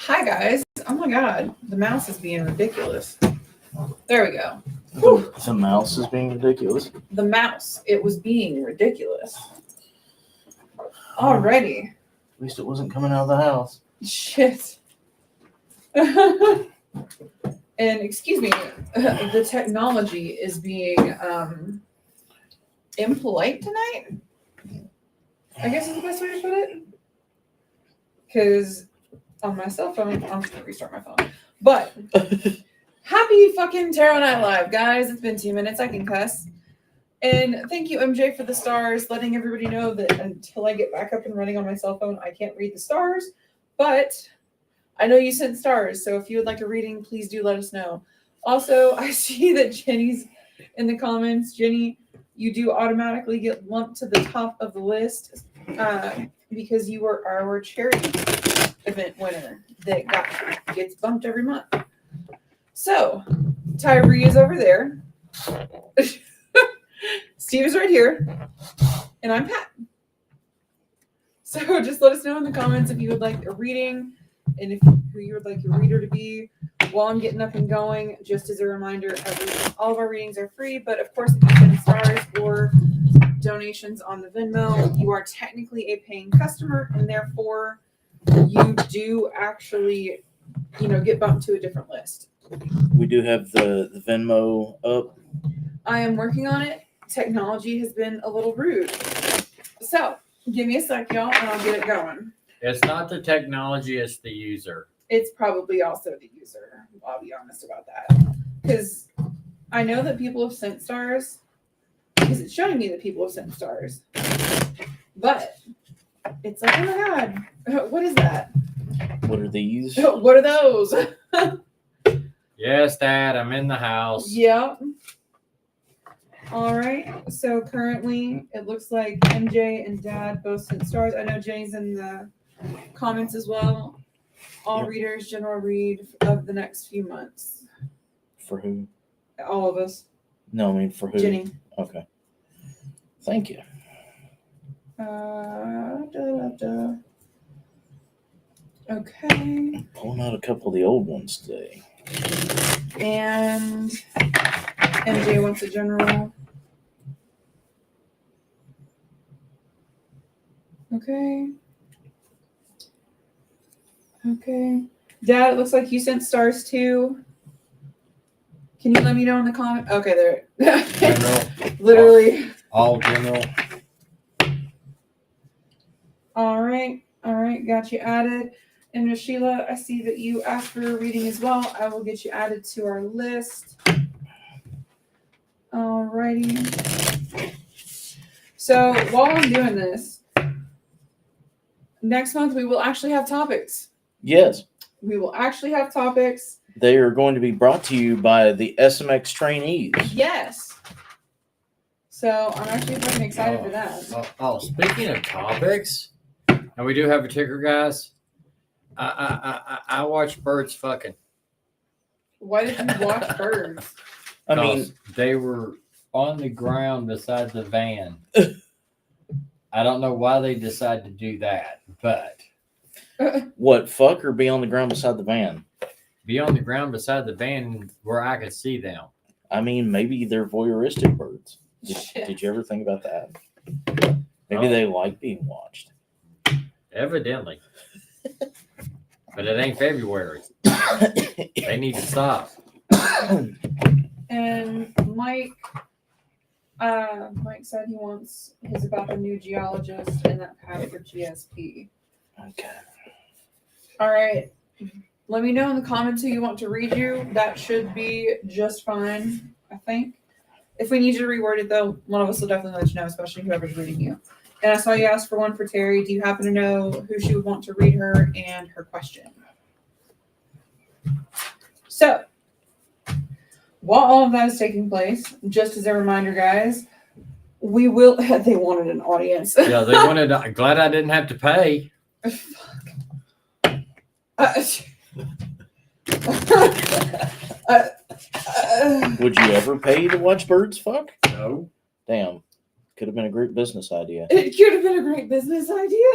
Hi guys. Oh my god, the mouse is being ridiculous. There we go. The mouse is being ridiculous. The mouse, it was being ridiculous. Alrighty. At least it wasn't coming out of the house. Shit. And excuse me, the technology is being impolite tonight. I guess is the best way to put it. Because on my cell phone, I'm just gonna restart my phone. But happy fucking Tarot Night Live, guys. It's been 2 minutes. I can cuss. And thank you, MJ, for the stars, letting everybody know that until I get back up and running on my cell phone, I can't read the stars. But I know you sent stars, so if you would like a reading, please do let us know. Also, I see that Jenny's in the comments. Jenny, you do automatically get lumped to the top of the list because you were our charity event winner that gets bumped every month. So, Tyree is over there. Steve is right here. And I'm Pat. So just let us know in the comments if you would like a reading and who you would like your reader to be. While I'm getting up and going, just as a reminder, all of our readings are free, but of course, if you send stars or donations on the Venmo, you are technically a paying customer, and therefore you do actually, get bumped to a different list. We do have the Venmo up. I am working on it. Technology has been a little rude. So, give me a sec, y'all, and I'll get it going. It's not the technology, it's the user. It's probably also the user. I'll be honest about that. Because I know that people have sent stars. Because it's showing me that people have sent stars. But it's like, oh my god, what is that? What are these? What are those? Yes, Dad, I'm in the house. Yep. All right. So currently, it looks like MJ and Dad both sent stars. I know Jenny's in the comments as well. All Yep. readers, general read of the next few months. For who? All of us. No, I mean for who? Jenny. Okay. Thank you. Okay. I'm pulling out a couple of the old ones today. And MJ wants a general. Okay. Okay. Dad, it looks like you sent stars too. Can you let me know in the comment? Okay, there. General. Literally. All general. All right. Got you added. And Ms. Sheila, I see that you asked for a reading as well. I will get you added to our list. All righty. So while I'm doing this, next month we will actually have topics. Yes. We will actually have topics. They are going to be brought to you by the SMX trainees. Yes. So I'm actually fucking excited for that. Speaking of topics, and we do have a ticker, guys. I watch birds fucking. Why did you watch birds? I mean, they were on the ground beside the van. I don't know why they decided to do that, but what, fuck or be on the ground beside the van? be on the ground beside the van where I could see them. I mean, maybe they're voyeuristic birds. Did you ever think about that? Maybe they like being watched. Evidently. But it ain't February. They need to stop. And Mike said he wants his about the new geologist and that path for GSP. Okay. All right. Let me know in the comments who you want to read you. That should be just fine, I think. If we need you to reword it, though, one of us will definitely let you know, especially whoever's reading you. And I saw you ask for one for Terry. Do you happen to know who she would want to read her and her question? So, while all of that is taking place, just as a reminder, guys, we will. They wanted an audience. Yeah, they wanted. Glad I didn't have to pay. Would you ever pay to watch birds fuck? No. Damn. Could have been a great business idea. It could have been a great business idea.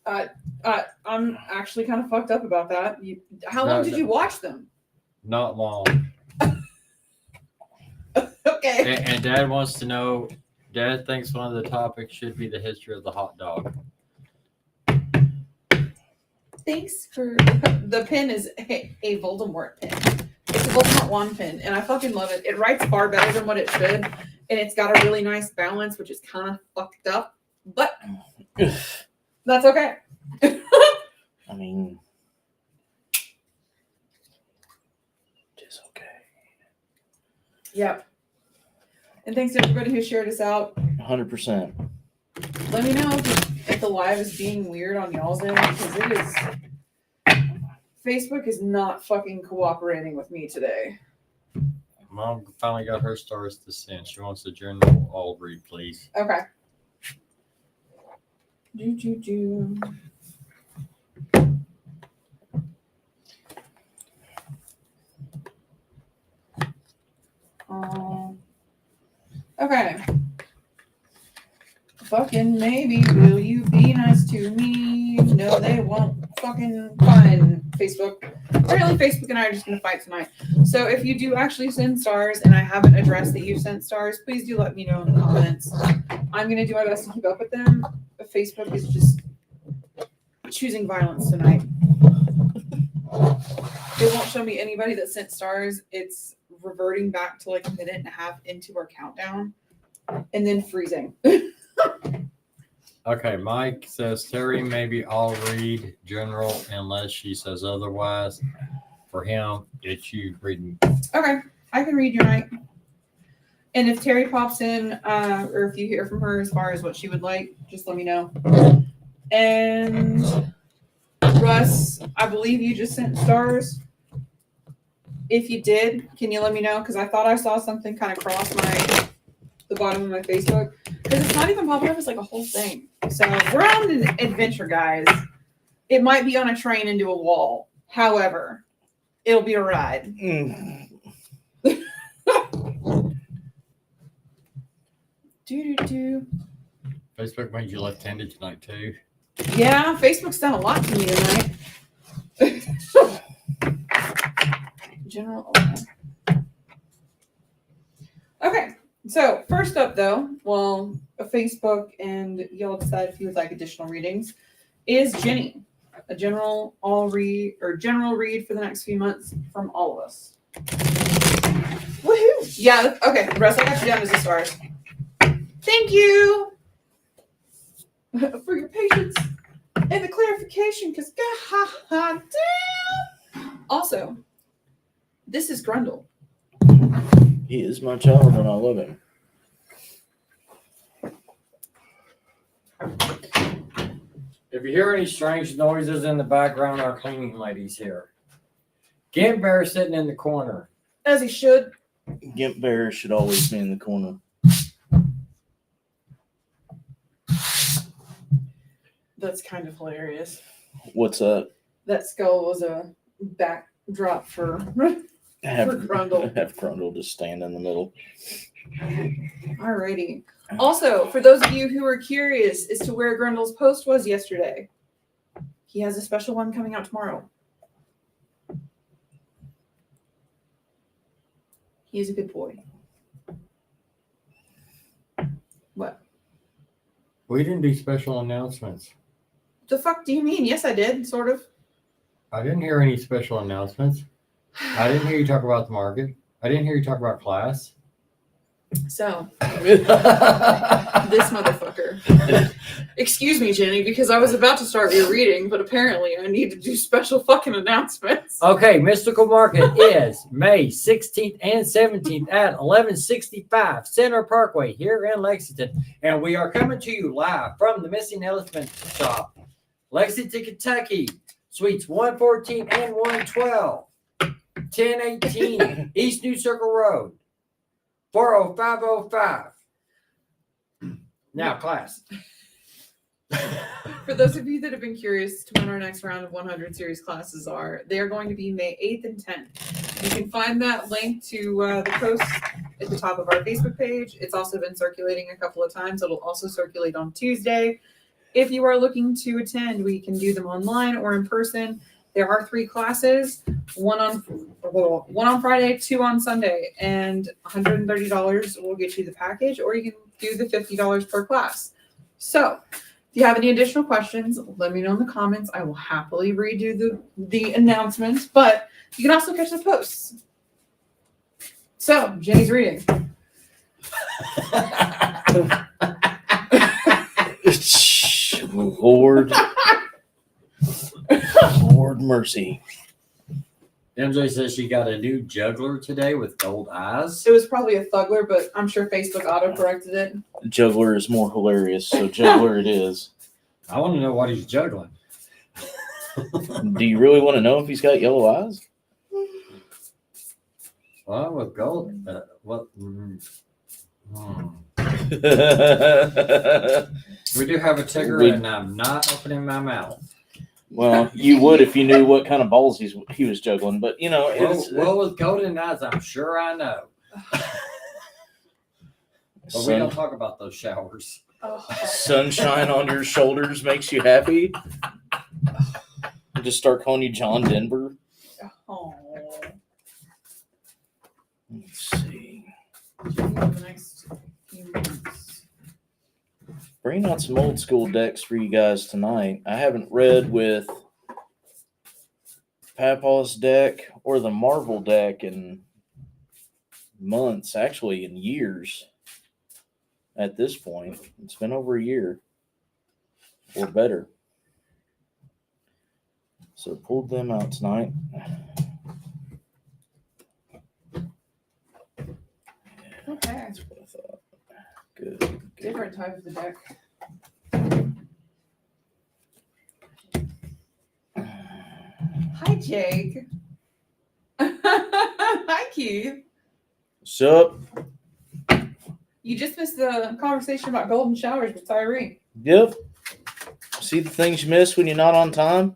I'm actually kind of fucked up about that. How long did you watch them? Not long. Okay. And Dad wants to know. Dad thinks one of the topics should be the history of the hot dog. Thanks for the pin is a Voldemort pin. It's a Voldemort wand pin, and I fucking love it. It writes far better than what it should, and it's got a really nice balance, which is kind of fucked up, but that's okay. I mean, it's okay. Yep. And thanks to everybody who shared us out. 100%. Let me know if the live is being weird on y'all's end, because it is. Facebook is not fucking cooperating with me today. Mom finally got her stars to send. She wants a general all read, please. Okay. Do. Okay. Fucking maybe will you be nice to me? No, they won't. Fucking fine, Facebook. Apparently, Facebook and I are just gonna fight tonight. So if you do actually send stars and I haven't addressed that you sent stars, please do let me know in the comments. I'm gonna do my best to keep up with them. But Facebook is just choosing violence tonight. It won't show me anybody that sent stars. It's reverting back to like a minute and a half into our countdown and then freezing. Okay, Mike says Terry maybe I'll read general unless she says otherwise. For him, it's you reading. Okay, I can read your night. And if Terry pops in, or if you hear from her as far as what she would like, just let me know. And Russ, I believe you just sent stars. If you did, can you let me know? Because I thought I saw something kind of cross the bottom of my Facebook. Because it's not even popping up, it's like a whole thing. So we're on an adventure, guys. It might be on a train into a wall. However, it'll be a ride. Do. Facebook made you left-handed tonight too. Yeah, Facebook's done a lot to me tonight. General. Okay, so first up though, well, Facebook and y'all decide if you would like additional readings, is Jenny. A general read for the next few months from all of us. Woohoo! Yeah, okay, Russ, I got you down as the stars. Thank you for your patience and the clarification, because god damn. Also, this is Grundle. He is my child and I love him. If you hear any strange noises in the background, our cleaning lady's here. Gimp Bear sitting in the corner. As he should. Gimp Bear should always be in the corner. That's kind of hilarious. What's up? That skull was a backdrop for Grundle. Have Grundle just stand in the middle. Alrighty. Also, for those of you who are curious as to where Grundle's post was yesterday, he has a special one coming out tomorrow. He is a good boy. What? We didn't do special announcements. The fuck do you mean? Yes, I did, sort of. I didn't hear any special announcements. I didn't hear you talk about the market. I didn't hear you talk about class. So, this motherfucker. Excuse me, Jenny, because I was about to start your reading, but apparently I need to do special fucking announcements. Okay, Mystical Market is May 16th and 17th at 1165 Center Parkway here in Lexington. And we are coming to you live from the Missing Elephant Shop, Lexington, Kentucky, Suites 114 and 112, 1018 East New Circle Road, 40505. Now, class. For those of you that have been curious to when our next round of 100 series classes are, they are going to be May 8th and 10th. You can find that link to the post at the top of our Facebook page. It's also been circulating a couple of times. It'll also circulate on Tuesday. if you are looking to attend, we can do them online or in person. There are 3 classes, one on Friday, 2 on Sunday, and $130 will get you the package, or you can do the $50 per class. So if you have any additional questions, let me know in the comments. I will happily redo the announcements, but you can also catch the posts. So Jenny's reading. Lord, Lord mercy. MJ says she got a new juggler today with gold eyes. It was probably a Thugler, but I'm sure Facebook auto-corrected it. Juggler is more hilarious, so juggler it is. I want to know what he's juggling. Do you really want to know if he's got yellow eyes? Well, with gold, what? We do have a ticker, and I'm not opening my mouth. Well, you would if you knew what kind of balls he was juggling, but you know, Well, with golden eyes, I'm sure I know. But we don't talk about those showers. Sunshine on your shoulders makes you happy. I'll just start calling you John Denver. Oh. Let's see. The next few months. Bringing out some old school decks for you guys tonight. I haven't read with Papaw's deck or the Marvel deck in months, actually in years at this point. It's been over a year or better. So pulled them out tonight. Okay. That's what I thought. Good. Different type of the deck. Hi, Jake. Hi, Keith. What's up? You just missed the conversation about golden showers with Tyree. Yep. See the things you miss when you're not on time?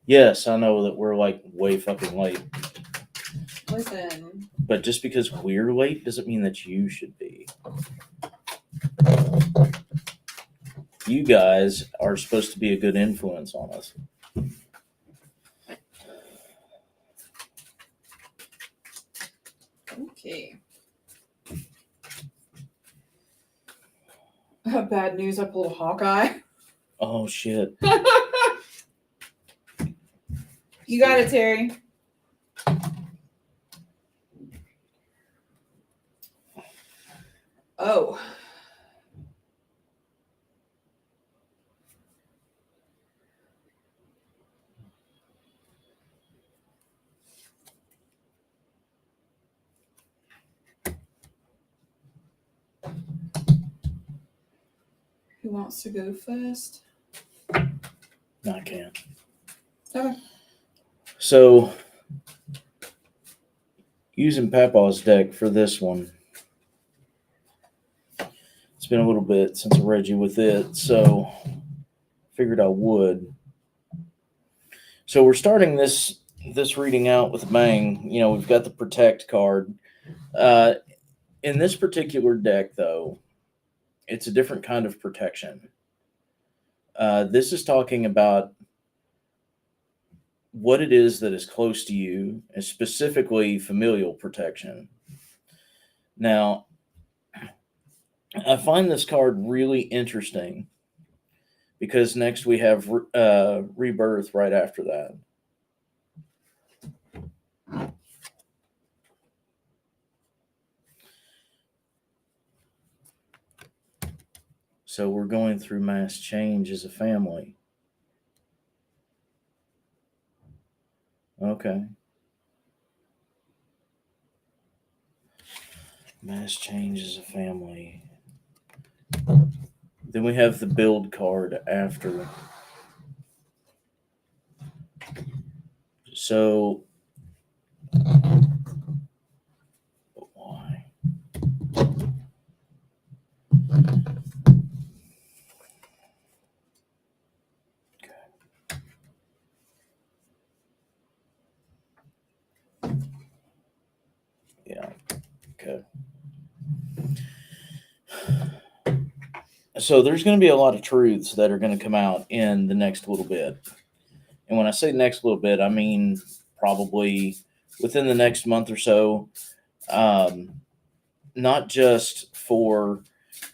Yes, I know that we're like way fucking late. Listen. But just because we're late doesn't mean that you should be. You guys are supposed to be a good influence on us. Okay. Bad news, I pulled a Hawkeye. Oh, shit. You got it, Terry. Oh. Who wants to go first? No, I can't. Okay. So, using Papaw's deck for this one. It's been a little bit since I read you with it, so figured I would. So we're starting this reading out with a bang. You know, we've got the Protect card. In this particular deck, though, it's a different kind of protection. This is talking about what it is that is close to you, and specifically familial protection. Now, I find this card really interesting because next we have Rebirth right after that. So we're going through mass change as a family. Okay. Mass change as a family. Then we have the build card after. So, why? Yeah. Okay. So there's going to be a lot of truths that are going to come out in the next little bit. And when I say next little bit, I mean probably within the next month or so. Not just for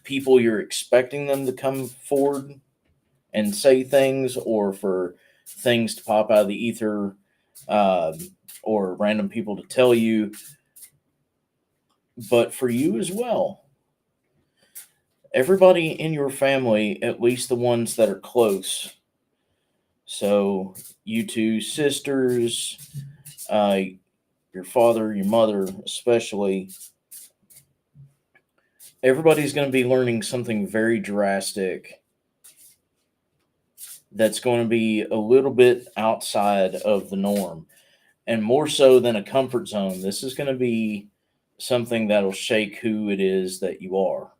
people you're expecting them to come forward and say things, or for things to pop out of the ether, or random people to tell you, but for you as well. Everybody in your family, at least the ones that are close. So you two sisters, your father, your mother, especially. Everybody's going to be learning something very drastic that's going to be a little bit outside of the norm, and more so than a comfort zone. This is going to be something that'll shake who it is that you are.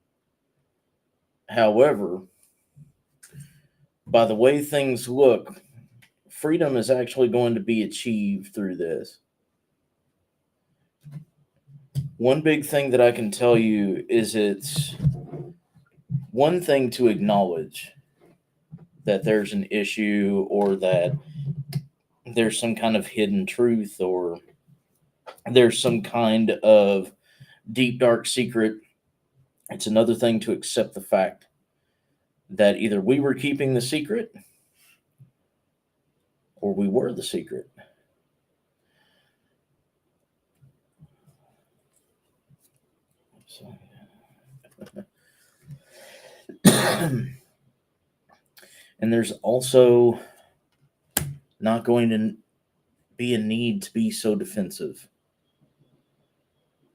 However, by the way things look, freedom is actually going to be achieved through this. One big thing that I can tell you is it's one thing to acknowledge that there's an issue, or that there's some kind of hidden truth, or there's some kind of deep, dark secret. It's another thing to accept the fact that either we were keeping the secret or we were the secret. And there's also not going to be a need to be so defensive.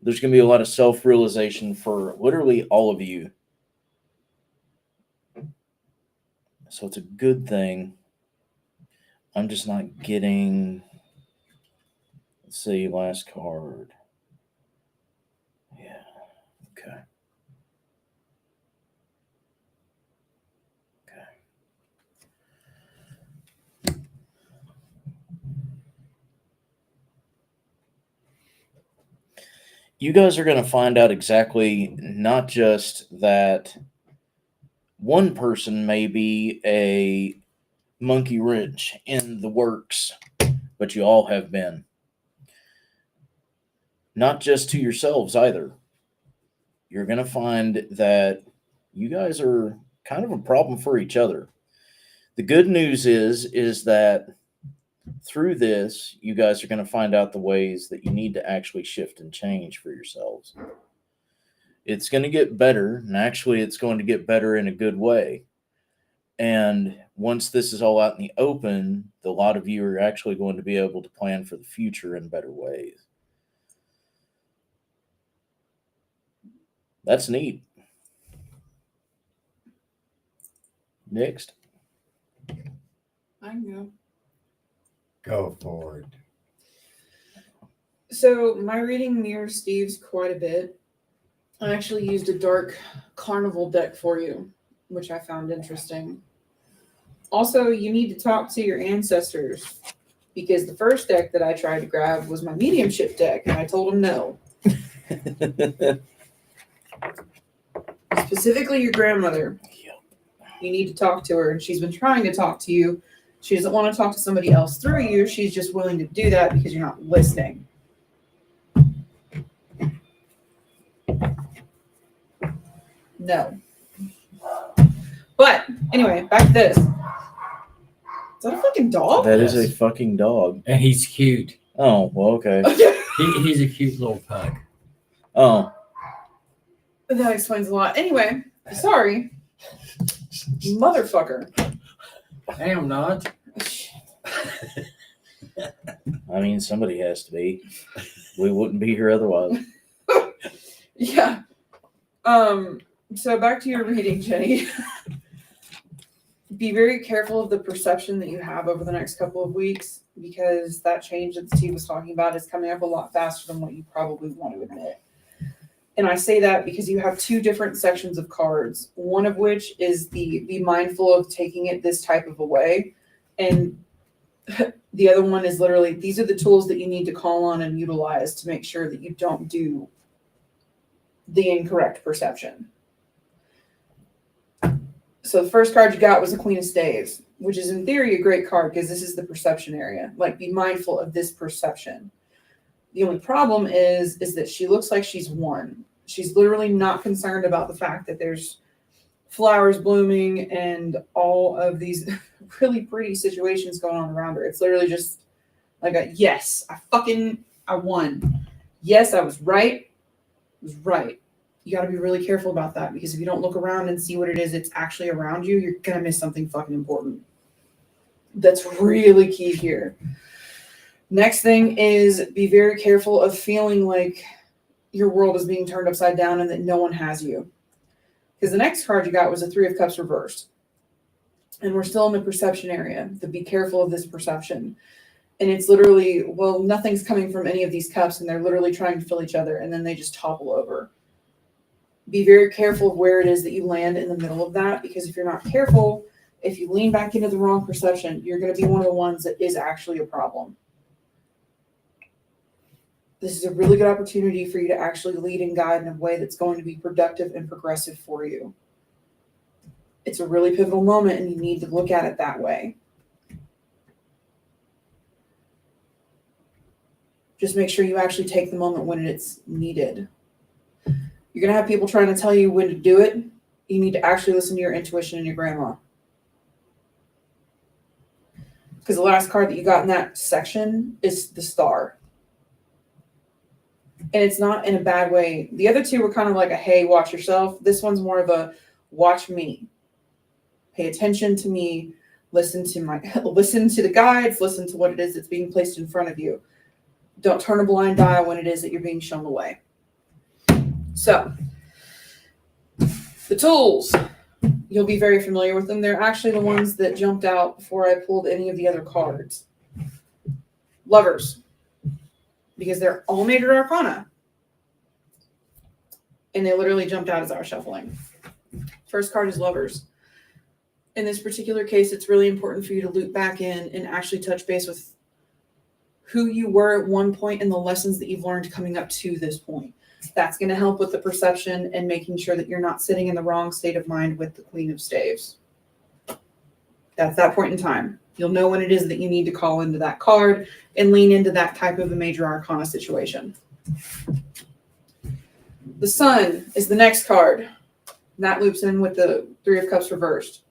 There's going to be a lot of self-realization for literally all of you. So it's a good thing. I'm just not getting, let's see, last card. Yeah, okay. You guys are going to find out exactly, not just that one person may be a monkey wrench in the works, but you all have been. Not just to yourselves either. You're going to find that you guys are kind of a problem for each other. The good news is that through this, you guys are going to find out the ways that you need to actually shift and change for yourselves. It's going to get better, and actually it's going to get better in a good way. And once this is all out in the open, a lot of you are actually going to be able to plan for the future in better ways. That's neat. Next. I can go. Go for it. So my reading mirrors Steve's quite a bit. I actually used a dark carnival deck for you, which I found interesting. Also, you need to talk to your ancestors, because the first deck that I tried to grab was my mediumship deck, and I told them no. Specifically your grandmother. You need to talk to her, and she's been trying to talk to you. She doesn't want to talk to somebody else through you. She's just willing to do that because you're not listening. No. But anyway, back to this. Is that a fucking dog? That is a fucking dog. And he's cute. Oh, well, okay. He's a cute little pug. Oh. That explains a lot. Anyway, sorry. Motherfucker. I am not. I mean, somebody has to be. We wouldn't be here otherwise. Yeah. So back to your reading, Jenny. Be very careful of the perception that you have over the next couple of weeks, because that change that Steve was talking about is coming up a lot faster than what you probably want to admit. And I say that because you have two different sections of cards, one of which is the be mindful of taking it this type of a way. And the other one is literally, these are the tools that you need to call on and utilize to make sure that you don't do the incorrect perception. So the first card you got was the Queen of Staves, which is in theory a great card because this is the perception area. Like, be mindful of this perception. The only problem is that she looks like she's won. She's literally not concerned about the fact that there's flowers blooming and all of these really pretty situations going on around her. It's literally just like a yes, I won. Yes, I was right. I was right. You got to be really careful about that because if you don't look around and see what it is that's actually around you, you're going to miss something fucking important. That's really key here. Next thing is be very careful of feeling like your world is being turned upside down and that no one has you. Because the next card you got was a Three of Cups reversed. And we're still in the perception area. So be careful of this perception. And it's literally, well, nothing's coming from any of these cups and they're literally trying to fill each other and then they just topple over. Be very careful of where it is that you land in the middle of that, because if you're not careful, if you lean back into the wrong perception, you're going to be one of the ones that is actually a problem. This is a really good opportunity for you to actually lead and guide in a way that's going to be productive and progressive for you. It's a really pivotal moment and you need to look at it that way. Just make sure you actually take the moment when it's needed. You're going to have people trying to tell you when to do it. You need to actually listen to your intuition and your grandma. Because the last card that you got in that section is the Star. And it's not in a bad way. The other two were kind of like a, hey, watch yourself. This one's more of a, watch me. Pay attention to me. Listen to the guides. Listen to what it is that's being placed in front of you. Don't turn a blind eye when it is that you're being shown the way. So, the tools, you'll be very familiar with them. They're actually the ones that jumped out before I pulled any of the other cards. Lovers, because they're all major arcana. And they literally jumped out as I was shuffling. First card is Lovers. In this particular case, it's really important for you to loop back in and actually touch base with who you were at one point and the lessons that you've learned coming up to this point. That's going to help with the perception and making sure that you're not sitting in the wrong state of mind with the Queen of Staves. That's that point in time. You'll know when it is that you need to call into that card and lean into that type of a major arcana situation. The Sun is the next card. And that loops in with the Three of Cups reversed.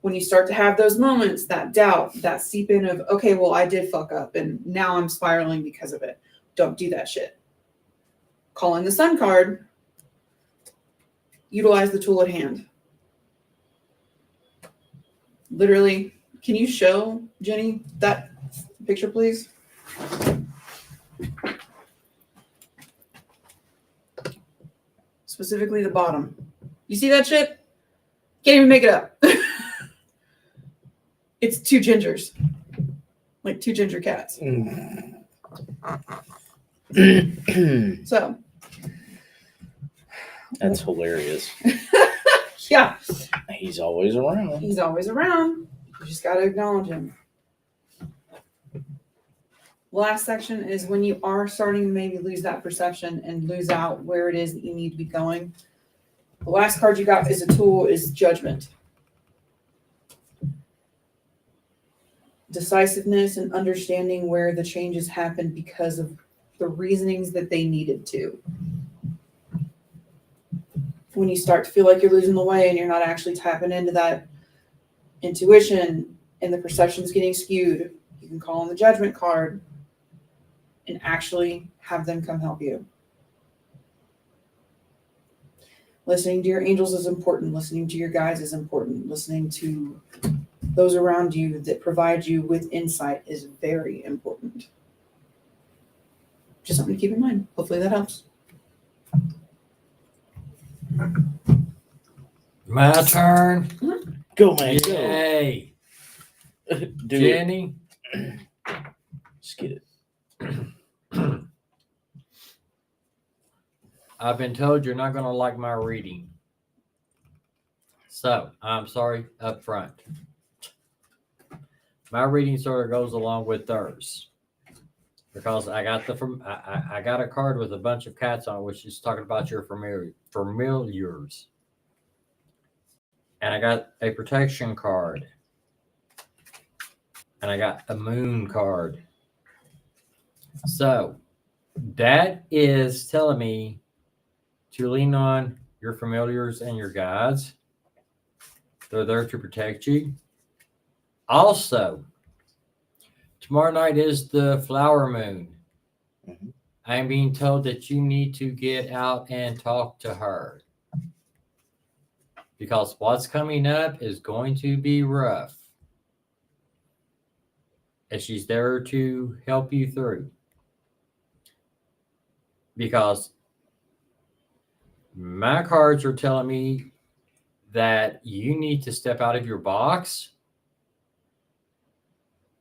When you start to have those moments, that doubt, that seep in of, okay, well, I did fuck up and now I'm spiraling because of it. Don't do that shit. Call in the Sun card. Utilize the tool at hand. Literally, can you show, Jenny, that picture, please? Specifically the bottom. You see that shit? Can't even make it up. It's two gingers. Like two ginger cats. So. That's hilarious. Yeah. He's always around. He's always around. You just got to acknowledge him. Last section is when you are starting to maybe lose that perception and lose out where it is that you need to be going. The last card you got as a tool is Judgment. Decisiveness and understanding where the changes happened because of the reasonings that they needed to. When you start to feel like you're losing the way and you're not actually tapping into that intuition and the perception's getting skewed, you can call on the Judgment card and actually have them come help you. Listening to your angels is important. Listening to your guides is important. Listening to those around you that provide you with insight is very important. Just something to keep in mind. Hopefully that helps. My turn. Go, man. Go. Yay. Do Jenny. it. Just get it. I've been told you're not going to like my reading. So, I'm sorry up front. My reading sort of goes along with theirs. Because I got I got a card with a bunch of cats on it, which is talking about your familiars. And I got a protection card. And I got a moon card. So that is telling me to lean on your familiars and your guides. They're there to protect you. Also, tomorrow night is the flower moon. Mhm. I'm being told that you need to get out and talk to her. Because what's coming up is going to be rough. And she's there to help you through. Because my cards are telling me that you need to step out of your box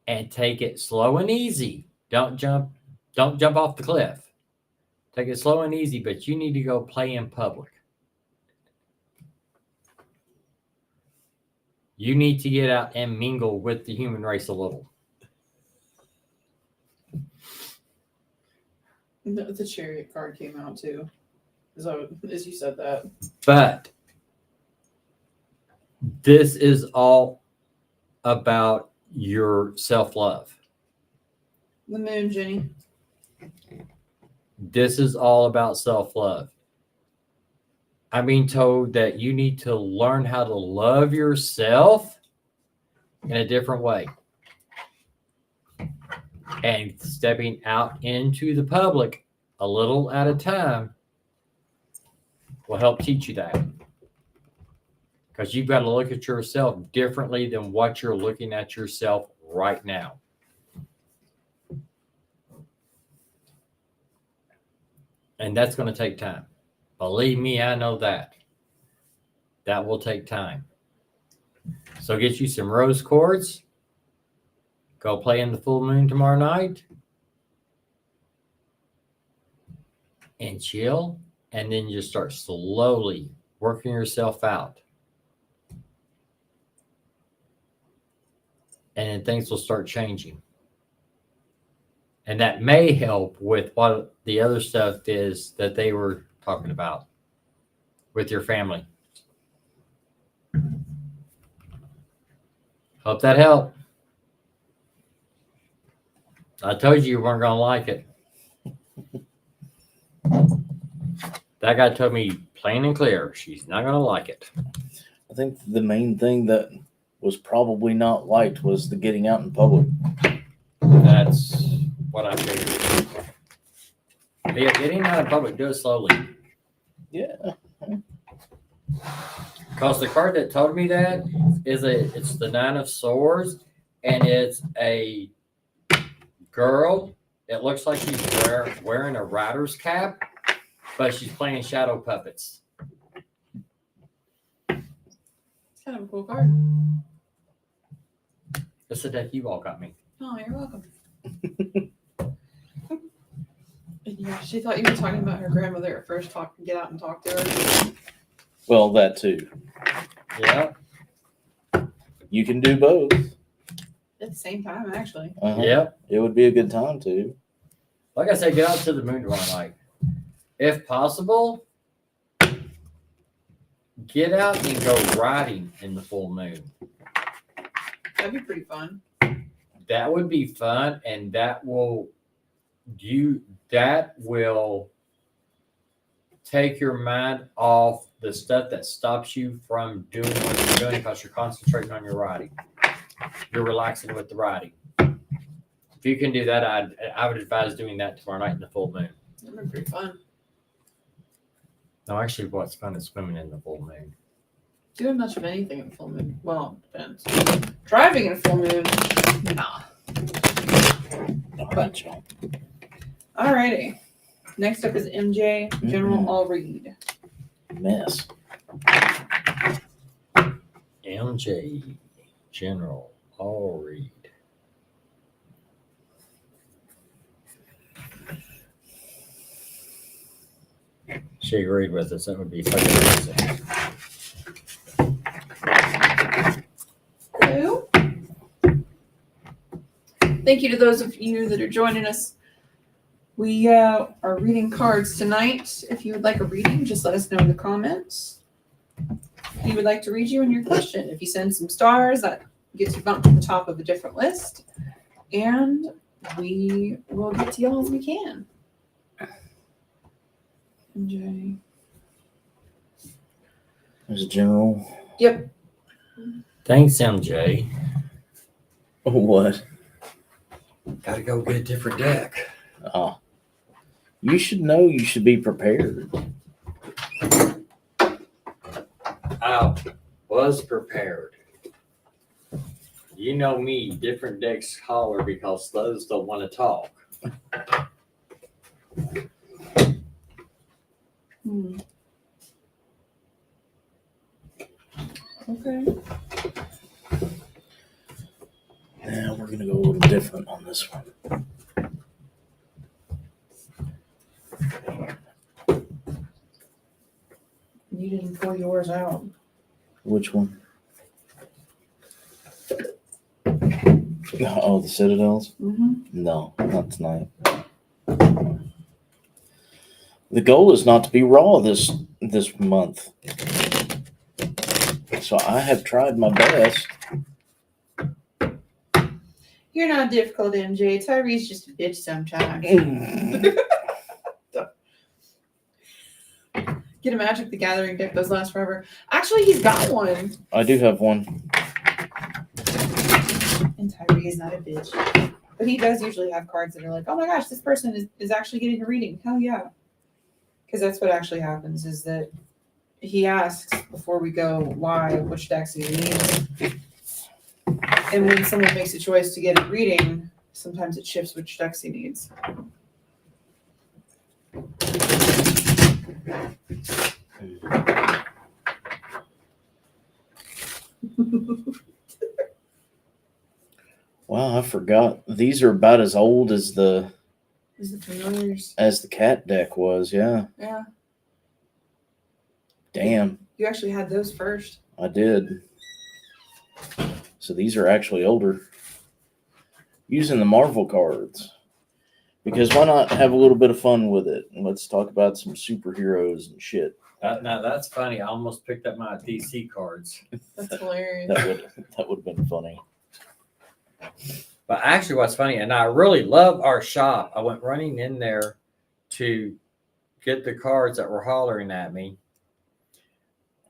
and take it slow and easy. Don't jump off the cliff. Take it slow and easy, but you need to go play in public. You need to get out and mingle with the human race a little. The Chariot card came out too. As you said that. But this is all about your self-love. The moon, Jenny. This is all about self-love. I'm being told that you need to learn how to love yourself in a different way. And stepping out into the public a little at a time will help teach you that. Because you've got to look at yourself differently than what you're looking at yourself right now. And that's going to take time. Believe me, I know that. That will take time. So get you some rose quartz. Go play in the full moon tomorrow night. And chill. And then just start slowly working yourself out. And then things will start changing. And that may help with what the other stuff is that they were talking about with your family. Hope that helped. I told you weren't going to like it. That guy told me plain and clear, she's not going to like it. I think the main thing that was probably not liked was the getting out in public. That's what I figured. But yeah, getting out in public, do it slowly. Yeah. Because the card that told me that it's the Nine of Swords, and it's a girl. It looks like she's wearing a rider's cap, but she's playing shadow puppets. It's kind of a cool card. That's the deck you all got me. Oh, you're welcome. Yeah, she thought you were talking about her grandmother at first. Get out and talk to her. Well, that too. Yeah. You can do both. At the same time, actually. Uh-huh. Yep. It would be a good time to. Like I said, get out to the moon tomorrow night. If possible, get out and go riding in the full moon. That'd be pretty fun. That would be fun, and that will take your mind off the stuff that stops you from doing what you're doing because you're concentrating on your riding. You're relaxing with the riding. If you can do that, I would advise doing that tomorrow night in the full moon. That'd be pretty fun. No, actually, what's fun is swimming in the full moon. Doing much of anything in full moon. Well, depends. Driving in full moon, nah. All right, y'all. Alrighty. Next up is MJ, General All Read. Mess. MJ, General All Read. She agreed with us. That would be fucking amazing. Hello. Thank you to those of you that are joining us. We are reading cards tonight. If you would like a reading, just let us know in the comments. he would like to read you and your question. If you send some stars, that gets you bumped to the top of a different list. And we will get to y'all as we can. MJ. There's a general. Yep. Thanks, MJ. What? Gotta go get a different deck. You should know you should be prepared. I was prepared. You know me, different decks holler because those don't want to talk. Okay. Now we're gonna go a little different on this one. You didn't pull yours out. Which one? Oh, the Citadels? Mm-hmm. No, not tonight. The goal is not to be raw this month. So I have tried my best. You're not difficult, MJ. Tyree's just a bitch sometimes. Get a Magic the Gathering deck. Those last forever. Actually, he's got one. I do have one. And Tyree is not a bitch. But he does usually have cards that are like, oh my gosh, this person is actually getting a reading. Hell yeah. Because that's what actually happens is that he asks before we go which decks he needs. And when someone makes a choice to get a reading, sometimes it shifts which decks he needs. Wow, I forgot. These are about as old as the familiars. as the cat deck was. Yeah. Yeah. Damn, You actually had those first. I did. So these are actually older. Using the Marvel cards. Because why not have a little bit of fun with it? And let's talk about some superheroes and shit. Now that's funny. I almost picked up my DC cards. That's hilarious. That would have been funny. But actually, what's funny, and I really love our shop. I went running in there to get the cards that were hollering at me.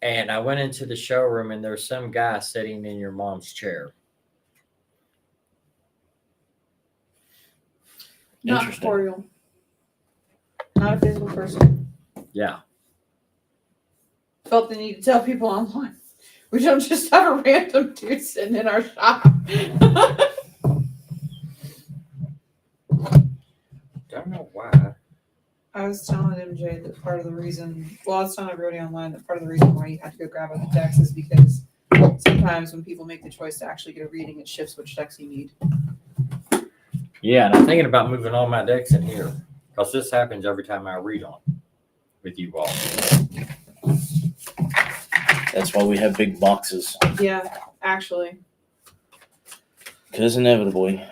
And I went into the showroom, and there's some guy sitting in your mom's chair. Not Interesting. corporeal. Not a physical person. Yeah. Felt the need to tell people online. We don't just have a random dude sitting in our shop. Don't know why. I was telling MJ that part of the reason, I was telling everybody online that part of the reason why you had to go grab other decks is because sometimes when people make the choice to actually get a reading, it shifts which decks you need. Yeah, and I'm thinking about moving all my decks in here because this happens every time I read on with you all. That's why we have big boxes. Yeah, actually. Because inevitably.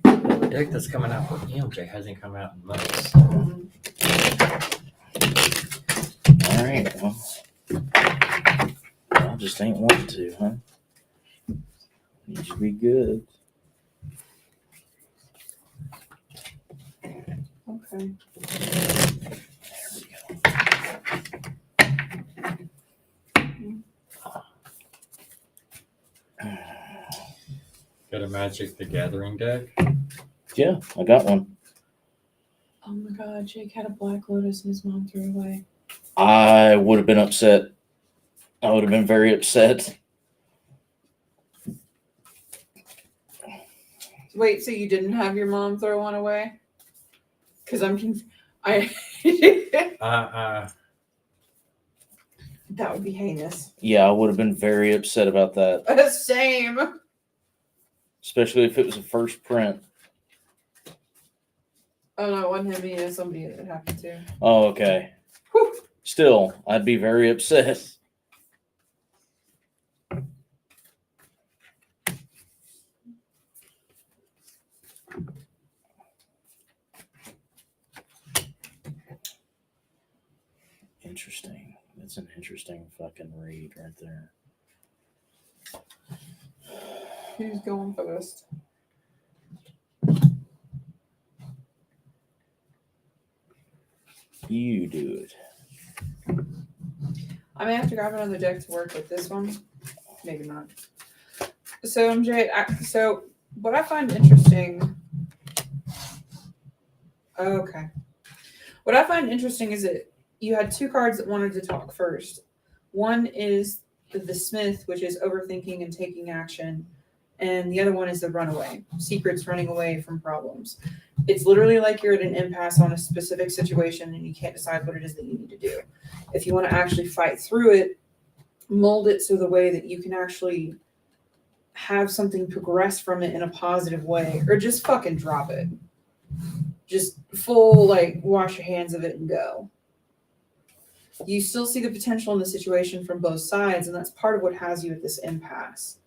The deck that's coming out for EMJ hasn't come out in months. All right. Well, I just ain't want to, huh? Need to be good. Okay. Got a Magic the Gathering deck? Yeah, I got one. Oh my god, Jake had a Black Lotus and his mom threw it away. I would have been upset. I would have been very upset. Wait, so you didn't have your mom throw one away? Because I'm confused. That would be heinous. Yeah, I would have been very upset about that. Same. Especially if it was a first print. Oh no, it wasn't him. It was somebody that it happened to. Oh, okay. Whew. Still, I'd be very upset. interesting. That's an interesting fucking read right there. Who's going first? You do it. I may have to grab another deck to work with this one. Maybe not. So MJ, so what I find interesting. Okay. What I find interesting is that you had two cards that wanted to talk first. One is the Smith, which is overthinking and taking action, and the other one is the runaway, secrets, running away from problems. It's literally like you're at an impasse on a specific situation and you can't decide what it is that you need to do. If you want to actually fight through it, mold it so the way that you can actually have something progress from it in a positive way, or just fucking drop it. Just full, like, wash your hands of it and go. You still see the potential in the situation from both sides, and that's part of what has you at this impasse.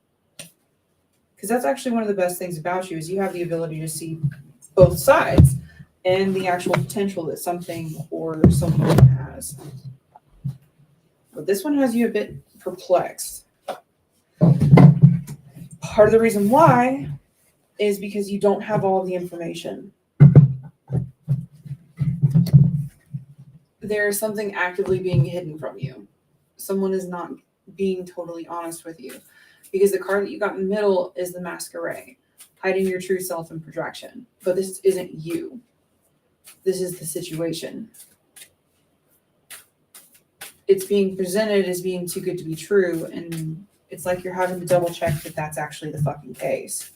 Because that's actually one of the best things about you, is you have the ability to see both sides and the actual potential that something or someone has. But this one has you a bit perplexed. Part of the reason why is because you don't have all of the information. There is something actively being hidden from you. Someone is not being totally honest with you. Because the card that you got in the middle is the Masquerade, hiding your true self and projection. But this isn't you. This is the situation. It's being presented as being too good to be true, and it's like you're having to double check that that's actually the fucking case.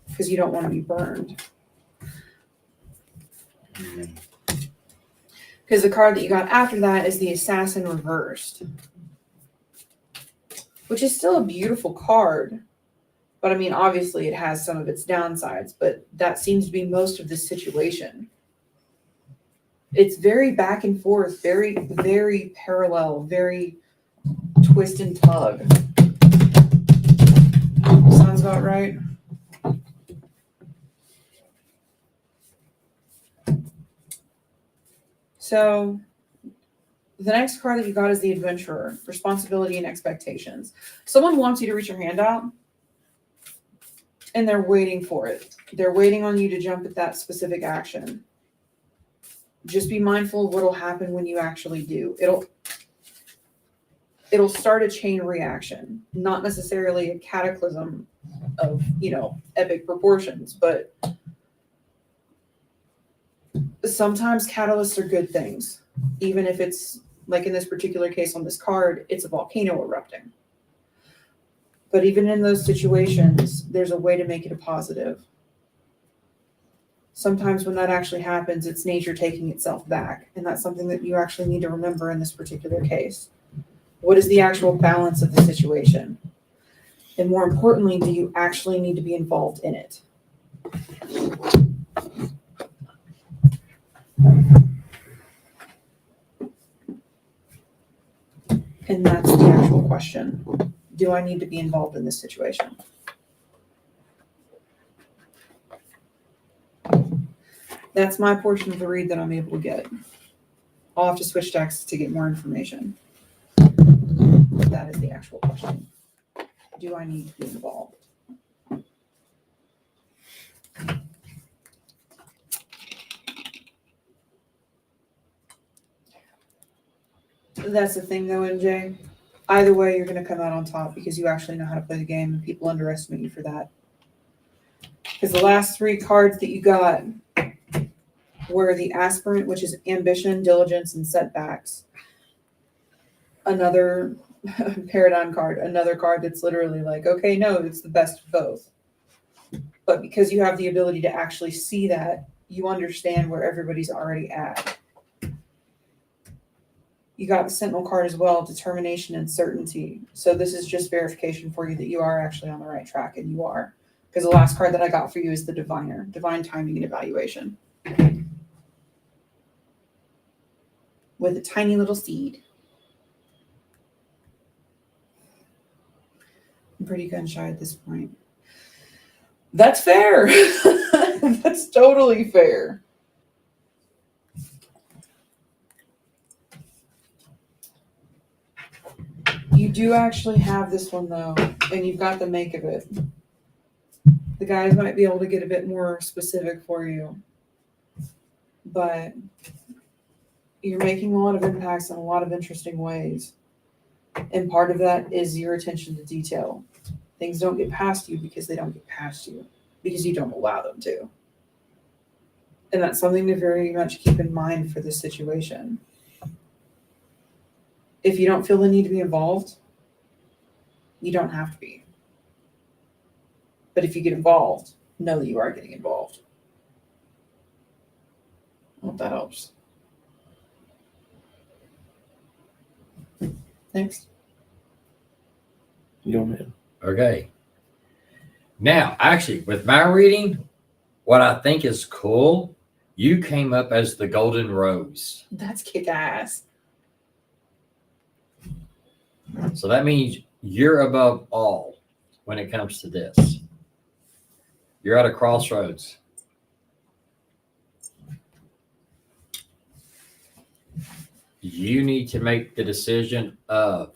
Because you don't want to be burned. Because the card that you got after that is the Assassin reversed. Which is still a beautiful card. But I mean, obviously it has some of its downsides, but that seems to be most of the situation. It's very back and forth, very, very parallel, very twist and tug. Sounds about right. So the next card that you got is the Adventurer, responsibility and expectations. Someone wants you to reach your hand out, and they're waiting for it. They're waiting on you to jump at that specific action. Just be mindful of what will happen when you actually do. It'll start a chain reaction, not necessarily a cataclysm of, epic proportions, but sometimes catalysts are good things. Even if it's, like in this particular case on this card, it's a volcano erupting. But even in those situations, there's a way to make it a positive. Sometimes when that actually happens, it's nature taking itself back. And that's something that you actually need to remember in this particular case. What is the actual balance of the situation? And more importantly, do you actually need to be involved in it? And that's the actual question. Do I need to be involved in this situation? That's my portion of the read that I'm able to get. I'll have to switch decks to get more information. But that is the actual question. Do I need to be involved? That's the thing though, MJ. Either way, you're going to come out on top because you actually know how to play the game, and people underestimate you for that. Because the last three cards that you got were the Aspirant, which is ambition, diligence, and setbacks. Another paradigm card, another card that's literally like, okay, no, it's the best of both. But because you have the ability to actually see that, you understand where everybody's already at. You got the Sentinel card as well, determination and certainty. So this is just verification for you that you are actually on the right track, and you are. Because the last card that I got for you is the Diviner, divine timing and evaluation. With a tiny little seed. I'm pretty gun shy at this point. That's fair. That's totally fair. You do actually have this one though, and you've got the make of it. The guys might be able to get a bit more specific for you, but you're making a lot of impacts in a lot of interesting ways. And part of that is your attention to detail. Things don't get past you because they don't get past you, because you don't allow them to. And that's something to very much keep in mind for this situation. If you don't feel the need to be involved, you don't have to be. But if you get involved, know that you are getting involved. I hope that helps. Next. Go ahead. Okay. Now, actually, with my reading, what I think is cool, you came up as the Golden Rose. That's kick ass. So that means you're above all when it comes to this. You're at a crossroads. You need to make the decision of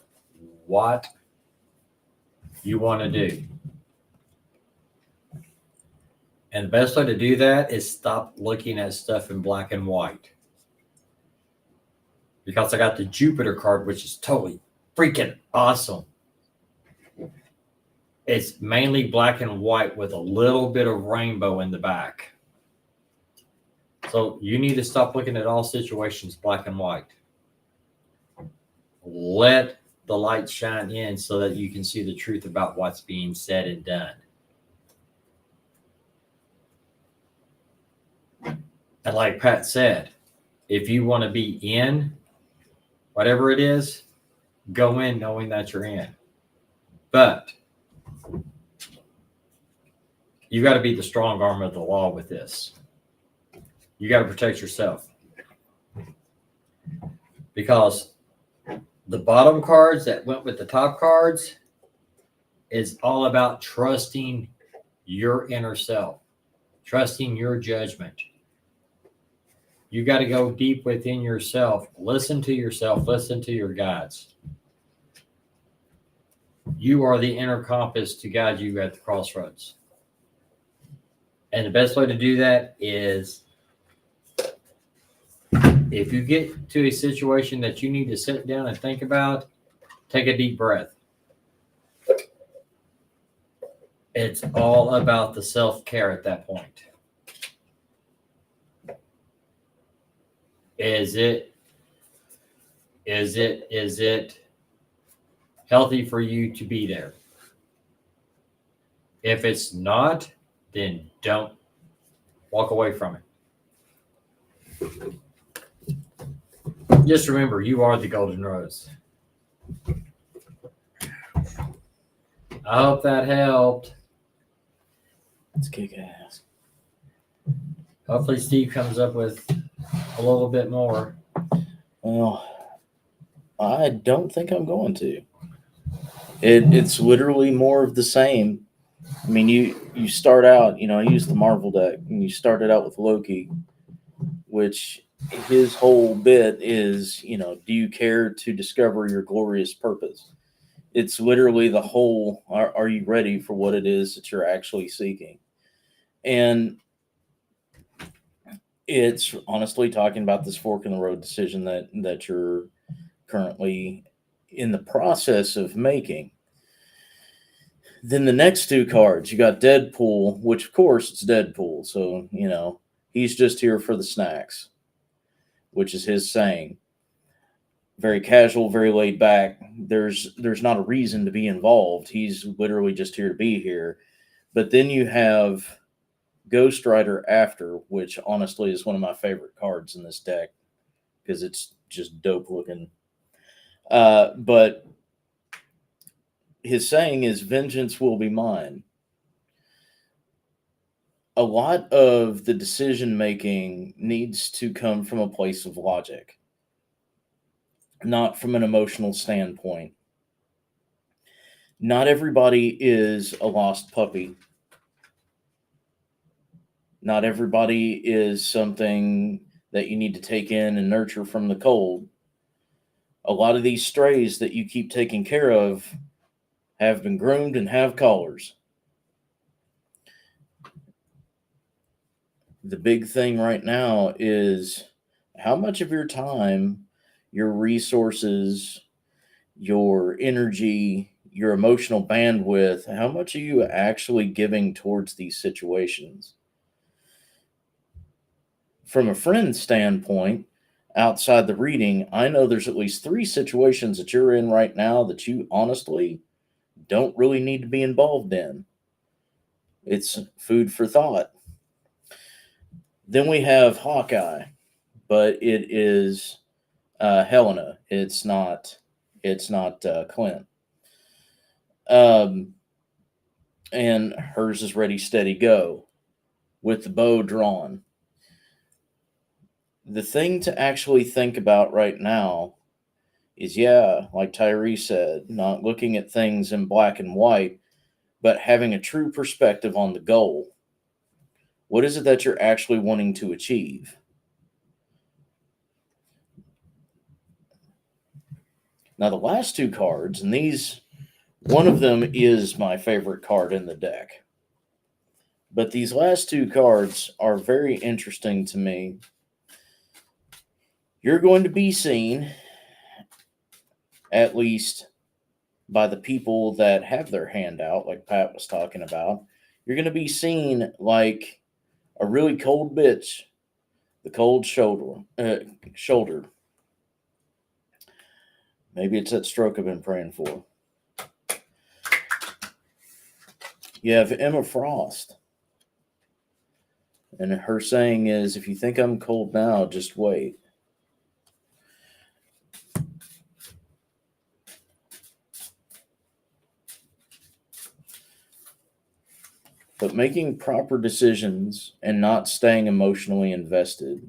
what you want to do. And the best way to do that is stop looking at stuff in black and white. Because I got the Jupiter card, which is totally freaking awesome. It's mainly black and white with a little bit of rainbow in the back. So you need to stop looking at all situations black and white. Let the light shine in so that you can see the truth about what's being said and done. And like Pat said, if you want to be in whatever it is, go in knowing that you're in. But you got to be the strong arm of the law with this. You got to protect yourself. Because the bottom cards that went with the top cards is all about trusting your inner self, trusting your judgment. You got to go deep within yourself. Listen to yourself. Listen to your guides. You are the inner compass to guide you at the crossroads. And the best way to do that is if you get to a situation that you need to sit down and think about, take a deep breath. It's all about the self-care at that point. Is it healthy for you to be there? If it's not, then don't walk away from it. Just remember, you are the Golden Rose. I hope that helped. Let's kick ass. Hopefully Steve comes up with a little bit more. Well, I don't think I'm going to. It's literally more of the same. I mean, you start out, I use the Marvel deck, and you started out with Loki, which his whole bit is, do you care to discover your glorious purpose? It's literally the whole, are you ready for what it is that you're actually seeking? And it's honestly talking about this fork in the road decision that you're currently in the process of making. Then the next two cards, you got Deadpool, which of course it's Deadpool. So, he's just here for the snacks, which is his saying. Very casual, very laid back. There's not a reason to be involved. He's literally just here to be here. But then you have Ghost Rider After, which honestly is one of my favorite cards in this deck because it's just dope looking. But his saying is, vengeance will be mine. A lot of the decision making needs to come from a place of logic, not from an emotional standpoint. Not everybody is a lost puppy. Not everybody is something that you need to take in and nurture from the cold. A lot of these strays that you keep taking care of have been groomed and have collars. The big thing right now is how much of your time, your resources, your energy, your emotional bandwidth, how much are you actually giving towards these situations? From a friend standpoint, outside the reading, I know there's at least 3 situations that you're in right now that you honestly don't really need to be involved in. It's food for thought. Then we have Hawkeye, but it is Helena. It's not Clint. And hers is ready, steady, go, with the bow drawn. The thing to actually think about right now is, like Tyree said, not looking at things in black and white, but having a true perspective on the goal. What is it that you're actually wanting to achieve? Now, the last 2 cards, and one of them is my favorite card in the deck. But these last 2 cards are very interesting to me. You're going to be seen, at least by the people that have their hand out, like Pat was talking about. You're going to be seen like a really cold bitch, the cold shoulder. Maybe it's that stroke I've been praying for. You have Emma Frost. And her saying is, if you think I'm cold now, just wait. But making proper decisions and not staying emotionally invested,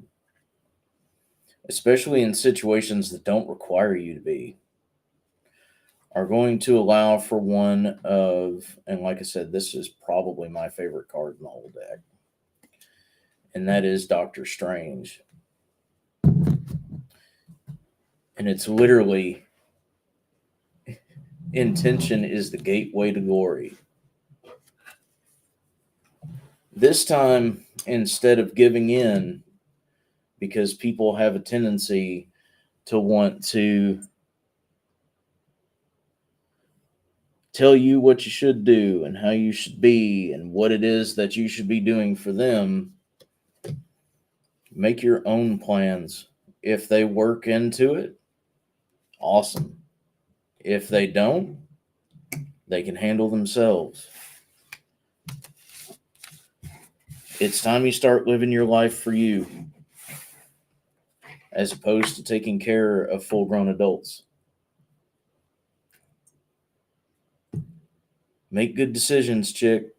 especially in situations that don't require you to be, are going to allow for one of, and like I said, this is probably my favorite card in the whole deck, and that is Doctor Strange. And it's literally, intention is the gateway to glory. This time, instead of giving in, because people have a tendency to want to tell you what you should do and how you should be and what it is that you should be doing for them, make your own plans. If they work into it, awesome. If they don't, they can handle themselves. It's time you start living your life for you, as opposed to taking care of full-grown adults. Make good decisions, chick.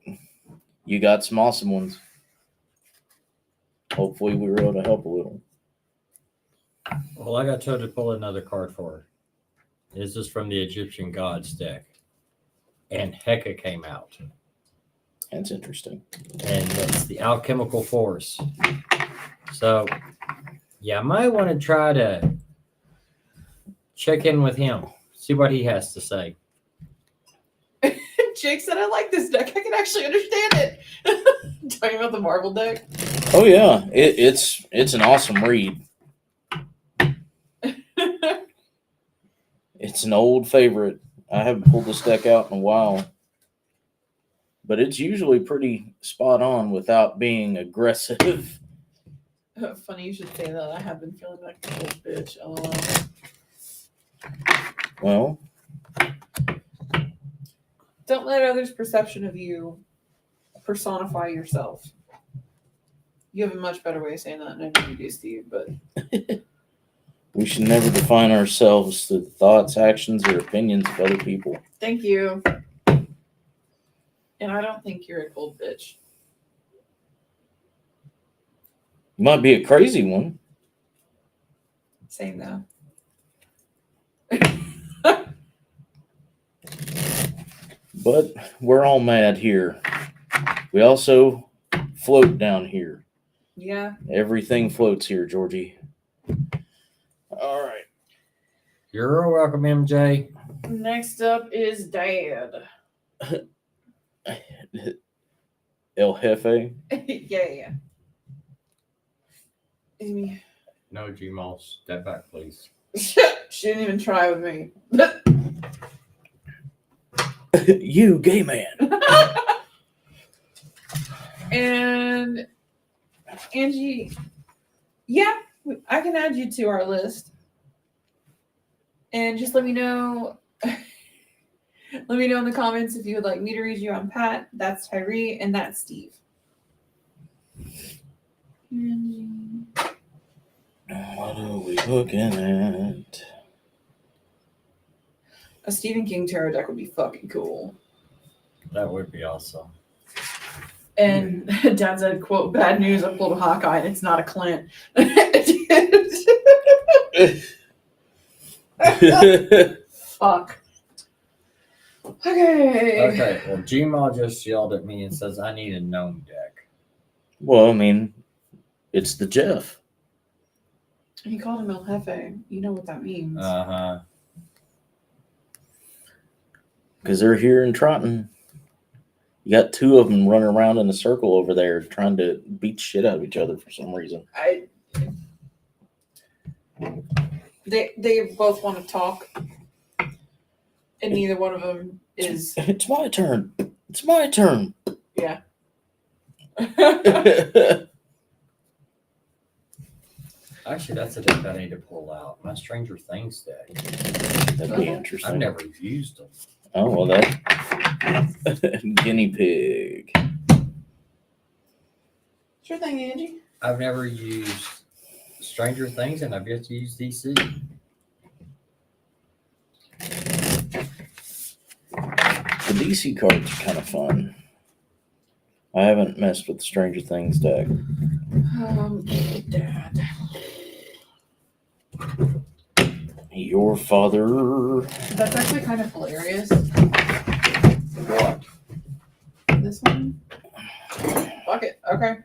You got some awesome ones. Hopefully we were able to help a little. Well, I got told to pull another card for her. This is from the Egyptian Gods deck. And Heka came out. That's interesting. And that's the alchemical force. So, yeah, I might want to try to check in with him, see what he has to say. Jake said, I like this deck. I can actually understand it. Talking about the Marvel deck. Oh, yeah. It's an awesome read. It's an old favorite. I haven't pulled this deck out in a while. But it's usually pretty spot on without being aggressive. Funny you should say that. I have been feeling like a little bitch. Well, don't let others' perception of you personify yourself. You have a much better way of saying that than I know you do, Steve, but we should never define ourselves through the thoughts, actions, or opinions of other people. thank you. And I don't think you're a cold bitch. You might be a crazy one. Saying that. But we're all mad here. We also float down here. Yeah. Everything floats here, Georgie. All right. You're welcome, MJ. Next up is Dad. El Jefe. Yeah. Amy. No, Gmail, step back, please. She didn't even try with me. You gay man. And Angie, yeah, I can add you to our list. And just let me know. Let me know in the comments if you would like me to read you. I'm Pat. That's Tyree, and that's Steve. What are we looking at? A Stephen King tarot deck would be fucking cool. That would be awesome. And Dad said, quote, bad news, I pulled a Hawkeye and it's not a Clint. Fuck. Okay. Okay, well, Gmail just yelled at me and says I need a gnome deck. Well, I mean, it's the Jeff. He called him El Jefe. You know what that means. Uh-huh. Because they're here in Trotton. You got two of them running around in a circle over there trying to beat shit out of each other for some reason. They both want to talk. And neither one of them is. It's my turn. It's my turn. Yeah. Actually, that's a deck I need to pull out. My Stranger Things deck. That'd be I've interesting. never used them. Oh, well, that guinea pig. Sure thing, Angie. I've never used Stranger Things, and I've yet to use DC. The DC cards are kind of fun. I haven't messed with the Stranger Things deck. Dad. Your father. That's actually kind of hilarious. What? This one? Fuck it. Okay.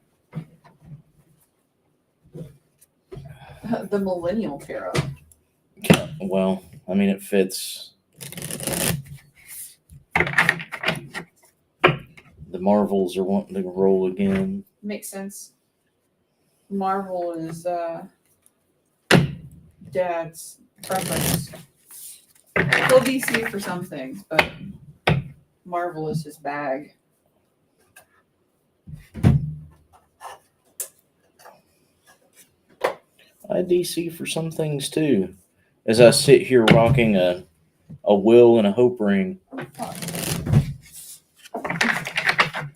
The Millennial Tarot. Well, I mean, it fits. The Marvels are wanting to roll again. Makes sense. Marvel is Dad's preference. Well, DC for some things, but Marvel is his bag. I DC for some things too. As I sit here rocking a will and a hope ring.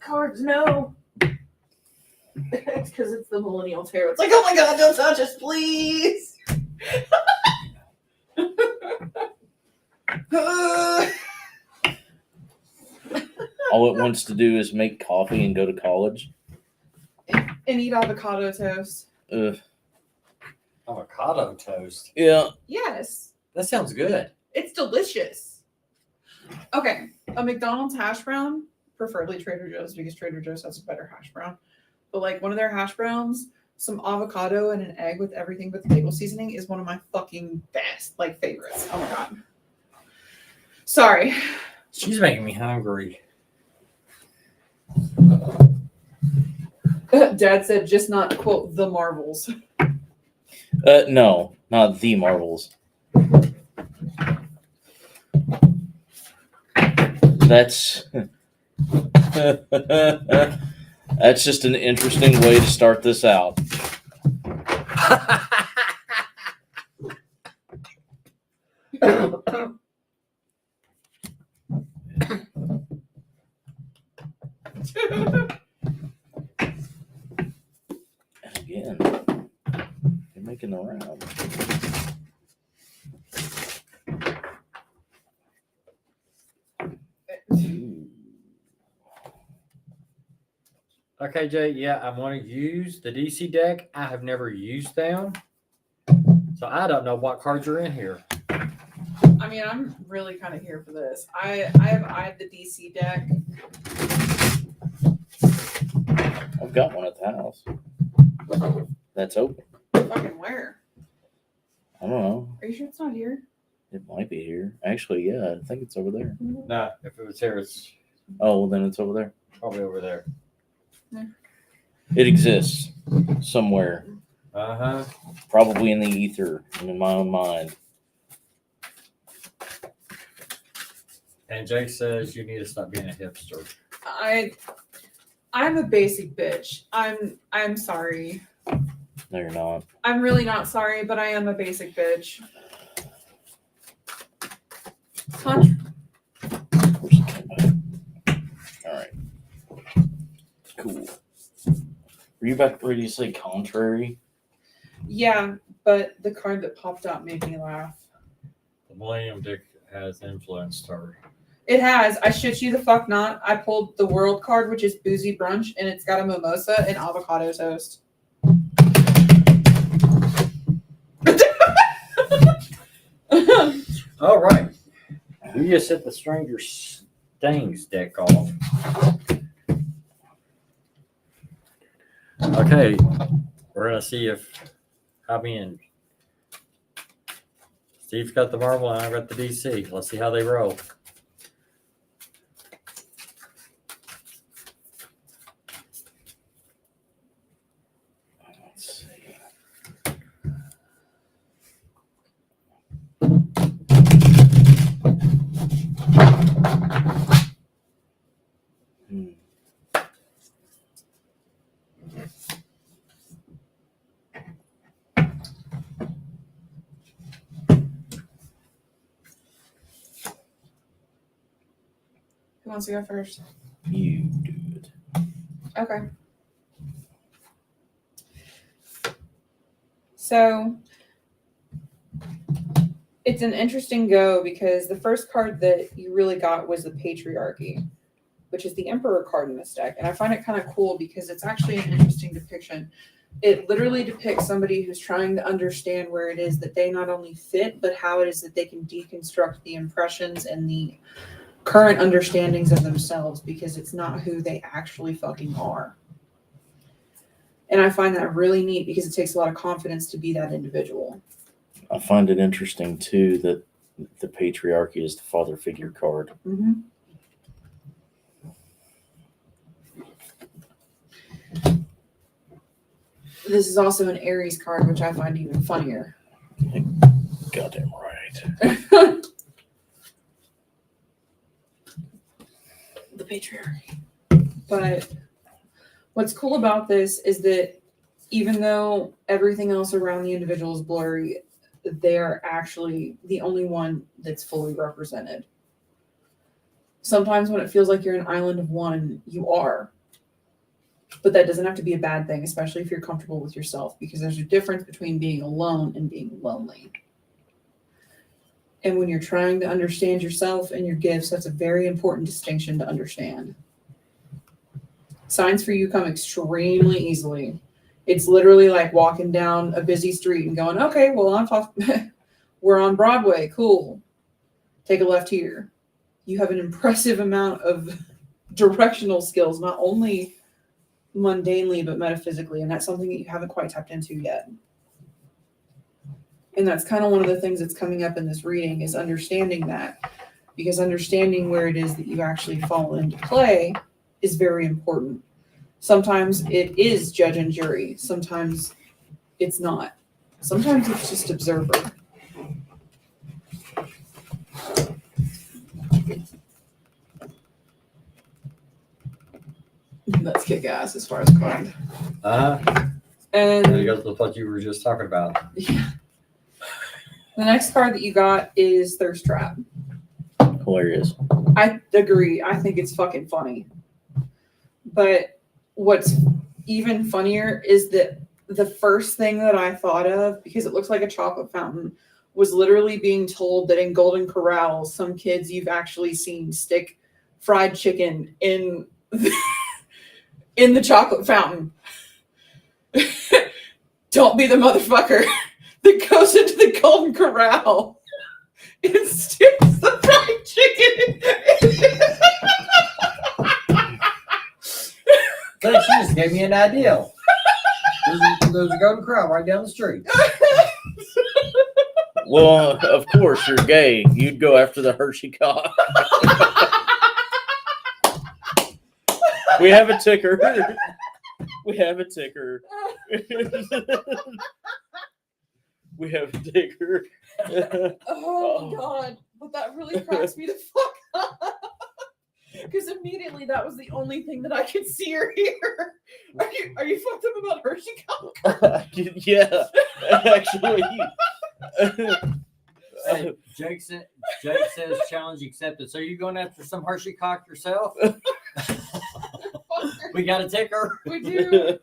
Cards, no. It's because it's the Millennial Tarot. It's like, oh my god, don't touch us, please. All it wants to do is make coffee and go to college. And eat avocado toast. Ugh. Avocado toast. Yeah. Yes. That sounds good. It's delicious. Okay, a McDonald's hash brown, preferably Trader Joe's because Trader Joe's has a better hash brown. But like one of their hash browns, some avocado and an egg with everything but the bagel seasoning is one of my fucking best, like favorites. Oh my god. Sorry. She's making me hungry. Dad said just not quote the Marvels. No, not the Marvels. That's that's just an interesting way to start this out. And again, you're making the round. Ooh. Okay, Jay, yeah, I want to use the DC deck. I have never used them. So I don't know what cards are in here. I mean, I'm really kind of here for this. I have eyed the DC deck. I've got one at the house. That's open. Fucking where? I don't know. Are you sure it's not here? It might be here. Actually, yeah, I think it's over there. No, if it was here, it's Oh, well, then it's over there. probably over there. It exists somewhere, Uh-huh. probably in the ether and in my own mind. And Jake says you need to stop being a hipster. I'm a basic bitch. I'm sorry. No, you're not. I'm really not sorry, but I am a basic bitch. Where's the pen? All right. Cool. Were you about ready to say contrary? Yeah, but the card that popped up made me laugh. The Millennium Dick has influenced her. It has. I shit you the fuck not. I pulled the world card, which is boozy brunch, and it's got a mimosa and avocado toast. All right. You just hit the Stranger Things deck off. Okay. We're going to see if Javi and Steve's got the Marvel and I've got the DC. Let's see how they roll. Let's see. Hmm. Who wants to go first? You do it. Okay. So it's an interesting go because the first card that you really got was the Patriarchy, which is the Emperor card in this deck. And I find it kind of cool because it's actually an interesting depiction. It literally depicts somebody who's trying to understand where it is that they not only fit, but how it is that they can deconstruct the impressions and the current understandings of themselves, because it's not who they actually fucking are. And I find that really neat because it takes a lot of confidence to be that individual. I find it interesting too that the Patriarchy is the father figure card. Mm-hmm. This is also an Aries card, which I find even funnier. Goddamn right. The Patriarchy. But what's cool about this is that even though everything else around the individual is blurry, they're actually the only one that's fully represented. Sometimes when it feels like you're an island of one, you are. But that doesn't have to be a bad thing, especially if you're comfortable with yourself, because there's a difference between being alone and being lonely. And when you're trying to understand yourself and your gifts, that's a very important distinction to understand. Signs for you come extremely easily. It's literally like walking down a busy street and going, okay, well, we're on Broadway. Cool. Take a left here. You have an impressive amount of directional skills, not only mundanely, but metaphysically. And that's something that you haven't quite tapped into yet. And that's kind of one of the things that's coming up in this reading is understanding that, because understanding where it is that you actually fall into play is very important. Sometimes it is judge and jury. Sometimes it's not. Sometimes it's just observer. That's kick ass as far as card. Uh-huh. And There goes with what you were just talking about. yeah. The next card that you got is Thirst Trap. Hilarious. I agree. I think it's fucking funny. But what's even funnier is that the first thing that I thought of, because it looks like a chocolate fountain, was literally being told that in Golden Corral, some kids you've actually seen stick fried chicken in in the chocolate fountain. Don't be the motherfucker that goes into the Golden Corral and sticks the fried chicken in. Thanks, you just gave me an idea. There's a Golden Corral right down the street. Well, of course you're gay. You'd go after the Hershey cock. We have a ticker. We have a ticker. We have a ticker. Oh God, but that really cracks me the fuck up. Because immediately that was the only thing that I could see or hear. Are you fucked up about Hershey cock? Yeah, actually. Hey, Jake says challenge accepted. So you going after some Hershey cock yourself? We got a ticker. We do.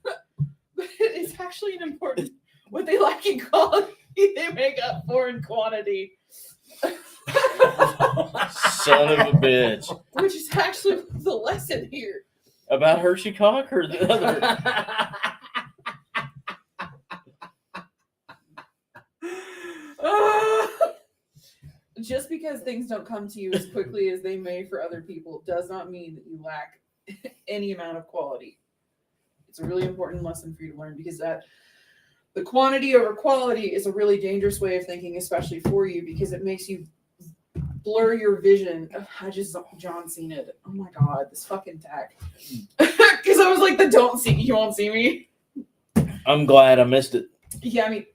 But it's actually an important what they lack in quality, they make up for in quantity. Son of a bitch. Which is actually the lesson here. About Hershey cock or the other? Just because things don't come to you as quickly as they may for other people does not mean that you lack any amount of quality. It's a really important lesson for you to learn because that the quantity over quality is a really dangerous way of thinking, especially for you, because it makes you blur your vision. I just John Cena. Oh my God, this fucking tag. Because I was like, you won't see me. I'm glad I missed it. Yeah, I mean.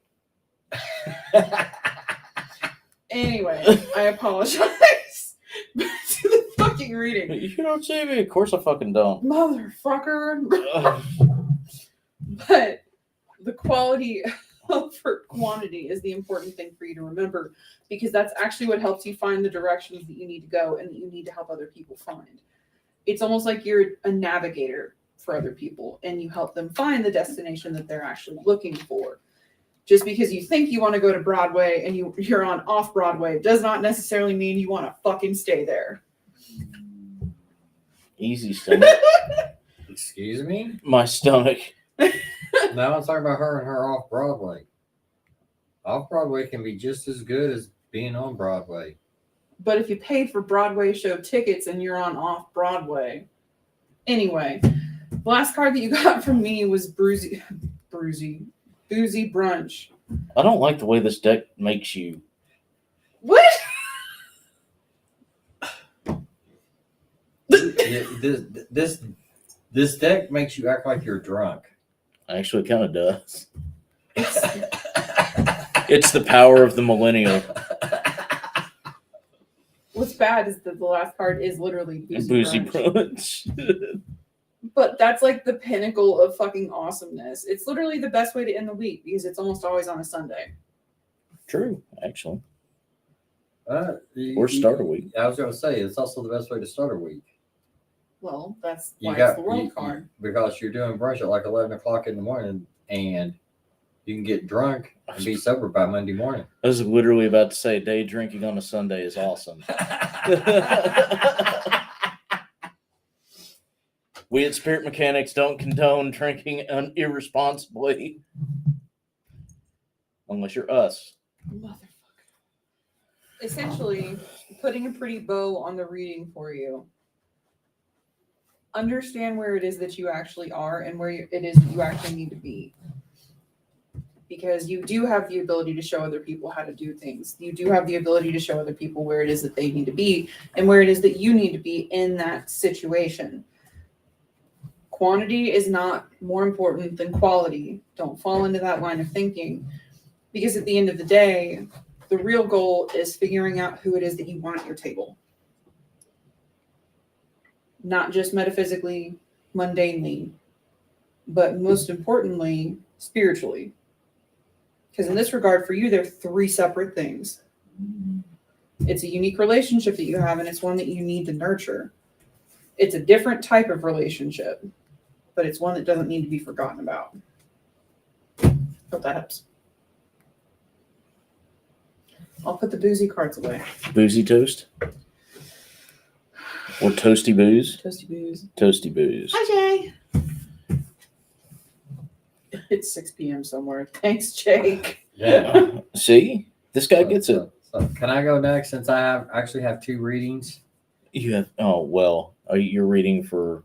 Anyway, I apologize. Back to the fucking reading. You don't see me. Of course I fucking don't. Motherfucker. But the quality over quantity is the important thing for you to remember because that's actually what helps you find the directions that you need to go and that you need to help other people find. It's almost like you're a navigator for other people and you help them find the destination that they're actually looking for. Just because you think you want to go to Broadway and you're on off Broadway does not necessarily mean you want to fucking stay there. Easy stomach. Excuse me? My stomach. No, I'm talking about her and her off Broadway. Off Broadway can be just as good as being on Broadway. But if you paid for Broadway show tickets and you're on off Broadway. Anyway, the last card that you got from me was Boozy Brunch. I don't like the way this deck makes you. What? This deck makes you act like you're drunk. Actually, it kind of does. It's the power of the millennial. What's bad is that the last card is literally Boozy Brunch. But that's like the pinnacle of fucking awesomeness. It's literally the best way to end the week because it's almost always on a Sunday. True, actually. Or Or start a week. I was going to say, it's also the best way to start a week. Well, that's why it's the world card. Because you're doing brunch at like 11 o'clock in the morning and you can get drunk and be sober by Monday morning. I was literally about to say day drinking on a Sunday is awesome. We at Spirit Mechanics don't condone drinking irresponsibly. Unless you're us. Motherfucker. Essentially, putting a pretty bow on the reading for you. Understand where it is that you actually are and where it is that you actually need to be. Because you do have the ability to show other people how to do things. You do have the ability to show other people where it is that they need to be and where it is that you need to be in that situation. Quantity is not more important than quality. Don't fall into that line of thinking. Because at the end of the day, the real goal is figuring out who it is that you want at your table. Not just metaphysically, mundanely, but most importantly, spiritually. Because in this regard, for you, they're three separate things. It's a unique relationship that you have, and it's one that you need to nurture. It's a different type of relationship, but it's one that doesn't need to be forgotten about. Hope that helps. I'll put the boozy cards away. Boozy toast? Or toasty booze? Toasty booze. Toasty booze. Hi, Jay. It's 6 p.m. somewhere. Thanks, Jake. Yeah. See? This guy gets it. So can I go next since I actually have two readings? You have, oh, well, you're reading for,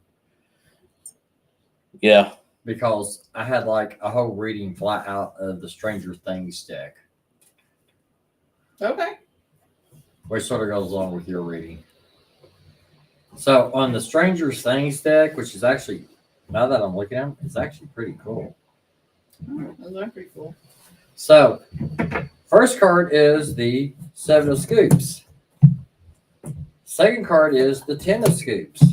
yeah. because I had like a whole reading flat out of the Stranger Things deck, Okay. which sort of goes along with your reading. So on the Stranger Things deck, which is actually, now that I'm looking at it, it's actually pretty cool. Oh, that's pretty cool. So first card is the Seven of Scoops. Second card is the Ten of Scoops.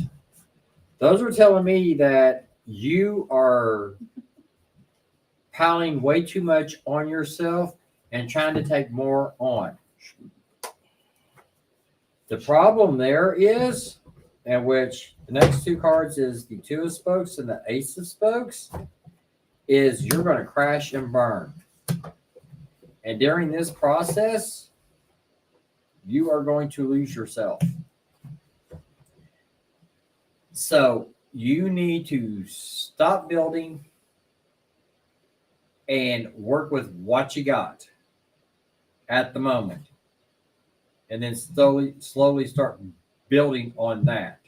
Those are telling me that you are piling way too much on yourself and trying to take more on. The problem there is, and which the next two cards is the Two of Spokes and the Ace of Spokes, is you're going to crash and burn. And during this process, you are going to lose yourself. So you need to stop building and work with what you got at the moment. And then slowly start building on that.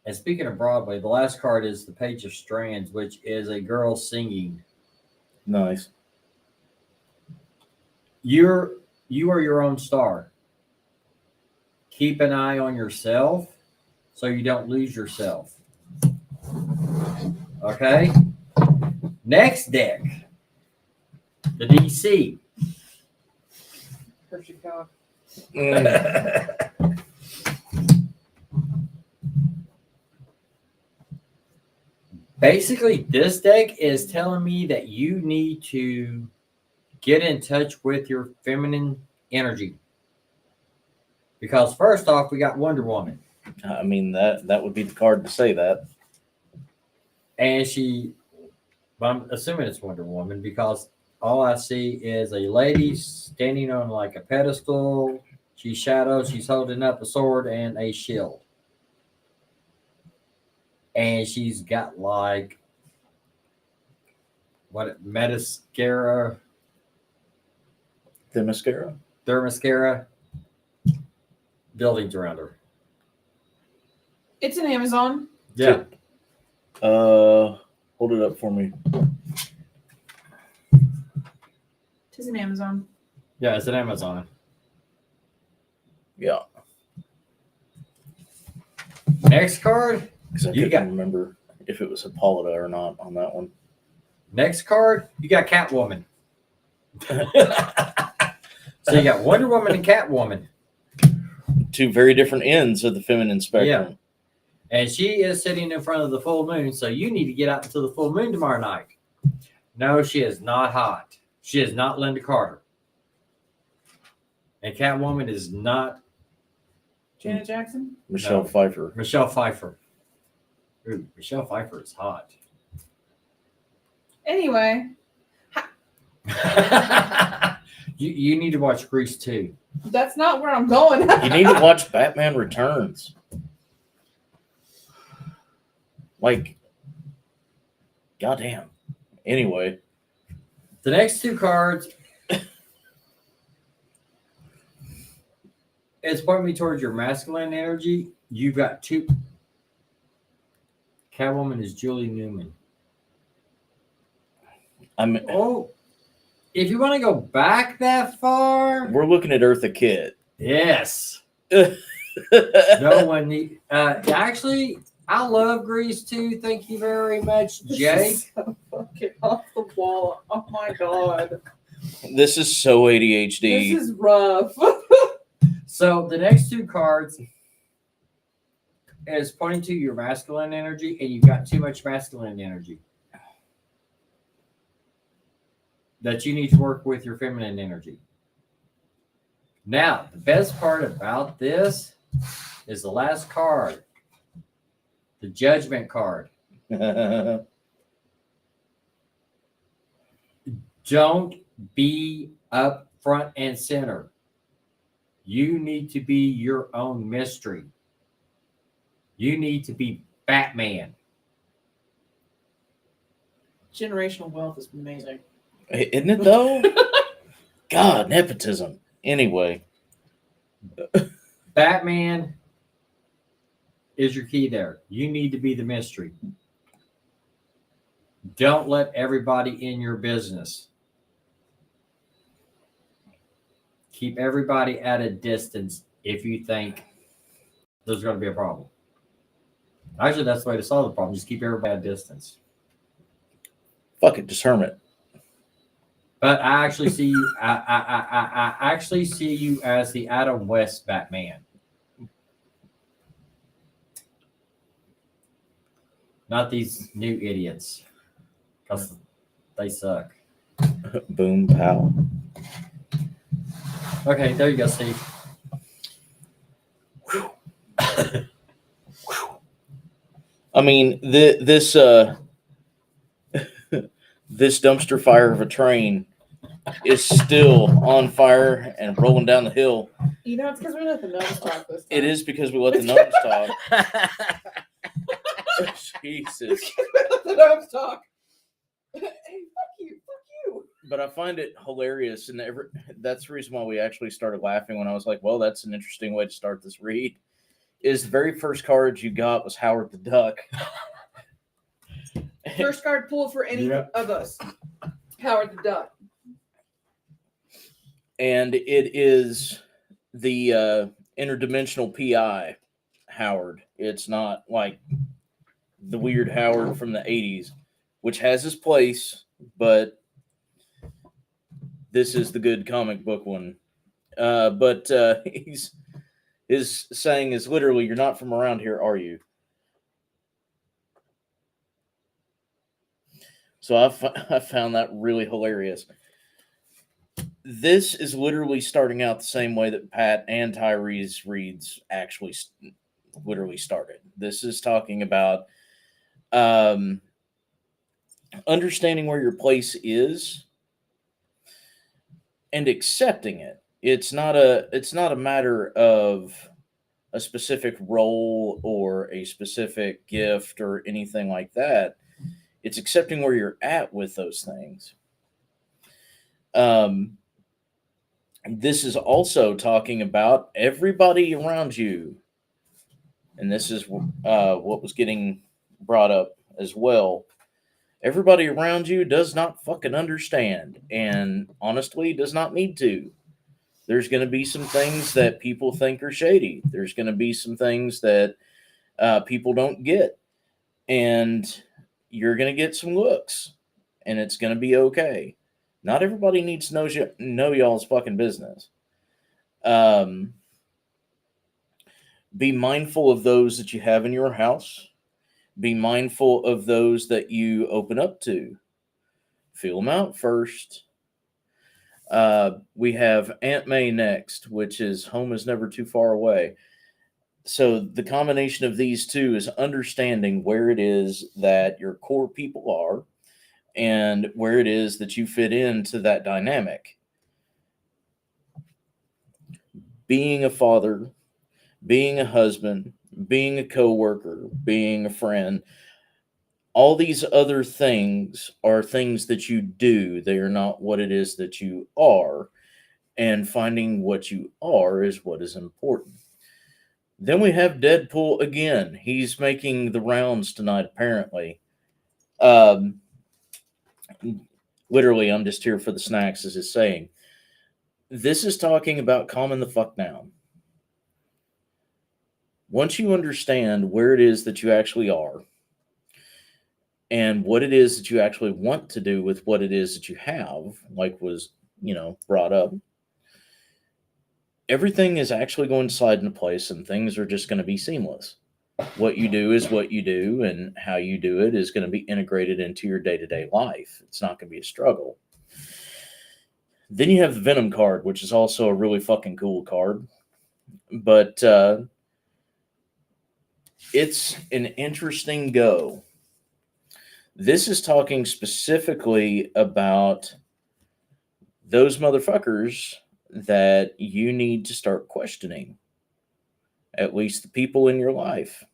And speaking of Broadway, the last card is the Page of Strands, which is a girl singing. Nice. You are your own star. Keep an eye on yourself so you don't lose yourself. Okay? Next deck. The DC. Hershey cock. Basically, this deck is telling me that you need to get in touch with your feminine energy. Because first off, we got Wonder Woman. I mean, that would be the card to say that. And I'm assuming it's Wonder Woman because all I see is a lady standing on like a pedestal. She's shadowed. She's holding up a sword and a shield. And she's got like Themyscira buildings around her. It's an Amazon. Yeah. Hold it up for me. It's an Amazon. Yeah, it's an Amazon. Yeah. Next card. Because I couldn't remember if it was Hippolyta or not on that one. Next card, you got Catwoman. So you got Wonder Woman and Catwoman. Two very different ends of the feminine spectrum. Yeah. And she is sitting in front of the full moon, so you need to get out into the full moon tomorrow night. No, she is not hot. She is not Linda Carter. And Catwoman is not Janet Jackson? Michelle No. Pfeiffer. Michelle Pfeiffer. Ooh, Michelle Pfeiffer is hot. Anyway, you need to watch Grease 2. that's not where I'm going. You need to watch Batman Returns. Like, goddamn. Anyway. The next two cards it's pointing me towards your masculine energy. You've got two. Catwoman is Julie Newman. Oh, if you want to go back that far, We're looking at Eartha Kitt. yes. No one need. Actually, I love Grease too. Thank you very much, Jay. This is so fucking off the wall. Oh my god. This is so ADHD. This is rough. So the next two cards is pointing to your masculine energy, and you've got too much masculine energy that you need to work with your feminine energy. Now, the best part about this is the last card, the Judgment card. Don't be up front and center. You need to be your own mystery. You need to be Batman. Generational wealth is amazing. Isn't it though? God, nepotism. Anyway. Batman is your key there. You need to be the mystery. Don't let everybody in your business. Keep everybody at a distance if you think there's going to be a problem. Actually, that's the way to solve the problem. Just keep everybody at a distance. Fuck it, just hermit. But I actually see you. I actually see you as the Adam West Batman, not these new idiots, because they suck. Boom, pow. Okay, there you go, Steve. I mean, this this dumpster fire of a train is still on fire and rolling down the hill. You know, it's because we let the gnomes talk this time. It is because we let the gnomes talk. Jesus. It's 'cause we let the gnomes talk. Hey, fuck you. But I find it hilarious, and that's the reason why we actually started laughing when I was like, well, that's an interesting way to start this read. Is the very first card you got was Howard the Duck. First card pulled for any of us. Howard the Duck. And it is the interdimensional PI Howard. It's not like the weird Howard from the 80s, which has his place, but this is the good comic book one. But his saying is literally, "You're not from around here, are you?" So I found that really hilarious. This is literally starting out the same way that Pat and Tyree's reads actually literally started. This is talking about understanding where your place is and accepting it. It's not a matter of a specific role or a specific gift or anything like that. It's accepting where you're at with those things. This is also talking about everybody around you. And this is what was getting brought up as well. Everybody around you does not fucking understand, and honestly does not need to. There's going to be some things that people think are shady. There's going to be some things that people don't get. And you're going to get some looks. And it's going to be okay. Not everybody needs to know y'all's fucking business. Be mindful of those that you have in your house. Be mindful of those that you open up to. Feel them out first. We have Aunt May next, which is home is never too far away. So the combination of these two is understanding where it is that your core people are and where it is that you fit into that dynamic. Being a father, being a husband, being a coworker, being a friend, all these other things are things that you do. They are not what it is that you are. And finding what you are is what is important. Then we have Deadpool again. He's making the rounds tonight, apparently. Literally, I'm just here for the snacks, as it's saying. This is talking about calming the fuck down. Once you understand where it is that you actually are and what it is that you actually want to do with what it is that you have, like was, brought up, everything is actually going to slide into place and things are just going to be seamless. What you do is what you do, and how you do it is going to be integrated into your day-to-day life. It's not going to be a struggle. Then you have the Venom card, which is also a really fucking cool card. But it's an interesting go. This is talking specifically about those motherfuckers that you need to start questioning. At least the people in your life.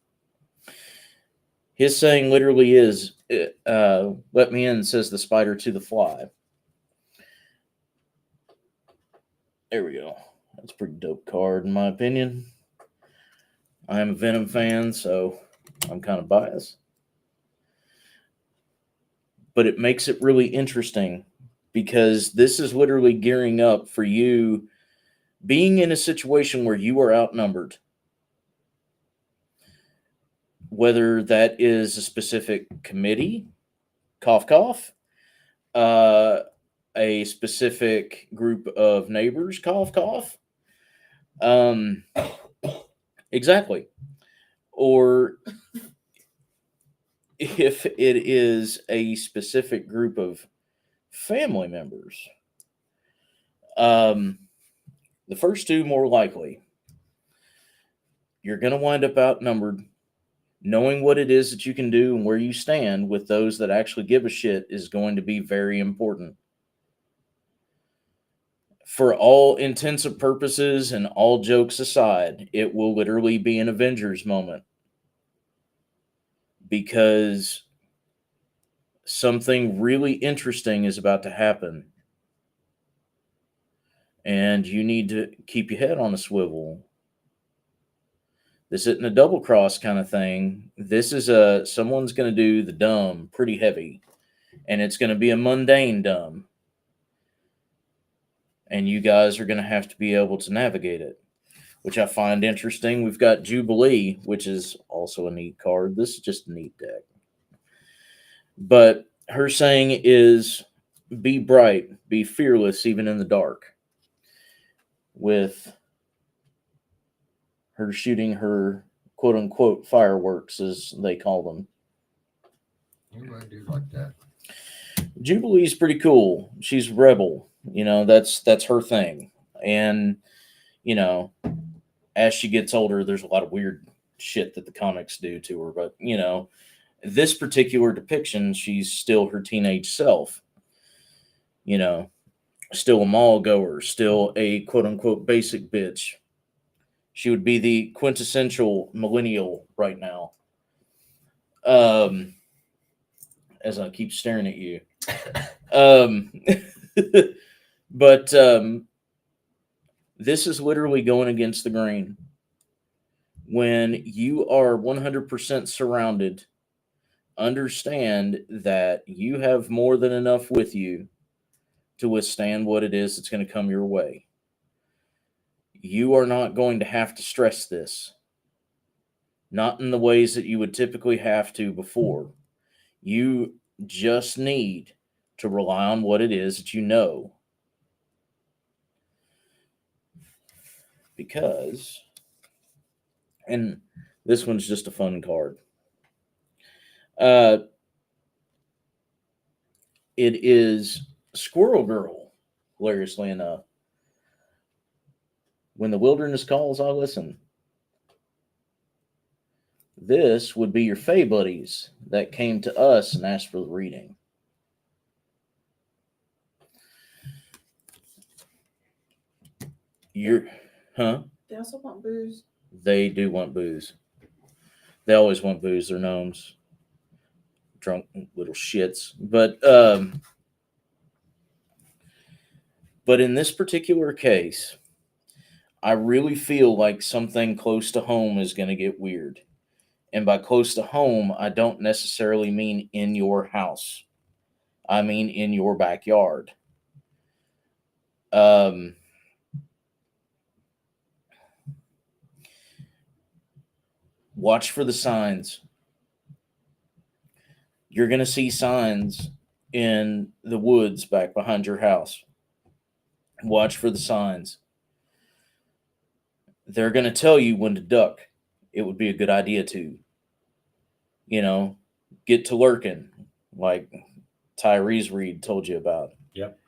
His saying literally is, let me in, says the spider to the fly. There we go. That's a pretty dope card, in my opinion. I am a Venom fan, so I'm kind of biased. but it makes it really interesting because this is literally gearing up for you being in a situation where you are outnumbered. Whether that is a specific committee, cough, cough, a specific group of neighbors, cough, cough. Exactly. Or if it is a specific group of family members. The first two, more likely. You're going to wind up outnumbered. Knowing what it is that you can do and where you stand with those that actually give a shit is going to be very important. For all intents and purposes and all jokes aside, it will literally be an Avengers moment. Because something really interesting is about to happen. And you need to keep your head on a swivel. This isn't a double cross kind of thing. This is someone's going to do the dumb pretty heavy. And it's going to be a mundane dumb. And you guys are going to have to be able to navigate it, which I find interesting. We've got Jubilee, which is also a neat card. This is just a neat deck. But her saying is, be bright, be fearless, even in the dark. With her shooting her quote-unquote fireworks, as they call them. Everybody do like that. Jubilee's pretty cool. She's a rebel. You know, that's her thing. And, you know, as she gets older, there's a lot of weird shit that the comics do to her. But, you know, this particular depiction, she's still her teenage self. You know, still a mall goer, still a quote-unquote basic bitch. She would be the quintessential millennial right now. As I keep staring at you. But this is literally going against the grain. When you are 100% surrounded, understand that you have more than enough with you to withstand what it is that's going to come your way. You are not going to have to stress this. Not in the ways that you would typically have to before. You just need to rely on what it is that you know. Because, and this one's just a fun card. It is Squirrel Girl, hilariously enough. When the wilderness calls, I listen. This would be your Fae buddies that came to us and asked for the reading. Huh? They also want booze. They do want booze. They always want booze. They're gnomes. Drunk little shits. But in this particular case, I really feel like something close to home is going to get weird. And by close to home, I don't necessarily mean in your house. I mean in your backyard. Watch for the signs. You're going to see signs in the woods back behind your house. Watch for the signs. They're going to tell you when to duck. It would be a good idea to, you know, get to lurking, like Tyrese Reed told you about. Yep.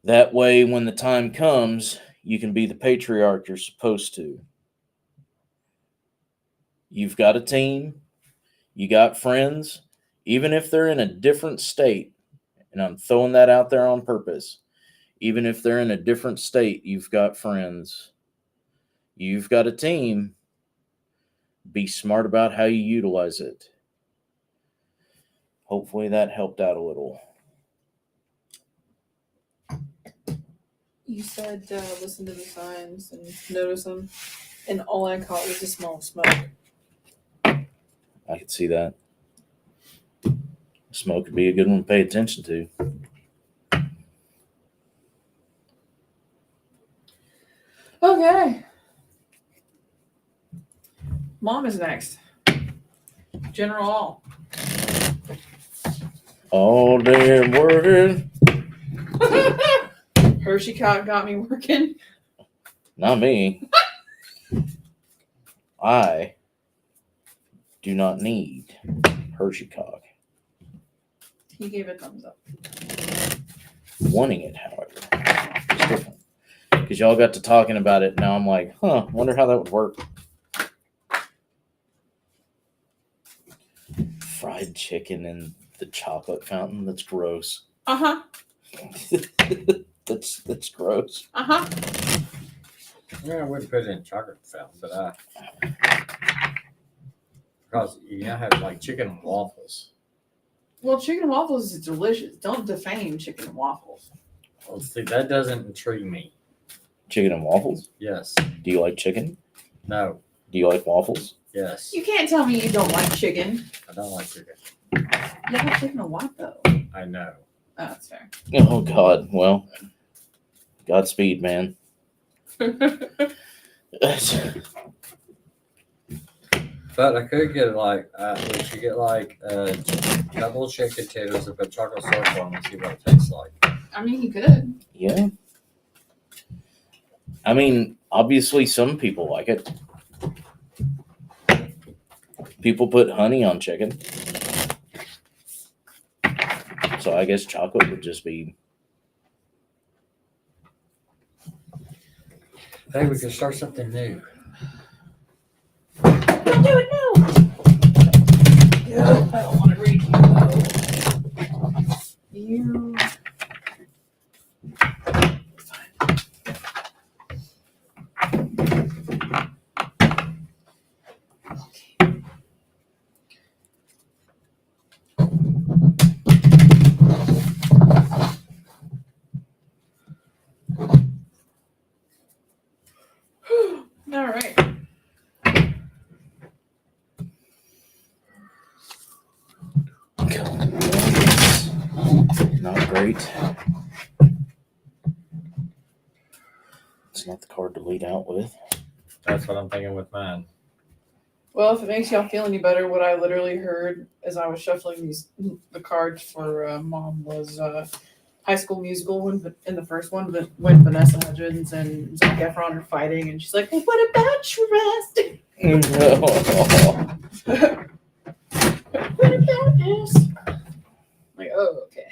That way, when the time comes, you can be the patriarch you're supposed to. You've got a team. You got friends. Even if they're in a different state, and I'm throwing that out there on purpose, even if they're in a different state, you've got friends. You've got a team. Be smart about how you utilize it. Hopefully that helped out a little. You said listen to the signs and notice them, and all I caught was the smell of smoke. I could see that. Smoke would be a good one to pay attention to. Okay. Mom is next. General All. All damn working. Hershey Cock got me working. Not me. I do not need Hershey cock. He gave a thumbs up. Wanting it, however, is different. Because y'all got to talking about it. Now I'm like, wonder how that would work. Fried chicken in the chocolate fountain. That's gross. Uh-huh. That's gross. Uh-huh. Yeah, I wouldn't put it in chocolate fountain, but because you now have like chicken and waffles. Well, chicken and waffles is delicious. Don't defame chicken and waffles. Well, see, that doesn't intrigue me. Chicken and waffles? Yes. Do you like chicken? No. Do you like waffles? Yes. You can't tell me you don't like chicken. I don't like chicken. You like chicken and what, though? I know. Oh, that's fair. Oh, God. Well, Godspeed, man. But I could get like, we should get like a couple of chicken potatoes and put chocolate syrup on them and see what it tastes like. I mean, you could. Yeah. I mean, obviously, some people like it. People put honey on chicken. So I guess chocolate would just be. Hey, we could start something new. Don't do it now. Yeah, I don't want to read you, though. You. All right. Not great. It's not the card to lead out with. That's what I'm thinking with mine. Well, if it makes y'all feel any better, what I literally heard as I was shuffling the cards for Mom was High School Musical when in the first one, but when Vanessa Hudgens and Zac Efron are fighting, and she's like, "Well, what about your rest? What about this?" Like, oh, okay.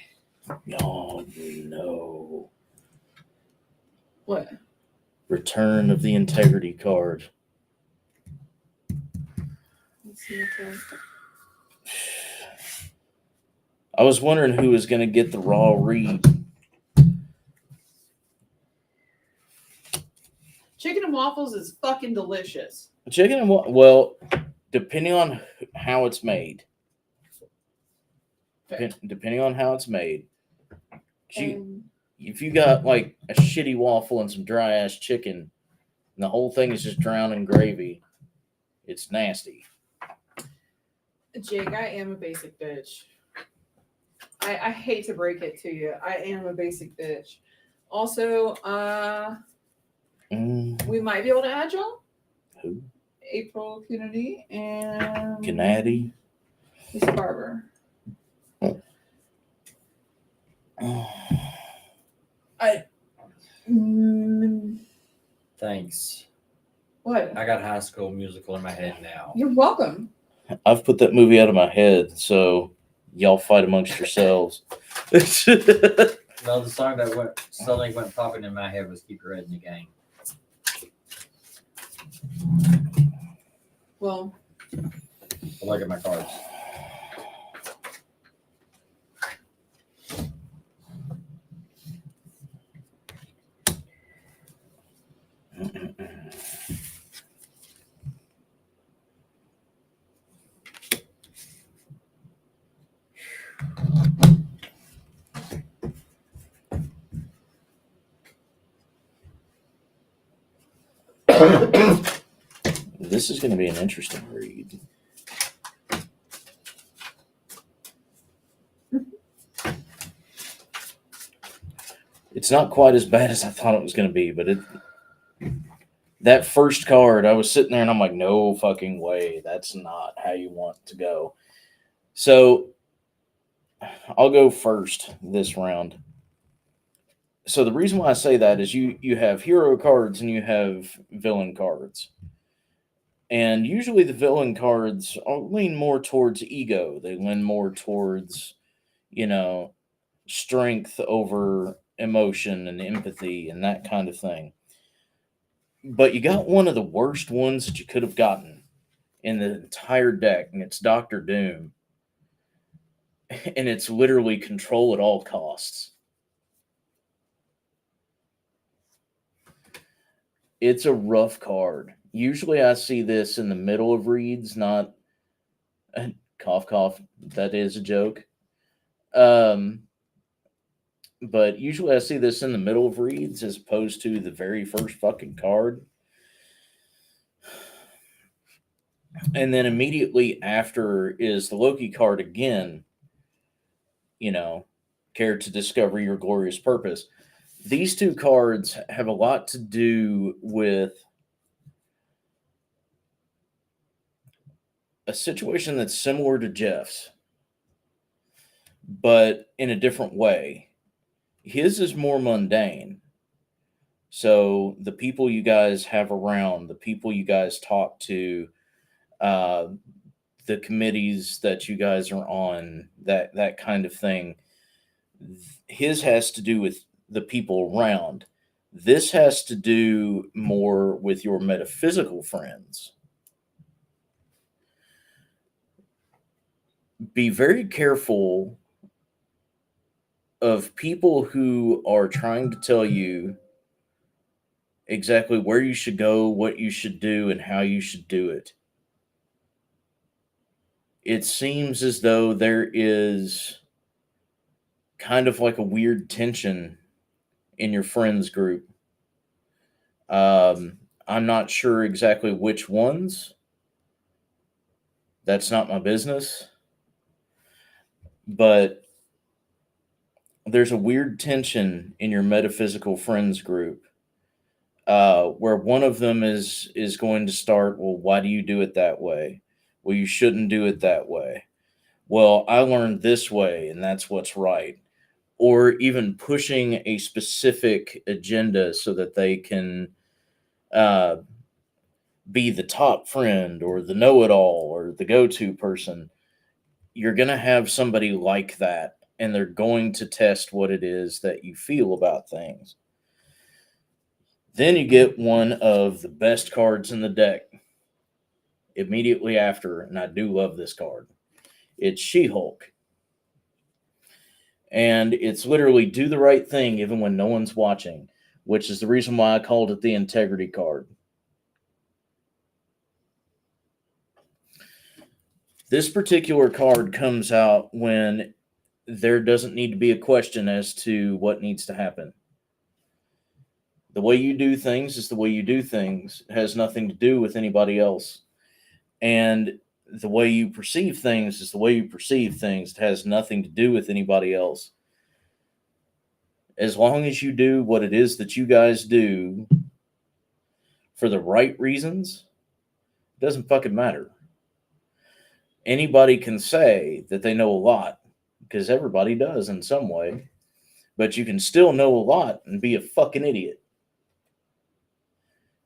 Oh, no. What? Return of the Integrity card. Let's see what I was wondering who was going to get the raw read. Chicken and waffles is fucking delicious. Chicken and well, depending on how it's made. Fair. Depending on how it's made. If you got like a shitty waffle and some dry ass chicken, and the whole thing is just drowned in gravy, it's nasty. Jake, I am a basic bitch. I hate to break it to you. I am a basic bitch. Also, we might be able to add y'all. Who? April Kennedy and Gennady. Lisa Barber. Thanks. What? I got High School Musical in my head now. You're welcome. I've put that movie out of my head, so y'all fight amongst yourselves. No, the song that suddenly went popping in my head was "Keep Your Head in the Game." Well, I look at my cards. This is going to be an interesting read. It's not quite as bad as I thought it was going to be, but that first card, I was sitting there and I'm like, no fucking way. That's not how you want to go. So I'll go first this round. So the reason why I say that is you have hero cards and you have villain cards. And usually the villain cards lean more towards ego. They lean more towards, strength over emotion and empathy and that kind of thing. But you got one of the worst ones that you could have gotten in the entire deck, and it's Doctor Doom. And it's literally control at all costs. It's a rough card. Usually I see this in the middle of reads, not cough cough, that is a joke. But usually I see this in the middle of reads as opposed to the very first fucking card. And then immediately after is the Loki card again, care to discover your glorious purpose. These two cards have a lot to do with a situation that's similar to Jeff's, but in a different way. His is more mundane. So the people you guys have around, the people you guys talk to, the committees that you guys are on, that kind of thing. His has to do with the people around. This has to do more with your metaphysical friends. Be very careful of people who are trying to tell you exactly where you should go, what you should do, and how you should do it. It seems as though there is kind of like a weird tension in your friends group. I'm not sure exactly which ones. That's not my business. But there's a weird tension in your metaphysical friends group where one of them is going to start, well, why do you do it that way? Well, you shouldn't do it that way. Well, I learned this way, and that's what's right. Or even pushing a specific agenda so that they can be the top friend or the know-it-all or the go-to person. You're going to have somebody like that, and they're going to test what it is that you feel about things. Then you get one of the best cards in the deck immediately after, and I do love this card. It's She-Hulk. And it's literally do the right thing even when no one's watching, which is the reason why I called it the integrity card. This particular card comes out when there doesn't need to be a question as to what needs to happen. The way you do things is the way you do things. It has nothing to do with anybody else. And the way you perceive things is the way you perceive things. It has nothing to do with anybody else. As long as you do what it is that you guys do for the right reasons, it doesn't fucking matter. Anybody can say that they know a lot, because everybody does in some way, but you can still know a lot and be a fucking idiot.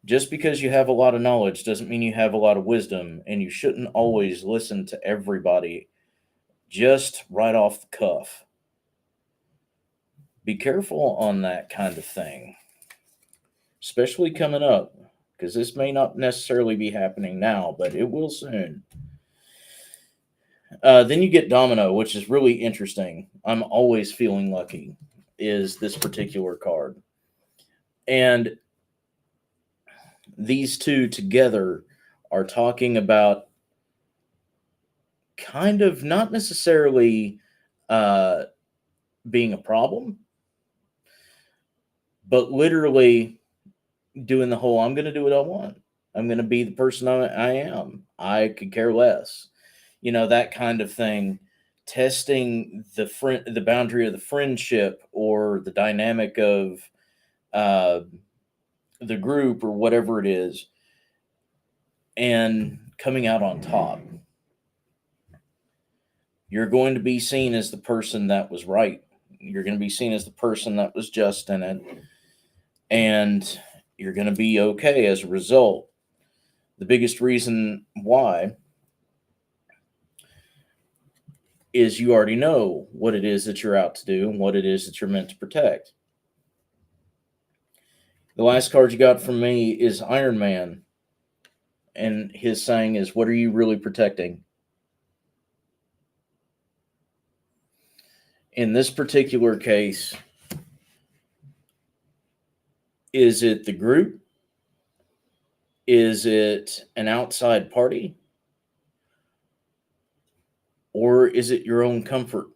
Just because you have a lot of knowledge doesn't mean you have a lot of wisdom, and you shouldn't always listen to everybody just right off the cuff. Be careful on that kind of thing, especially coming up, because this may not necessarily be happening now, but it will soon. Then you get Domino, which is really interesting. I'm always feeling lucky is this particular card. And these two together are talking about kind of not necessarily being a problem, but literally doing the whole, I'm going to do what I want. I'm going to be the person I am. I could care less. That kind of thing. testing the boundary of the friendship or the dynamic of the group or whatever it is, and coming out on top. You're going to be seen as the person that was right. You're going to be seen as the person that was just in it, and you're going to be okay as a result. The biggest reason why is you already know what it is that you're out to do and what it is that you're meant to protect. The last card you got from me is Iron Man. And his saying is, what are you really protecting? In this particular case, is it the group? Is it an outside party? Or is it your own comfort?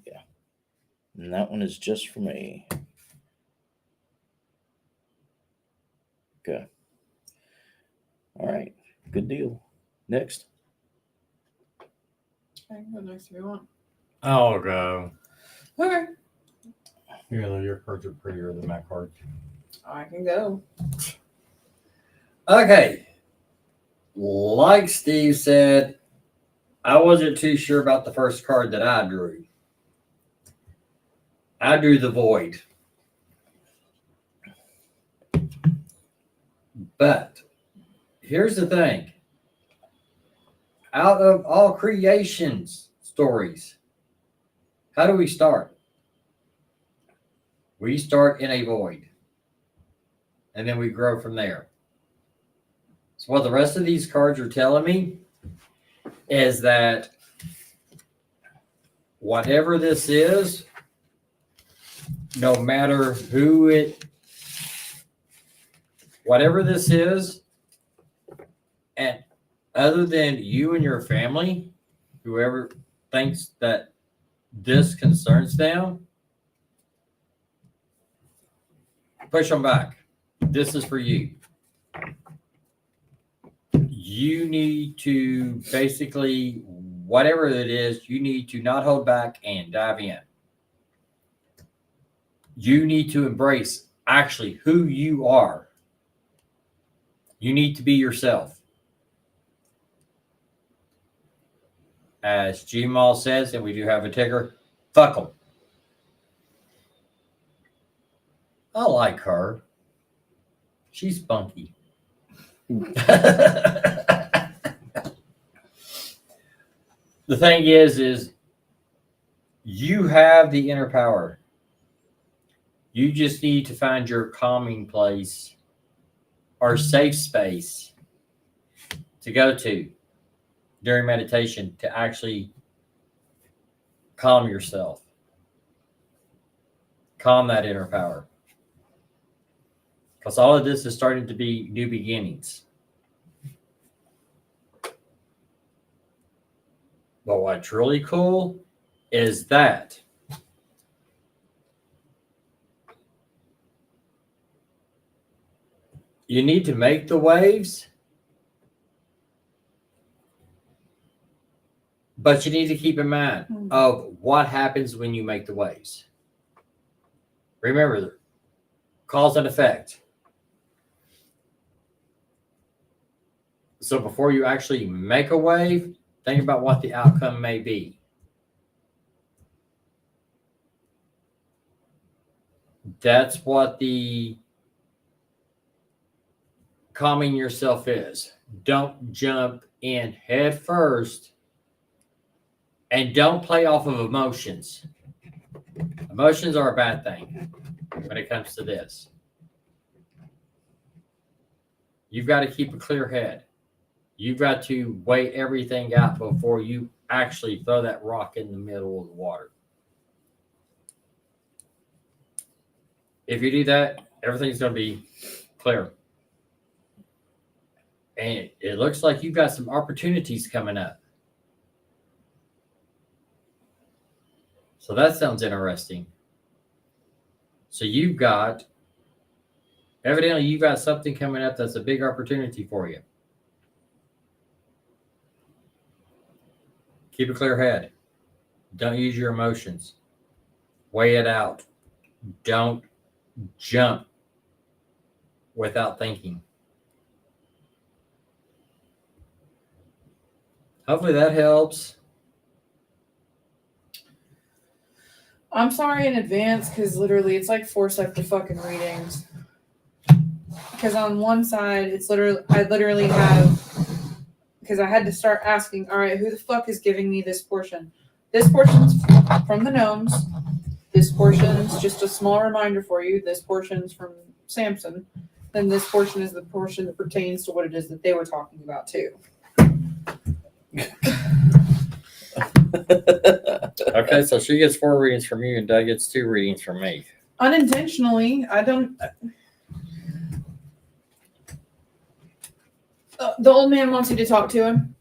Yeah. And that one is just for me. Okay. All right. Good deal. Next. I can go next if you want. I'll go. Okay. Your cards are prettier than my cards. I can go. Okay. Like Steve said, I wasn't too sure about the first card that I drew. I drew the Void. But here's the thing. Out of all creations stories, how do we start? We start in a void. And then we grow from there. So what the rest of these cards are telling me is that whatever this is, no matter whatever this is, and other than you and your family, whoever thinks that this concerns them, push them back. This is for you. You need to basically, whatever it is, you need to not hold back and dive in. You need to embrace actually who you are. You need to be yourself. As Gmal says, and we do have a ticker, fuck them. I like her. She's spunky. The thing is you have the inner power. You just need to find your calming place or safe space to go to during meditation to actually calm yourself. Calm that inner power. Because all of this is starting to be new beginnings. But what's really cool is that you need to make the waves, but you need to keep in mind of what happens when you make the waves. Remember, cause and effect. So before you actually make a wave, think about what the outcome may be. That's what the calming yourself is. Don't jump in head first and don't play off of emotions. Emotions are a bad thing when it comes to this. You've got to keep a clear head. You've got to weigh everything out before you actually throw that rock in the middle of the water. If you do that, everything's going to be clear. And it looks like you've got some opportunities coming up. So that sounds interesting. So you've got Evidently, you've got something coming up that's a big opportunity for you. Keep a clear head. Don't use your emotions. Weigh it out. Don't jump without thinking. Hopefully that helps. I'm sorry in advance because literally it's like 4 separate fucking readings. Because on one side, it's literally, I literally have, because I had to start asking, all right, who the fuck is giving me this portion? This portion's from the gnomes. This portion's just a small reminder for you. This portion's from Samson. Then this portion is the portion that pertains to what it is that they were talking about too. Okay, so she gets 4 readings from you and Doug gets 2 readings from me. Unintentionally, I don't. The old man wants you to talk to him.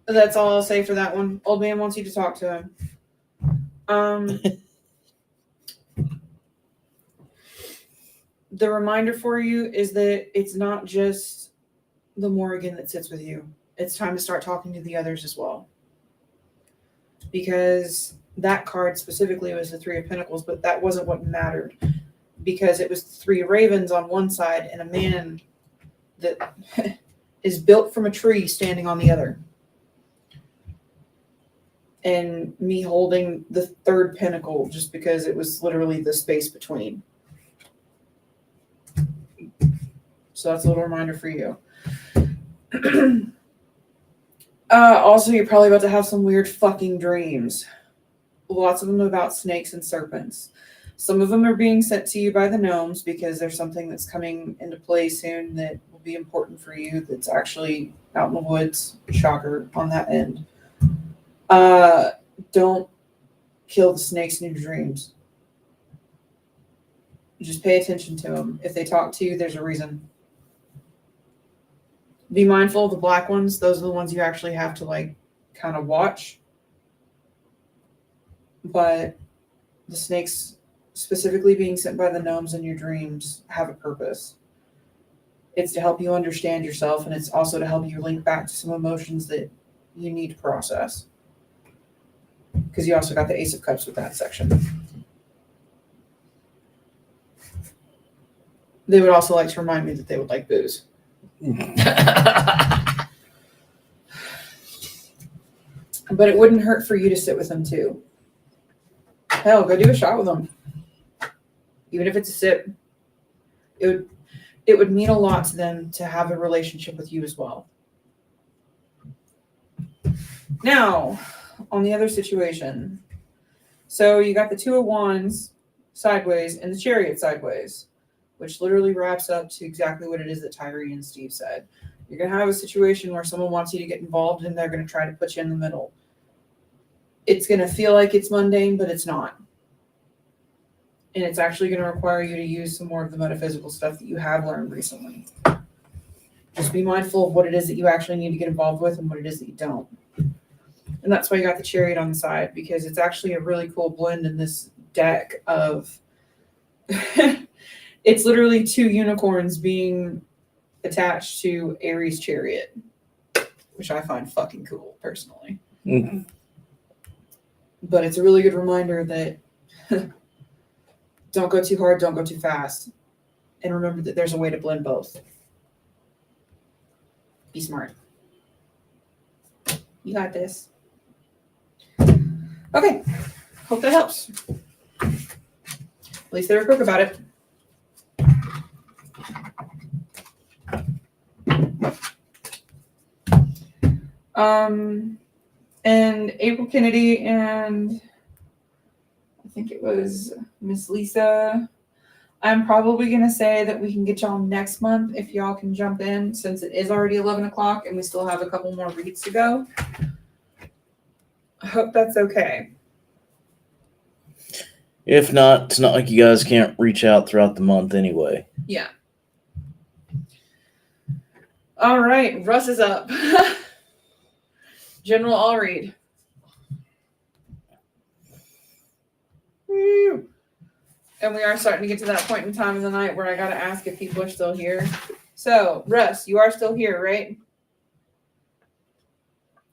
That's all I'll say for that one. Old man wants you to talk to him. The reminder for you is that it's not just the Morrigan that sits with you. It's time to start talking to the others as well. Because that card specifically was the 3 of Pentacles, but that wasn't what mattered. Because it was 3 ravens on one side and a man that is built from a tree standing on the other. And me holding the 3rd pentacle just because it was literally the space between. So that's a little reminder for you. Also, you're probably about to have some weird fucking dreams. Lots of them about snakes and serpents. Some of them are being sent to you by the gnomes because there's something that's coming into play soon that will be important for you that's actually out in the woods. Shocker on that end. Don't kill the snakes in your dreams. Just pay attention to them. If they talk to you, there's a reason. Be mindful of the black ones. Those are the ones you actually have to like kind of watch. But the snakes specifically being sent by the gnomes in your dreams have a purpose. It's to help you understand yourself, and it's also to help you link back to some emotions that you need to process. Because you also got the Ace of Cups with that section. They would also like to remind me that they would like booze. But it wouldn't hurt for you to sit with them too. Hell, go do a shot with them. Even if it's a sip. It would mean a lot to them to have a relationship with you as well. Now, on the other situation. So you got the 2 of Wands sideways and the Chariot sideways, which literally wraps up to exactly what it is that Tyree and Steve said. You're going to have a situation where someone wants you to get involved and they're going to try to put you in the middle. It's going to feel like it's mundane, but it's not. And it's actually going to require you to use some more of the metaphysical stuff that you have learned recently. Just be mindful of what it is that you actually need to get involved with and what it is that you don't. And that's why you got the Chariot on the side, because it's actually a really cool blend in this deck of... It's literally 2 unicorns being attached to Aries' Chariot, which I find fucking cool, personally. Mm-hmm. But it's a really good reminder that don't go too hard, don't go too fast. And remember that there's a way to blend both. Be smart. You got this. Okay. Hope that helps. At least they were quick about it. And April Kennedy and I think it was Miss Lisa. I'm probably going to say that we can get y'all next month if y'all can jump in, since it is already 11 o'clock and we still have a couple more reads to go. I hope that's okay. If not, it's not like you guys can't reach out throughout the month anyway. Yeah. All right. Russ is up. General, I'll read. Woo. And we are starting to get to that point in time in the night where I got to ask if people are still here. So, Russ, you are still here, right?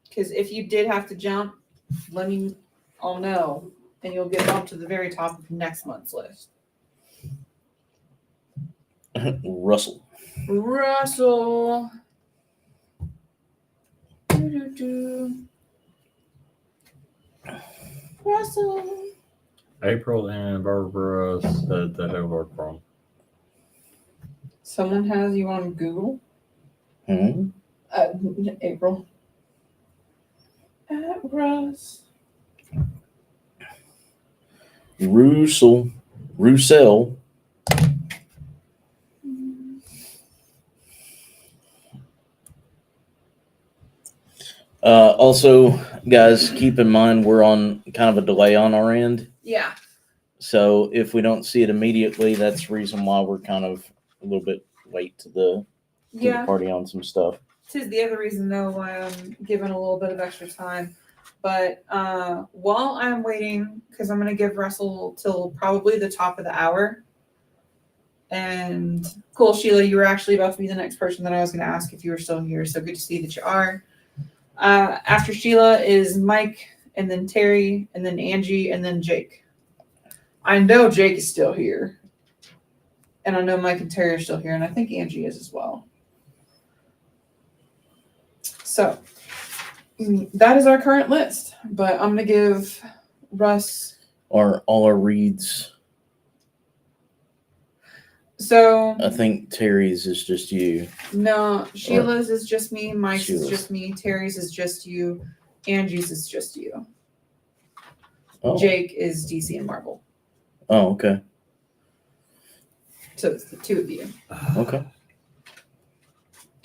Because if you did have to jump, let me all know, and you'll get bumped to the very top of next month's list. Russell. Russell. Doo-doo-doo. Russell. April and Barbara said that they work from. Someone has you on Google? Hmm? April. Russ. Roussel. Also, guys, keep in mind we're on kind of a delay on our end. Yeah. So if we don't see it immediately, that's the reason why we're kind of a little bit late to the party on some stuff. Tis the other reason, though, why I'm giving a little bit of extra time. But while I'm waiting, because I'm going to give Russell till probably the top of the hour. And cool, Sheila, you were actually about to be the next person that I was going to ask if you were still here. So good to see that you are. After Sheila is Mike, and then Terry, and then Angie, and then Jake. I know Jake is still here. And I know Mike and Terry are still here, and I think Angie is as well. So that is our current list. But I'm going to give Russ. All our reads. So I think Terry's is just you. no, Sheila's is just me. Mike's is Sheila's. just me. Terry's is just you. Angie's is just you. Oh. Jake is DC and Marvel. Oh, okay. So it's the two of you. Okay.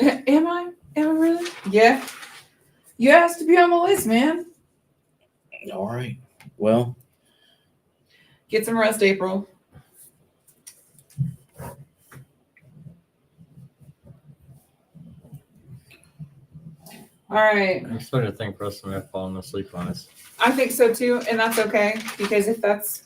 Am I? Am I really? Yeah. You asked to be on the list, man. All right. Well, Get some rest, April. All right. I'm starting to think Russell may have fallen asleep on us. I think so too, and that's okay, because if that's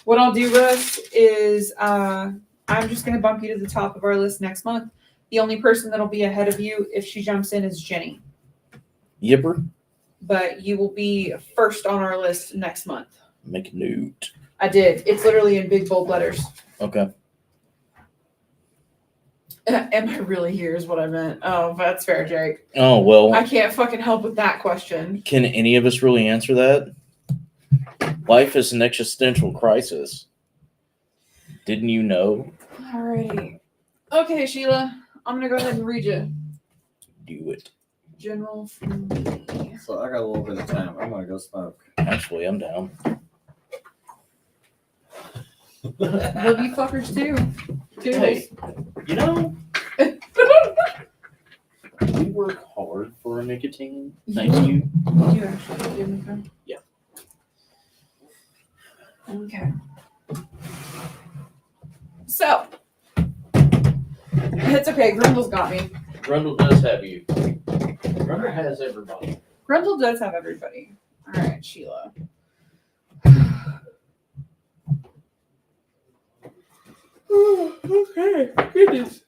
what I'll do, Russ, is I'm just going to bump you to the top of our list next month. The only person that'll be ahead of you if she jumps in is Jenny, Yipper, but you will be first on our list next month. make a note. I did. It's literally in big bold letters. Okay. Am I really here is what I meant. Oh, that's fair, Jake. Oh, well, I can't fucking help with that question. can any of us really answer that? Life is an existential crisis. Didn't you know? Alrighty. Okay, Sheila. I'm going to go ahead and read you. Do it. General from me. So I got a little bit of time. I'm gonna go smoke. Actually, I'm down. Love you fuckers too. Hey, you know, we work hard for a nicotine. Thank you. You actually did, okay? Yeah. Okay. So, it's okay. Grundle's got me. Grundle does have you. Grundle has everybody. Grundle does have everybody. All right, Sheila. Oh, okay. Goodness.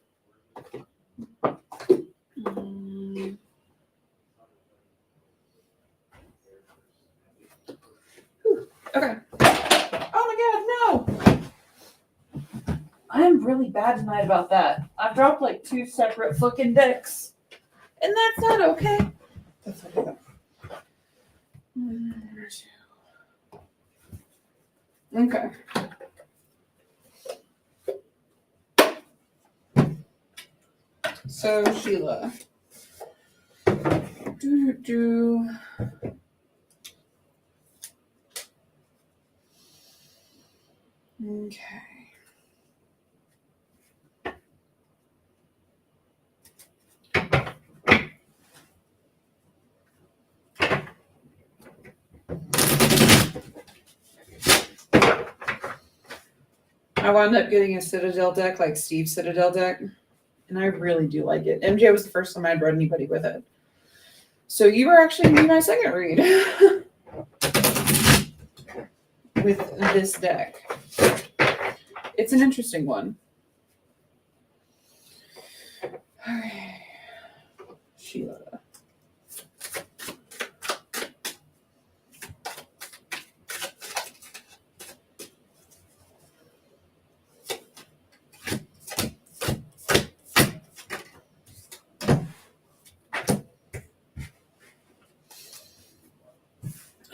Okay. Oh my God, no! I am really bad tonight about that. I've dropped like 2 separate fucking decks, and that's not okay. That's okay. Okay. So Sheila. Do. Okay. I wound up getting a Citadel deck, like Steve's Citadel deck, and I really do like it. MJ was the first time I'd read anybody with it. So you were actually going to be my second read with this deck. It's an interesting one. Okay. Sheila.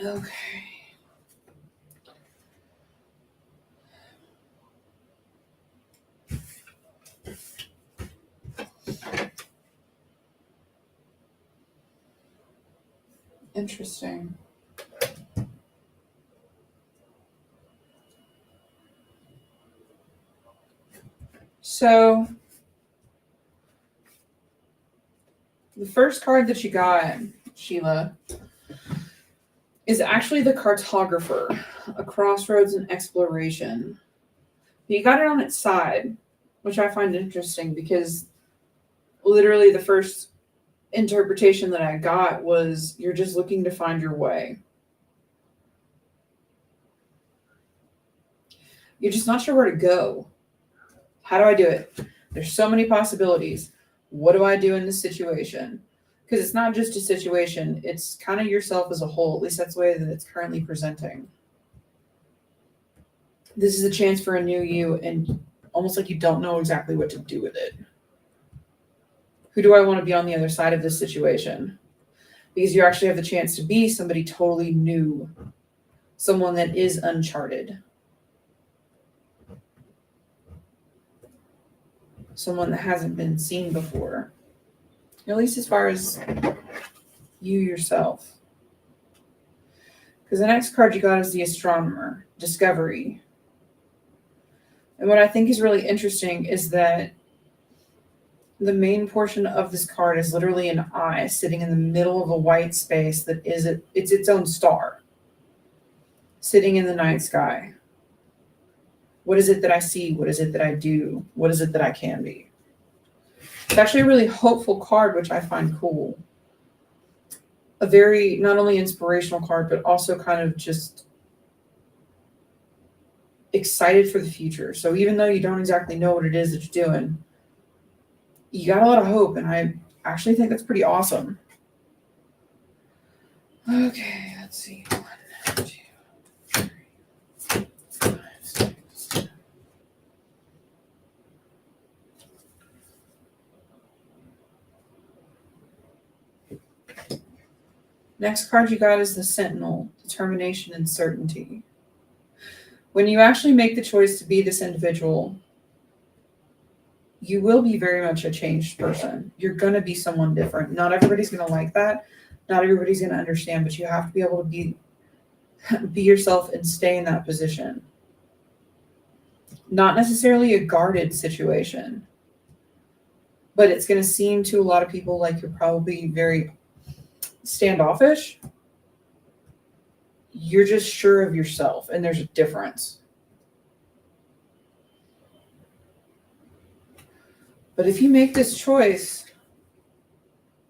Okay. Interesting. So the first card that you got, Sheila, is actually the Cartographer, a crossroads and exploration. You got it on its side, which I find interesting because literally the first interpretation that I got was you're just looking to find your way. You're just not sure where to go. How do I do it? There's so many possibilities. What do I do in this situation? Because it's not just a situation, it's kind of yourself as a whole. At least that's the way that it's currently presenting. This is a chance for a new you, and almost like you don't know exactly what to do with it. Who do I want to be on the other side of this situation? Because you actually have the chance to be somebody totally new, someone that is uncharted, someone that hasn't been seen before, at least as far as you yourself. Because the next card you got is the Astronomer, Discovery. And what I think is really interesting is that the main portion of this card is literally an eye sitting in the middle of a white space that it's its own star, sitting in the night sky. What is it that I see? What is it that I do? What is it that I can be? It's actually a really hopeful card, which I find cool. A very, not only inspirational card, but also kind of just excited for the future. So even though you don't exactly know what it is that you're doing, you got a lot of hope, and I actually think that's pretty awesome. Okay, let's see. 1, 2, 3, 5, 6, 7. Next card you got is the Sentinel, Determination and Certainty. When you actually make the choice to be this individual, you will be very much a changed person. You're going to be someone different. Not everybody's going to like that. Not everybody's going to understand, but you have to be able to be yourself and stay in that position. Not necessarily a guarded situation, but it's going to seem to a lot of people like you're probably very standoffish. You're just sure of yourself, and there's a difference. But if you make this choice,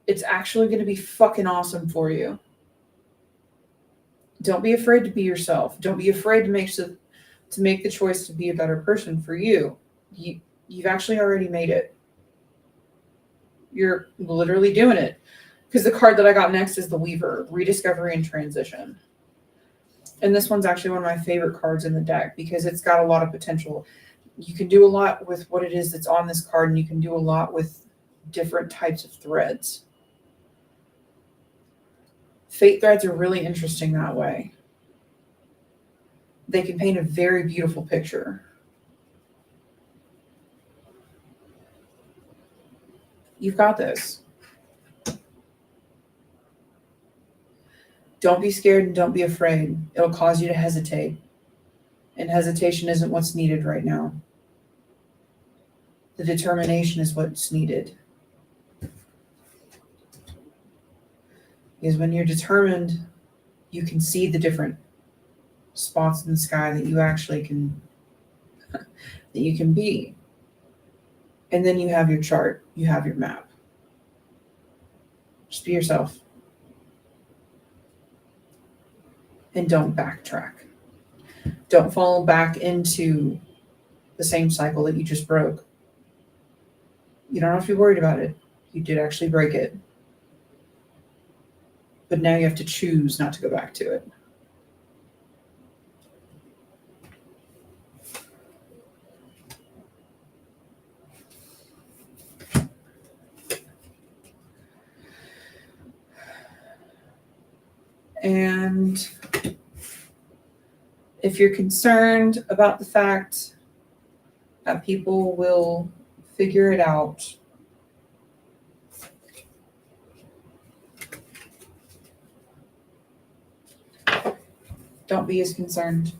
it's actually going to be fucking awesome for you. Don't be afraid to be yourself. Don't be afraid to make the choice to be a better person for you. You've actually already made it. You're literally doing it. Because the card that I got next is the Weaver, Rediscovery and Transition. And this one's actually one of my favorite cards in the deck because it's got a lot of potential. You can do a lot with what it is that's on this card, and you can do a lot with different types of threads. Fate threads are really interesting that way. They can paint a very beautiful picture. You've got this. Don't be scared and don't be afraid. It'll cause you to hesitate. And hesitation isn't what's needed right now. The determination is what's needed. Because when you're determined, you can see the different spots in the sky that you actually can be. And then you have your chart, you have your map. Just be yourself. And don't backtrack. Don't fall back into the same cycle that you just broke. You don't have to be worried about it. You did actually break it. But now you have to choose not to go back to it. And if you're concerned about the fact that people will figure it out, don't be as concerned.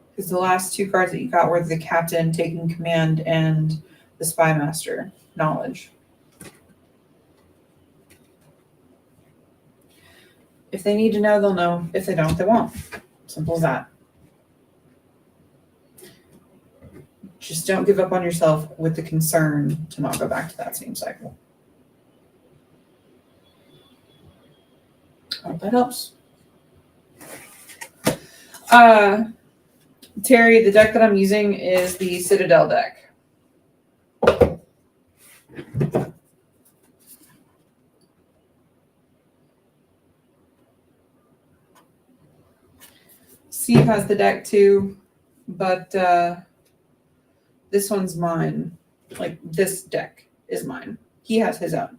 Because the last two cards that you got were the Captain taking command and the Spy Master knowledge. If they need to know, they'll know. If they don't, they won't. Simple as that. Just don't give up on yourself with the concern to not go back to that same cycle. I hope that helps. Terry, the deck that I'm using is the Citadel deck. Steve has the deck too, but this one's mine. Like, this deck is mine. He has his own.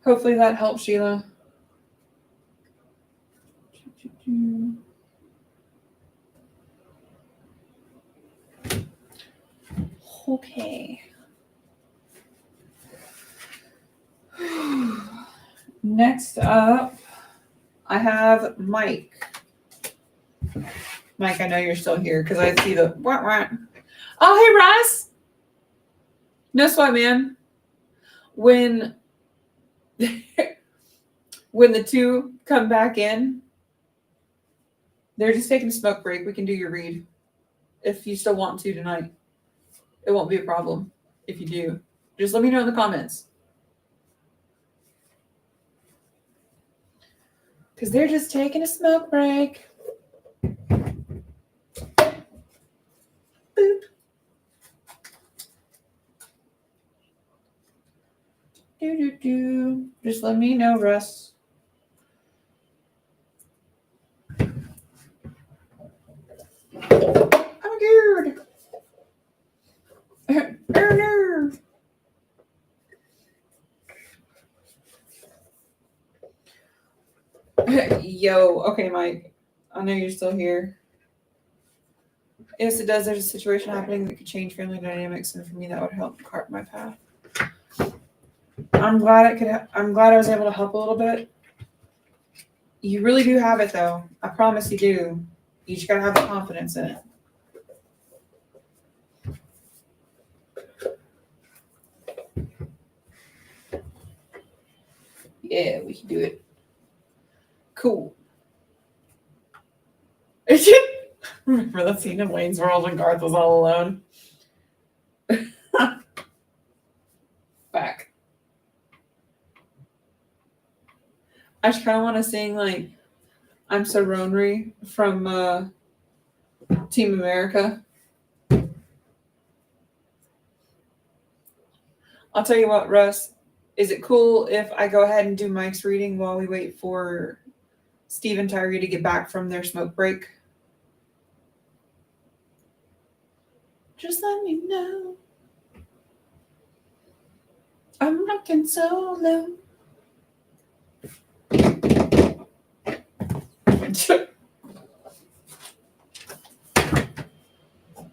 Hopefully that helps, Sheila. Okay. Next up, I have Mike. Mike, I know you're still here because I see the wah, wah. Oh, hey, Russ. No sweat, man. When the two come back in, they're just taking a smoke break. We can do your read if you still want to tonight. It won't be a problem if you do. Just let me know in the comments. Because they're just taking a smoke break. Boop. Do. Just let me know, Russ. I'm scared. No. Yo, okay, Mike. I know you're still here. Yes, it does. There's a situation happening that could change family dynamics, and for me, that would help carve my path. I'm glad I was able to help a little bit. You really do have it, though. I promise you do. You just gotta have the confidence in it. Yeah, we can do it. Cool. Remember that scene in Wayne's World when Garth was all alone? Back. I just kind of want to sing like I'm So Ronry from Team America. I'll tell you what, Russ. Is it cool if I go ahead and do Mike's reading while we wait for Steve and Tyree to get back from their smoke break? Just let me know. I'm rocking solo.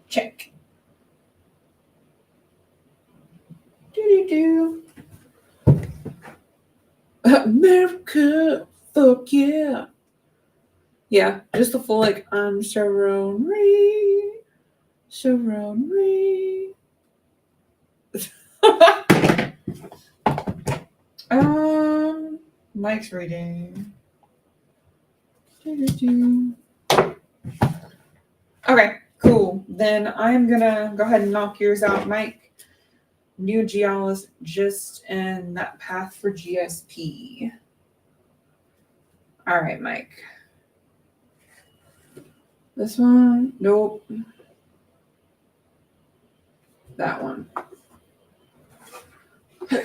Check. Do. America, fuck yeah. Yeah, just the full like I'm Sharon Reed. Sharon Reed. Mike's reading. Okay, cool. Then I'm gonna go ahead and knock yours out, Mike. new geologist and that path for GSP. All right, Mike. This one, nope. That one.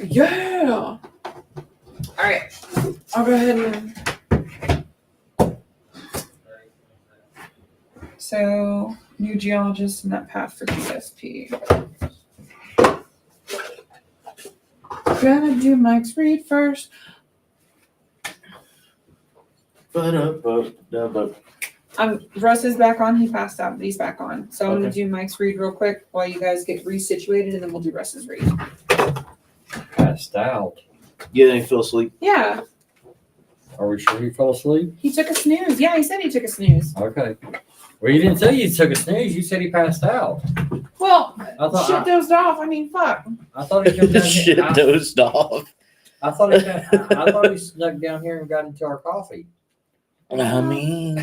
Yeah. All right. I'll go ahead and. So, new geologist and that path for GSP. Gonna do Mike's read first. Russ is back on. He passed out, but he's back on. So I'm gonna do Mike's read real quick while you guys get resituated, and then we'll do Russ's read. Passed out. Yeah, they fell asleep. Yeah, Are we sure he fell asleep? he took a snooze. Yeah, he said he took a snooze. Okay. Well, you didn't say you took a snooze. You said he passed out. Well, I thought shit dozed off. I mean, fuck. I thought he jumped down Shit here. dozed off. I thought he snuck down here and got into our coffee. I mean,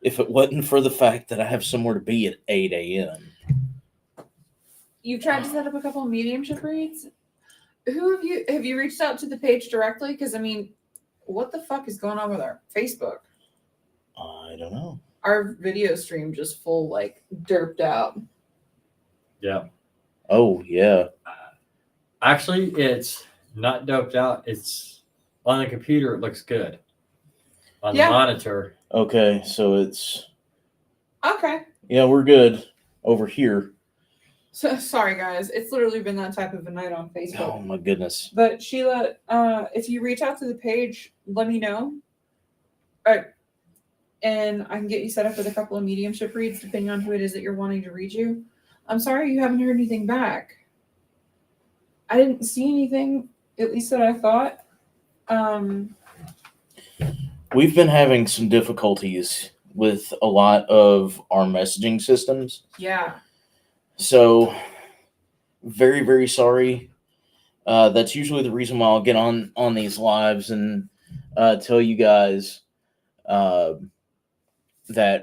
if it wasn't for the fact that I have somewhere to be at 8 a.m. You've tried to set up a couple of mediumship reads. Who have you reached out to the page directly? Because I mean, what the fuck is going on with our Facebook? I don't know. Our video stream just full like derped out. Yeah. Oh, yeah. Actually, it's not doped out. It's on the computer. It looks good. On the monitor. Okay, so it's... Okay. Yeah, we're good over here. So sorry guys, it's literally been that type of a night on Facebook. Oh, my goodness. But Sheila, if you reach out to the page, let me know. And I can get you set up with a couple of mediumship reads depending on who it is that you're wanting to read you. I'm sorry you haven't heard anything back. I didn't see anything, at least that I thought. We've been having some difficulties with a lot of our messaging systems. Yeah. So, very, very sorry. That's usually the reason why I'll get on these lives and tell you guys that,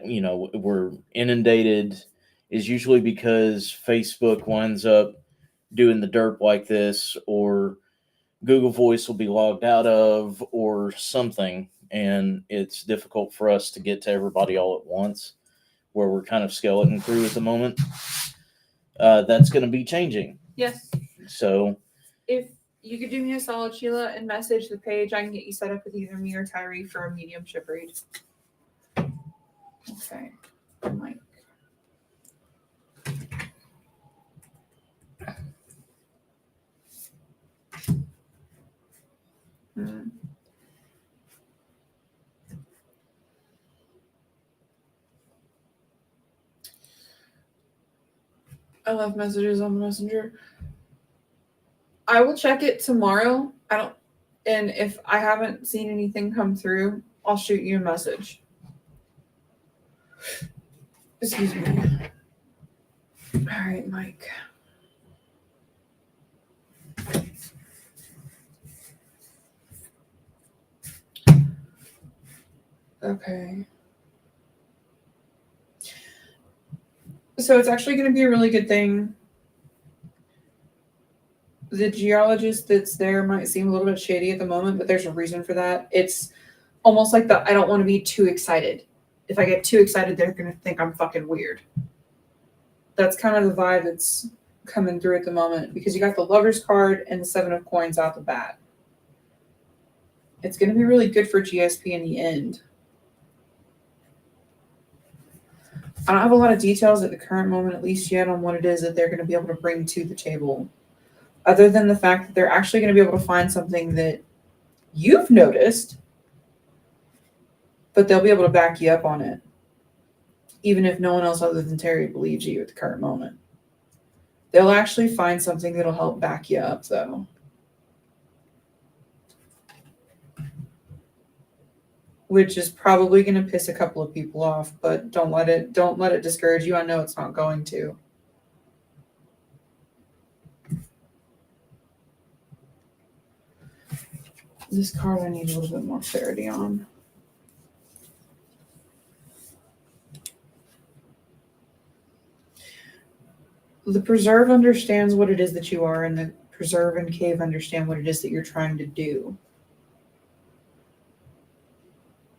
you know, we're inundated is usually because Facebook winds up doing the derp like this, or Google Voice will be logged out of, or something, and it's difficult for us to get to everybody all at once, where we're kind of skeleton crew at the moment. That's going to be changing. Yes. So If you could do me a solid, Sheila, and message the page, I can get you set up with either me or Tyree for a mediumship read. Okay. Mike. I left messages on the messenger. I will check it tomorrow. And if I haven't seen anything come through, I'll shoot you a message. Excuse me. All right, Mike. Okay. So it's actually going to be a really good thing. The geologist that's there might seem a little bit shady at the moment, but there's a reason for that. It's almost like I don't want to be too excited. If I get too excited, they're going to think I'm fucking weird. That's kind of the vibe that's coming through at the moment, because you got the Lover's card and the 7 of Coins out the bat. It's going to be really good for GSP in the end. I don't have a lot of details at the current moment, at least yet, on what it is that they're going to be able to bring to the table, other than the fact that they're actually going to be able to find something that you've noticed, but they'll be able to back you up on it, even if no one else other than Terry believes you at the current moment. They'll actually find something that'll help back you up, though. Which is probably going to piss a couple of people off, but don't let it discourage you. I know it's not going to. This card I need a little bit more clarity on. The preserve understands what it is that you are, and the preserve and cave understand what it is that you're trying to do.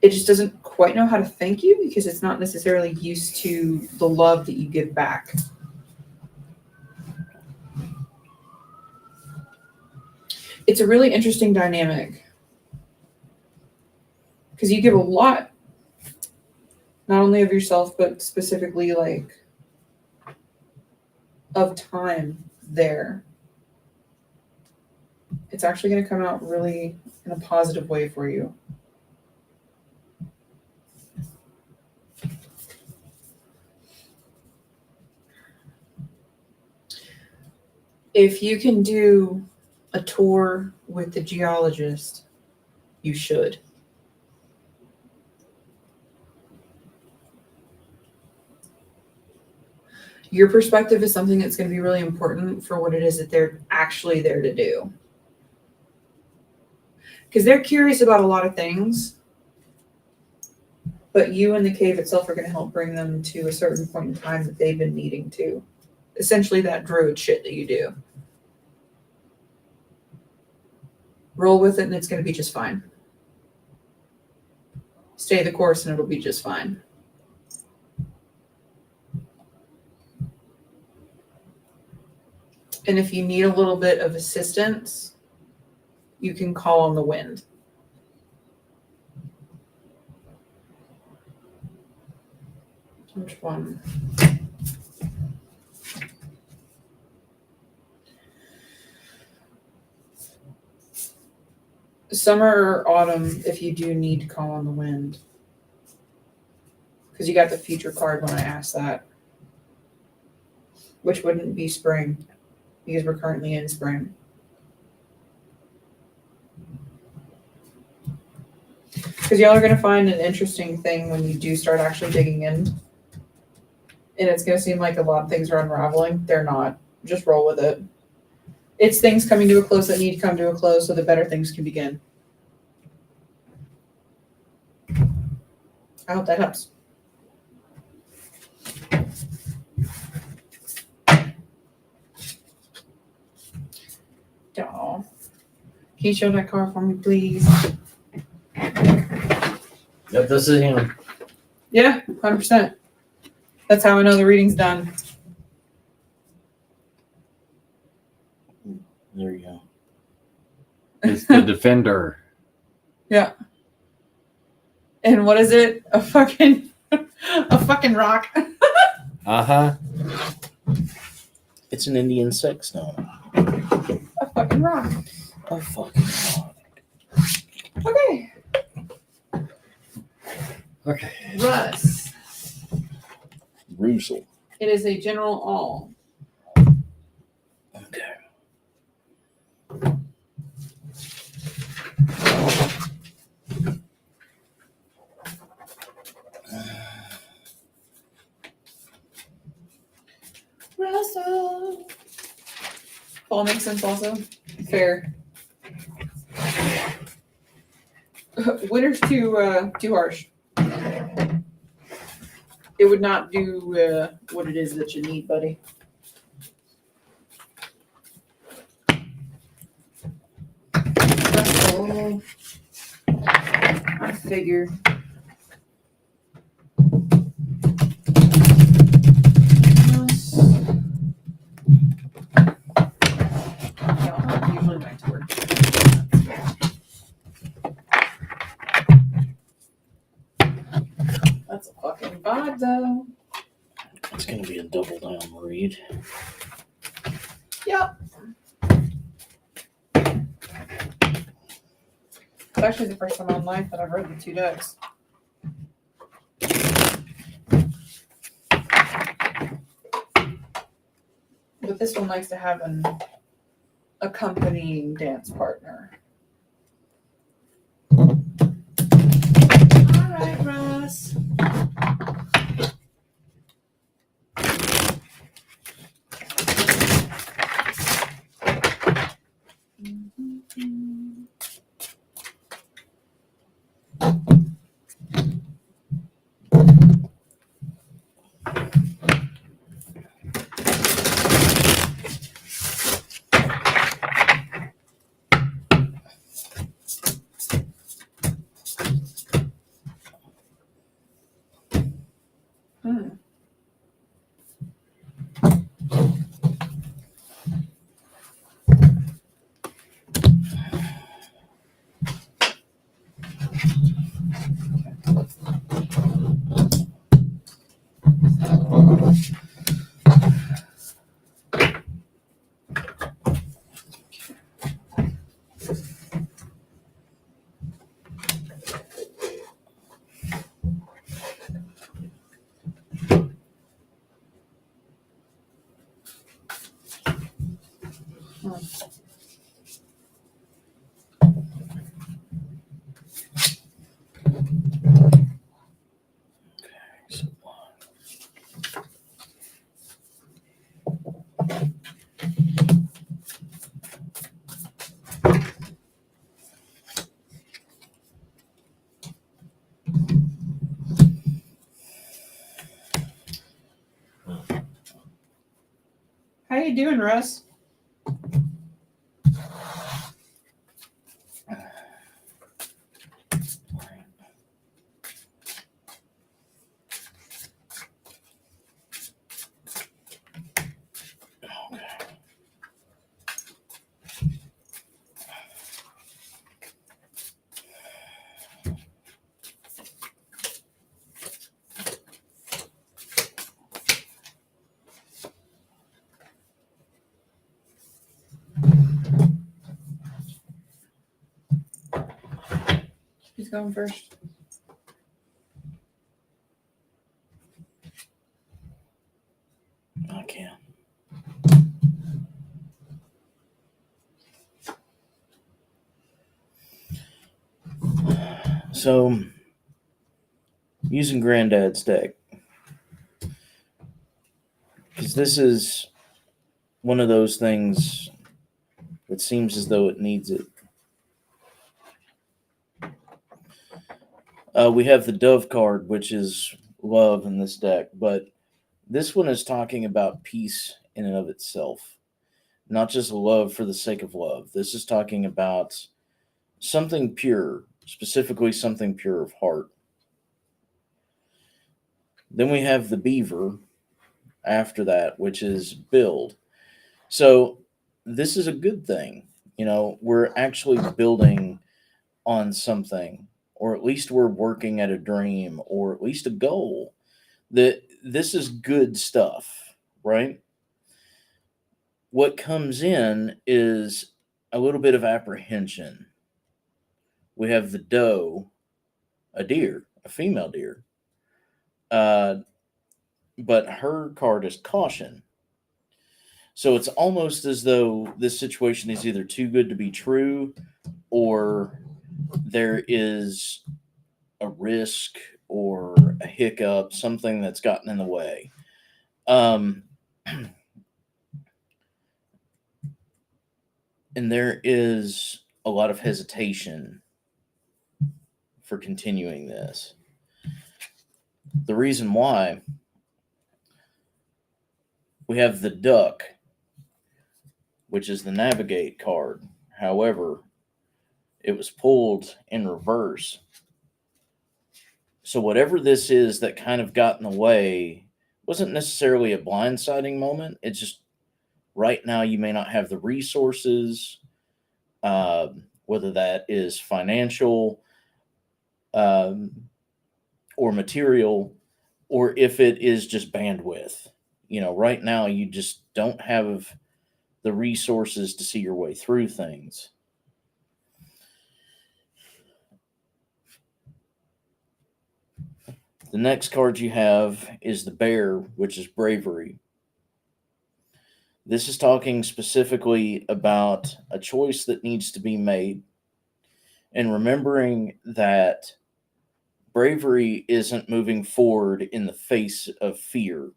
It just doesn't quite know how to thank you because it's not necessarily used to the love that you give back. It's a really interesting dynamic because you give a lot, not only of yourself, but specifically like of time there. It's actually going to come out really in a positive way for you. If you can do a tour with the geologist, you should. Your perspective is something that's going to be really important for what it is that they're actually there to do. Because they're curious about a lot of things, but you and the cave itself are going to help bring them to a certain point in time that they've been needing to. Essentially that druid shit that you do. Roll with it and it's going to be just fine. Stay the course and it'll be just fine. And if you need a little bit of assistance, you can call on the wind. Which one? Summer or autumn if you do need to call on the wind. Because you got the future card when I asked that. Which wouldn't be spring. Because we're currently in spring. Because y'all are going to find an interesting thing when you do start actually digging in. And it's going to seem like a lot of things are unraveling. They're not. Just roll with it. It's things coming to a close that need to come to a close so that better things can begin. I hope that helps. Aw. Can you show that card for me, please? Yep, this is him. Yeah, 100%. That's how I know the reading's done. There you go. It's the defender. Yeah. And what is it? A fucking rock. Uh-huh. It's an Indian sex stone. A fucking rock. A fucking rock. Okay. Okay. Russ. Russell. It is a general all. Okay. Russell. Fall makes sense also. Fair. Winter's too harsh. It would not do what it is that you need, buddy. Russell. I figure. Usually back to work. That's a fucking vibe, though. It's going to be a double down read. Yep. It's actually the first time in life that I've read the 2 decks. But this one likes to have an accompanying dance partner. All right, Russ. Hmm. So, How you doing, Russ? Who's going first? I can. So, using Granddad's deck, because this is one of those things that seems as though it needs it. We have the Dove card, which is love in this deck, but this one is talking about peace in and of itself, not just love for the sake of love. This is talking about something pure, specifically something pure of heart. Then we have the Beaver after that, which is build. So this is a good thing. You know, we're actually building on something, or at least we're working at a dream, or at least a goal. That this is good stuff, right? What comes in is a little bit of apprehension. We have the doe, a deer, a female deer. But her card is caution. So it's almost as though this situation is either too good to be true, or there is a risk or a hiccup, something that's gotten in the way. And there is a lot of hesitation for continuing this. The reason why, we have the duck, which is the navigate card. However, it was pulled in reverse. So whatever this is that kind of got in the way wasn't necessarily a blindsiding moment. It's just right now you may not have the resources, whether that is financial or material, or if it is just bandwidth. You know, right now you just don't have the resources to see your way through things. The next card you have is the bear, which is bravery. This is talking specifically about a choice that needs to be made, and remembering that bravery isn't moving forward in the face of fear.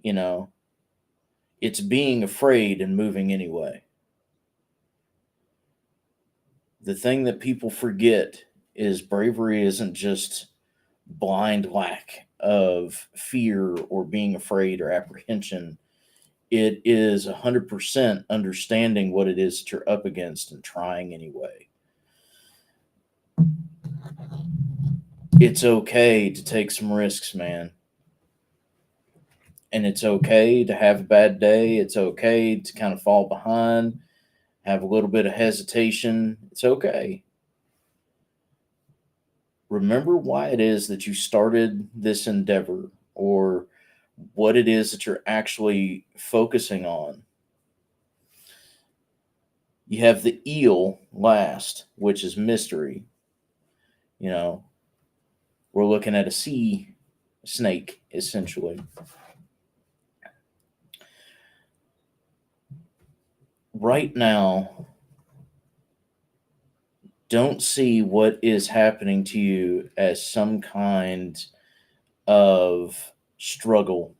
You know, it's being afraid and moving anyway. The thing that people forget is bravery isn't just blind lack of fear or being afraid or apprehension. It is 100% understanding what it is that you're up against and trying anyway. It's okay to take some risks, man. And it's okay to have a bad day. It's okay to kind of fall behind, have a little bit of hesitation. It's okay. Remember why it is that you started this endeavor, or what it is that you're actually focusing on. You have the eel last, which is mystery. You know, we're looking at a sea snake, essentially. Right now, don't see what is happening to you as some kind of struggle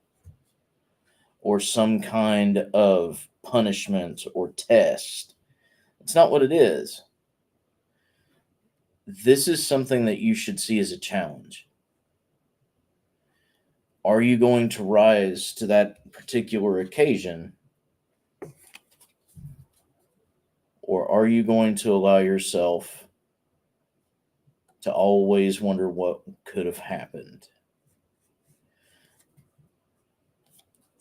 or some kind of punishment or test. It's not what it is. This is something that you should see as a challenge. Are you going to rise to that particular occasion? Or are you going to allow yourself to always wonder what could have happened?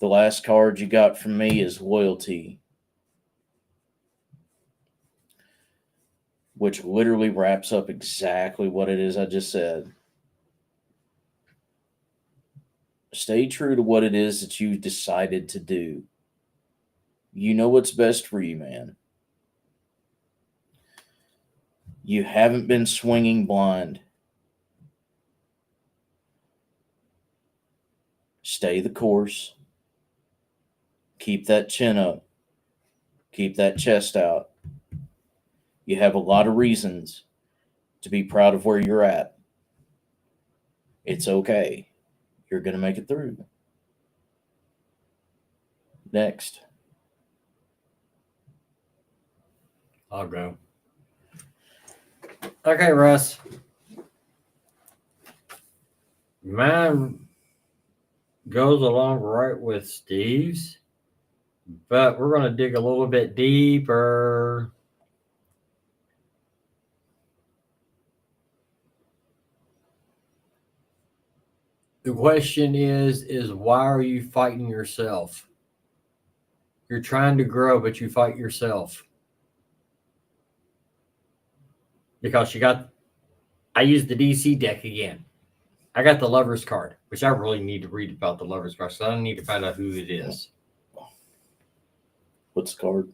The last card you got from me is loyalty, which literally wraps up exactly what it is I just said. Stay true to what it is that you decided to do. You know what's best for you, man. You haven't been swinging blind. Stay the course. Keep that chin up. Keep that chest out. You have a lot of reasons to be proud of where you're at. It's okay. You're going to make it through. Next. I'll go. Okay, Russ. Mine goes along right with Steve's, but we're going to dig a little bit deeper. The question is why are you fighting yourself? You're trying to grow, but you fight yourself. Because I used the DC deck again. I got the Lover's card, which I really need to read about the Lover's card, so I need to find out who it is. What's the card?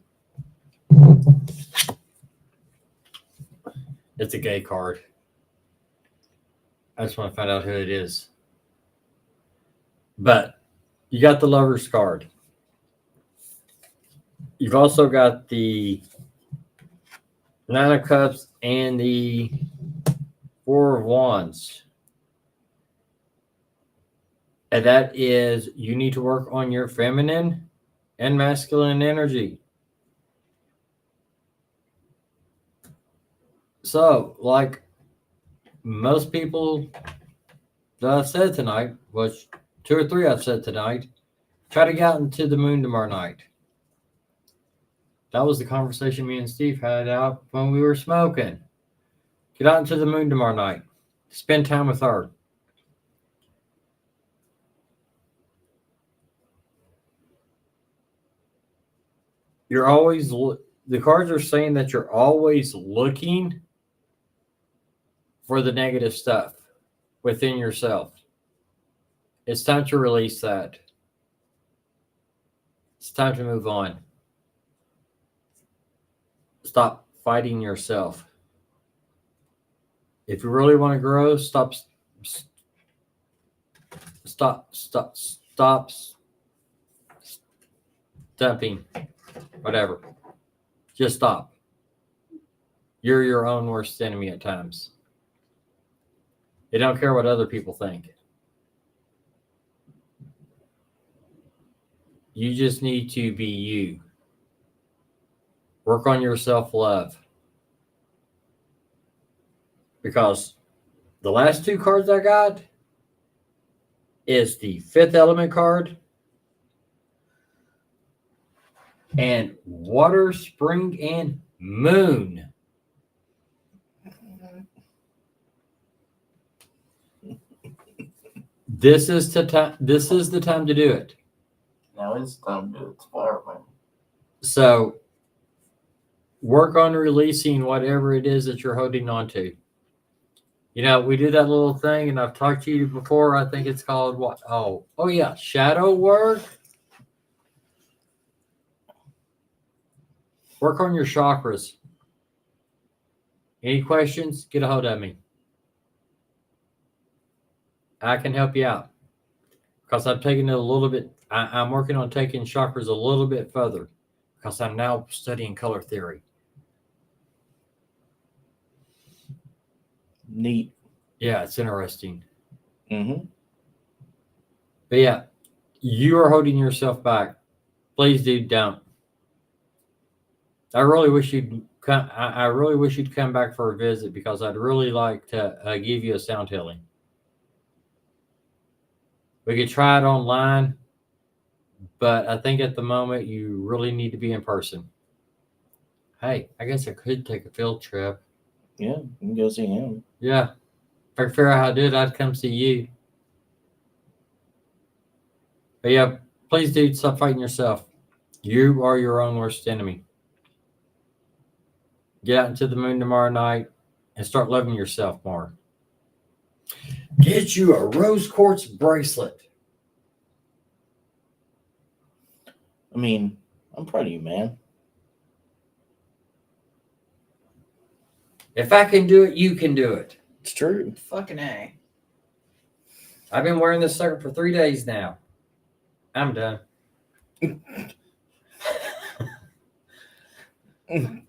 It's a gay card. I just want to find out who it is. But you got the Lover's card. You've also got the Nine of Cups and the Four of Wands. And that is, you need to work on your feminine and masculine energy. So, like most people that I've said tonight, which 2 or 3 I've said tonight, try to get out into the moon tomorrow night. That was the conversation me and Steve had out when we were smoking. Get out into the moon tomorrow night. Spend time with her. You're always, the cards are saying that you're always looking for the negative stuff within yourself. It's time to release that. It's time to move on. Stop fighting yourself. If you really want to grow, stop dumping. Whatever. Just stop. You're your own worst enemy at times. They don't care what other people think. You just need to be you. Work on your self-love. Because the last 2 cards I got is the 5th element card and water, spring, and moon. This is the time to do it. now. It's time to expire, man. So work on releasing whatever it is that you're holding on to. You know, we do that little thing, and I've talked to you before. I think it's called what? Oh yeah, shadow work. Work on your chakras. Any questions? Get a hold of me. I can help you out because I'm taking it a little bit. I'm working on taking chakras a little bit further because I'm now studying color theory. Neat. Yeah, it's interesting. Mm-hmm. But yeah, you are holding yourself back. Please, dude, don't. I really wish you'd come. I really wish you'd come back for a visit because I'd really like to give you a sound healing. We could try it online, but I think at the moment you really need to be in person. Hey, I guess I could take a field trip. Yeah, you can go see him. Yeah. If I could figure out how to do it, I'd come see you. But yeah, please, dude, stop fighting yourself. You are your own worst enemy. Get out into the moon tomorrow night and start loving yourself more. Get you a rose quartz bracelet. I mean, I'm proud of you, man. If I can do it, you can do it. It's true. Fucking A. I've been wearing this sucker for 3 days now. I'm done.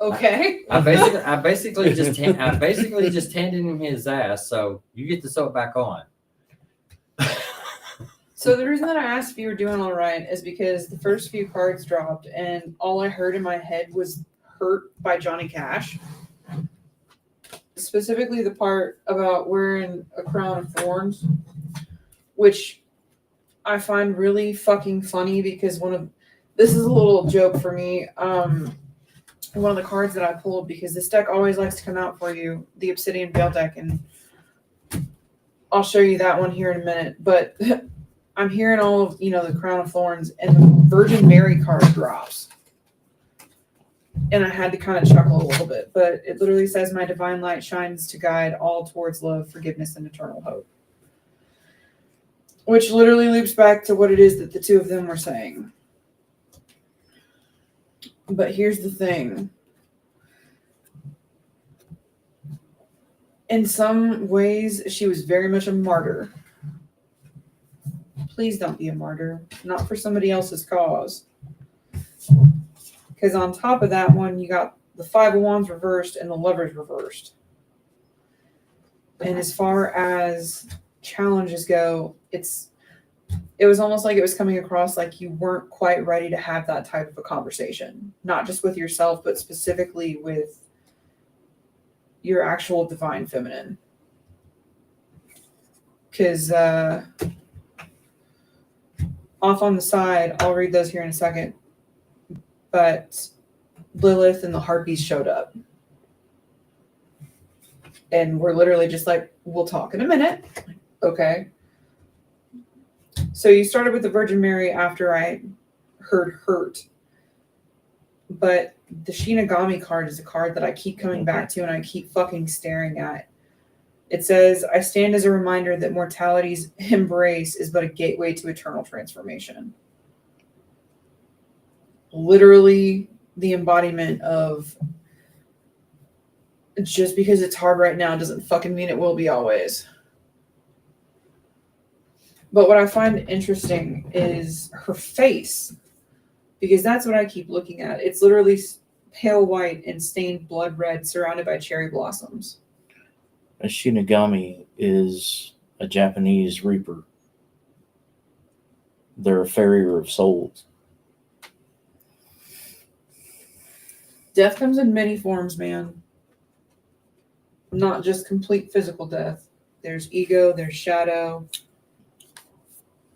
Okay. I basically just handed him his ass, so you get to sew it back on. So the reason that I asked if you were doing all right is because the first few cards dropped and all I heard in my head was "Hurt" by Johnny Cash. Specifically the part about wearing a crown of thorns, which I find really fucking funny because this is a little joke for me. One of the cards that I pulled, because this deck always likes to come out for you, the Obsidian Veil deck, and I'll show you that one here in a minute. But I'm hearing all of, the Crown of Thorns, and the Virgin Mary card drops. And I had to kind of chuckle a little bit, but it literally says, "My divine light shines to guide all towards love, forgiveness, and eternal hope." Which literally loops back to what it is that the two of them were saying. But here's the thing. In some ways, she was very much a martyr. Please don't be a martyr. Not for somebody else's cause. Because on top of that one, you got the Five of Wands reversed and the Lovers reversed. And as far as challenges go, it was almost like it was coming across like you weren't quite ready to have that type of a conversation. Not just with yourself, but specifically with your actual divine feminine. Because off on the side, I'll read those here in a second, but Lilith and the Harpies showed up. And we're literally just like, "We'll talk in a minute." Okay. So you started with the Virgin Mary after I heard "Hurt." But the Shinigami card is a card that I keep coming back to and I keep fucking staring at. It says, "I stand as a reminder that mortality's embrace is but a gateway to eternal transformation." Literally the embodiment of just because it's hard right now doesn't fucking mean it will be always. But what I find interesting is her face, because that's what I keep looking at. It's literally pale white and stained blood red, surrounded by cherry blossoms. A Shinigami is a Japanese reaper. They're a farrier of souls. Death comes in many forms, man. Not just complete physical death. There's ego, there's shadow.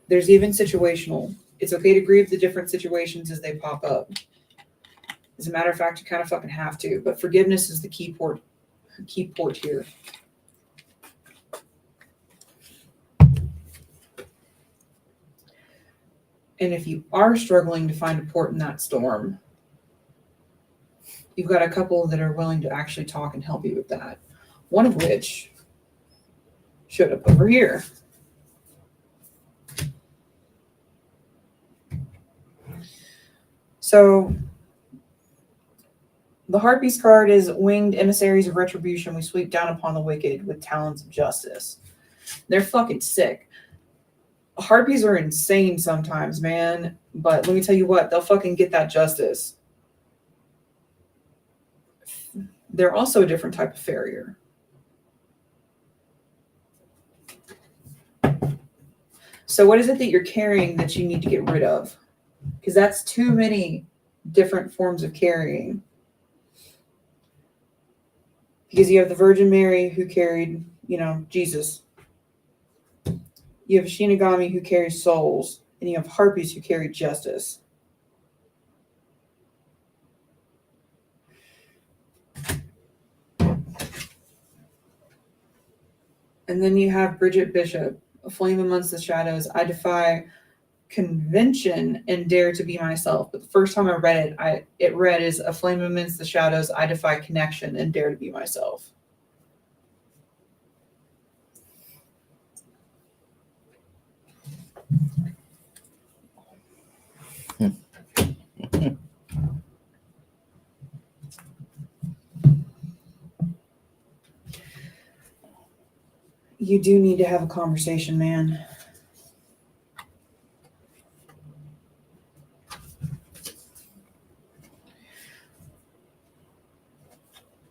There's even situational. It's okay to grieve the different situations as they pop up. As a matter of fact, you kind of fucking have to. But forgiveness is the key port here. And if you are struggling to find a port in that storm, you've got a couple that are willing to actually talk and help you with that. One of which showed up over here. So the Harpies card is winged emissaries of retribution. We sweep down upon the wicked with talons of justice. They're fucking sick. Harpies are insane sometimes, man. But let me tell you what, they'll fucking get that justice. They're also a different type of farrier. So what is it that you're carrying that you need to get rid of? Because that's too many different forms of carrying. Because you have the Virgin Mary who carried, Jesus. You have a Shinigami who carries souls, and you have Harpies who carry justice. And then you have Bridget Bishop, a flame amongst the shadows. I defy convention and dare to be myself. But the first time I read it, it read as a flame amidst the shadows. I defy connection and dare to be myself. You do need to have a conversation, man.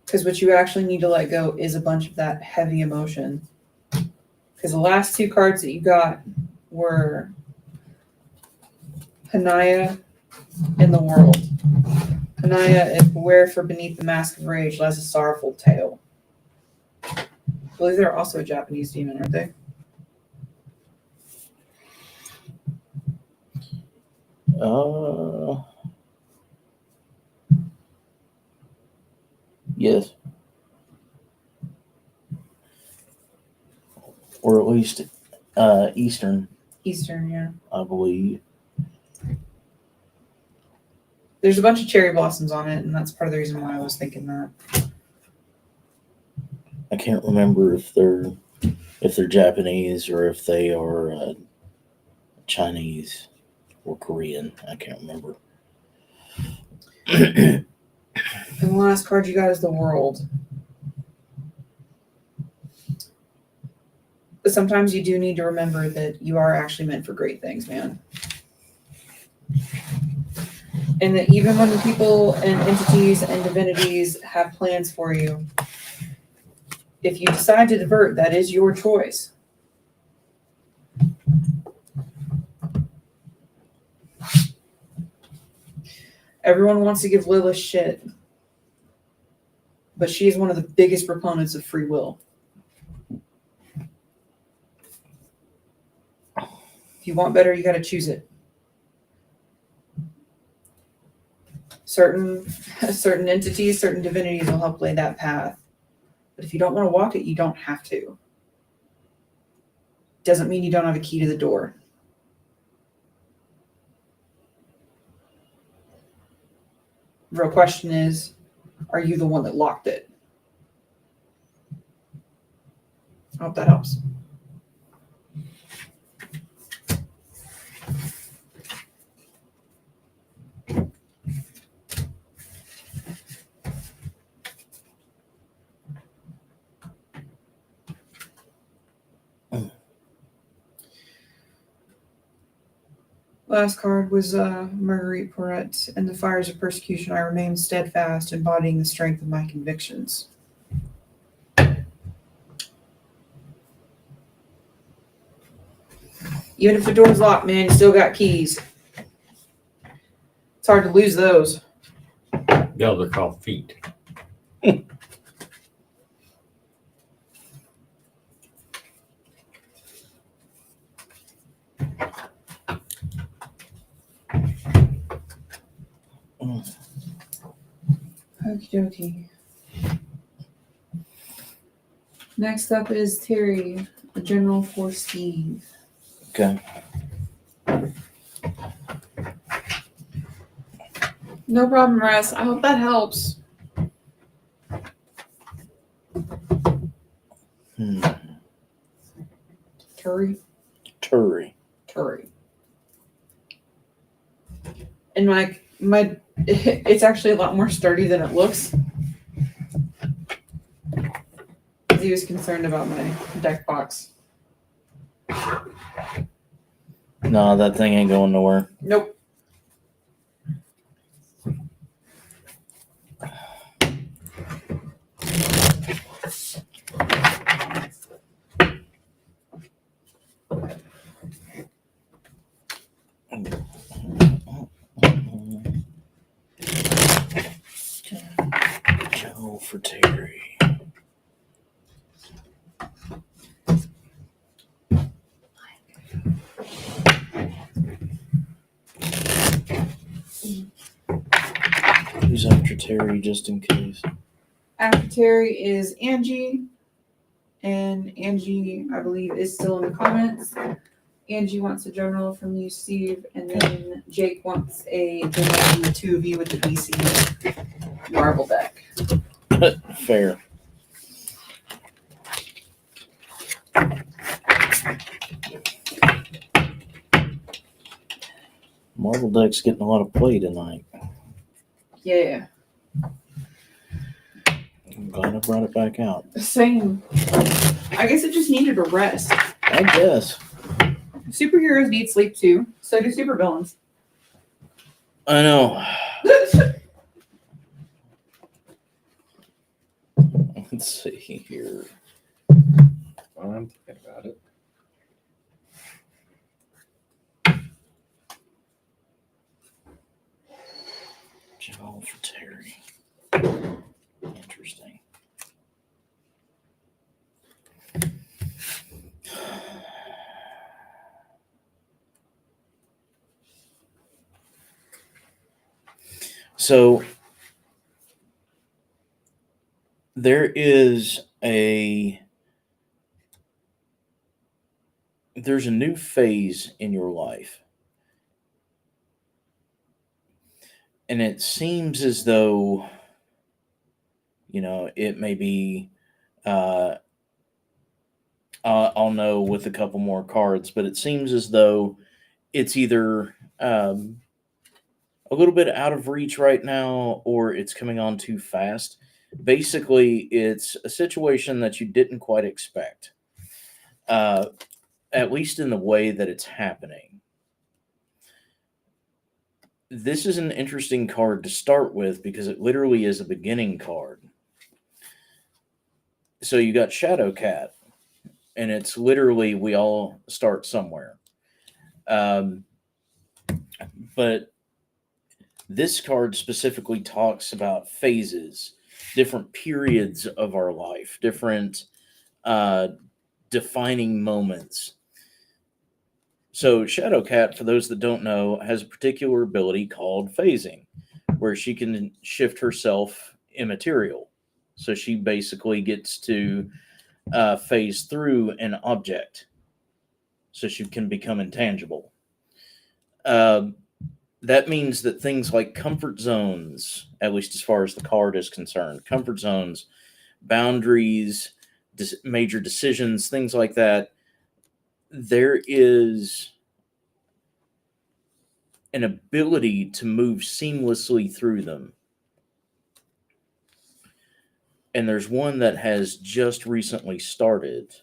Because what you actually need to let go is a bunch of that heavy emotion. Because the last two cards that you got were Hanaya and the World. Hanaya is beware, for beneath the mask of rage lies a sorrowful tale. I believe they're also a Japanese demon, aren't they? Yes. Or at least Eastern, Eastern, yeah. I believe. There's a bunch of cherry blossoms on it, and that's part of the reason why I was thinking that. I can't remember if they're Japanese or if they are Chinese or Korean. I can't remember. And the last card you got is the World. But sometimes you do need to remember that you are actually meant for great things, man. And that even when the people and entities and divinities have plans for you, if you decide to divert, that is your choice. Everyone wants to give Lilith shit, but she is one of the biggest proponents of free will. If you want better, you got to choose it. Certain entities, certain divinities will help lay that path. But if you don't want to walk it, you don't have to. Doesn't mean you don't have a key to the door. The real question is, are you the one that locked it? I hope that helps. Last card was Marguerite Porret. In the fires of persecution, I remain steadfast, embodying the strength of my convictions. Even if the door's locked, man, you still got keys. It's hard to lose those. Yeah, they're called feet. Okie dokie. Next up is Terry, the general for Steve. Okay. No problem, Russ. I hope that helps. Curry. Turry. And my it's actually a lot more sturdy than it looks. He was concerned about my deck box. No, that thing ain't going nowhere. Nope. Joe for Terry. Who's after Terry, just in case? After Terry is Angie. And Angie, I believe, is still in the comments. Angie wants a journal from you, Steve. And then Jake wants a journal 2V with the BC Marvel deck. Fair. Marvel deck's getting a lot of play tonight. Yeah. I'm glad I brought it back out. Same. I guess it just needed a rest. I guess. Superheroes need sleep too. So do supervillains. I know. Let's see here. I'm thinking about it. Joe for Terry. Interesting. So there's a new phase in your life. And it seems as though, it may be, I'll know with a couple more cards, but it seems as though it's either a little bit out of reach right now or it's coming on too fast. Basically, it's a situation that you didn't quite expect, at least in the way that it's happening. This is an interesting card to start with because it literally is a beginning card. So you got Shadowcat, and it's literally we all start somewhere. But this card specifically talks about phases, different periods of our life, different defining moments. So Shadowcat, for those that don't know, has a particular ability called phasing, where she can shift herself immaterial. So she basically gets to phase through an object, so she can become intangible. That means that things like comfort zones, at least as far as the card is concerned, comfort zones, boundaries, major decisions, things like that, there is an ability to move seamlessly through them. And there's one that has just recently started.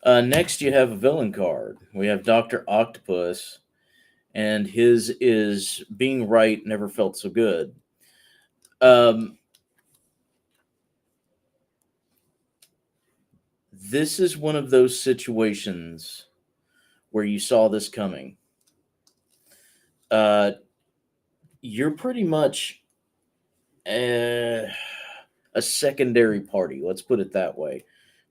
Next, you have a villain card. We have Dr. Octopus, and his is being right never felt so good. This is one of those situations where you saw this coming. You're pretty much a secondary party, let's put it that way.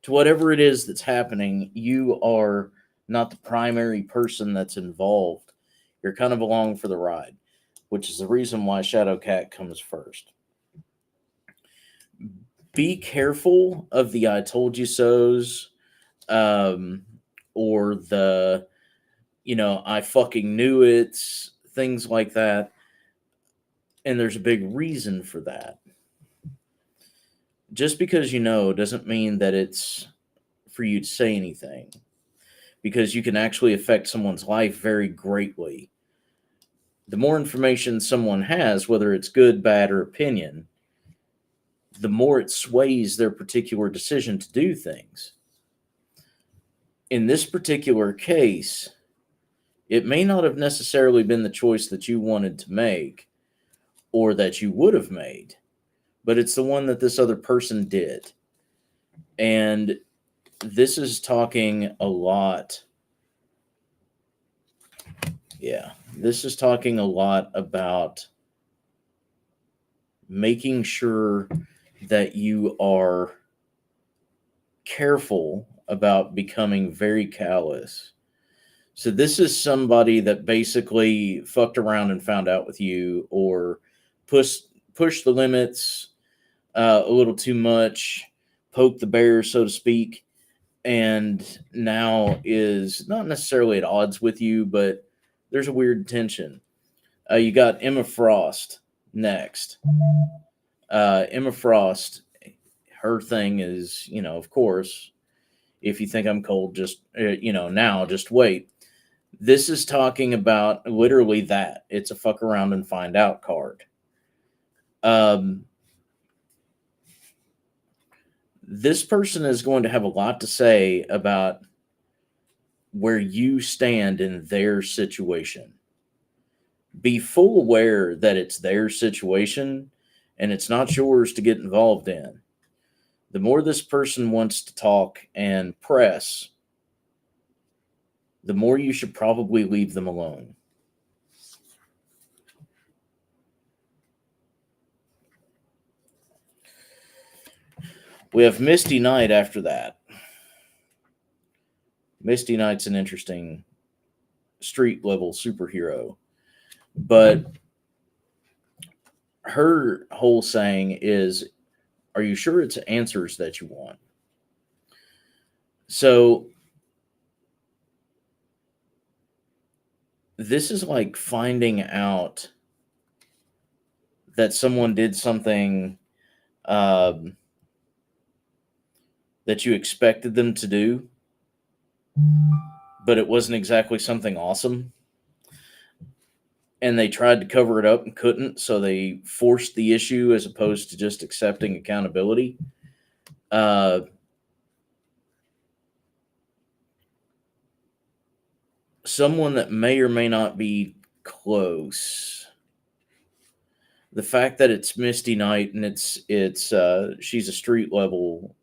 To whatever it is that's happening, you are not the primary person that's involved. You're kind of along for the ride, which is the reason why Shadowcat comes first. Be careful of the I told you so's or the, I fucking knew it, things like that. And there's a big reason for that. Just because you know doesn't mean that it's for you to say anything, because you can actually affect someone's life very greatly. The more information someone has, whether it's good, bad, or opinion, the more it sways their particular decision to do things. In this particular case, it may not have necessarily been the choice that you wanted to make or that you would have made, but it's the one that this other person did. And this is talking a lot. Yeah, this is talking a lot about making sure that you are careful about becoming very callous. So this is somebody that basically fucked around and found out with you, or pushed the limits a little too much, poked the bear, so to speak, and now is not necessarily at odds with you, but there's a weird tension. You got Emma Frost next. Emma Frost, her thing is, of course, if you think I'm cold, just, now, just wait. This is talking about literally that. It's a fuck around and find out card. This person is going to have a lot to say about where you stand in their situation. Be full aware that it's their situation and it's not yours to get involved in. The more this person wants to talk and press, the more you should probably leave them alone. We have Misty Knight after that. Misty Knight's an interesting street level superhero, but her whole saying is, are you sure it's answers that you want? So this is like finding out that someone did something that you expected them to do, but it wasn't exactly something awesome. And they tried to cover it up and couldn't, so they forced the issue as opposed to just accepting accountability. Someone that may or may not be close. The fact that it's Misty Knight and it's she's a street level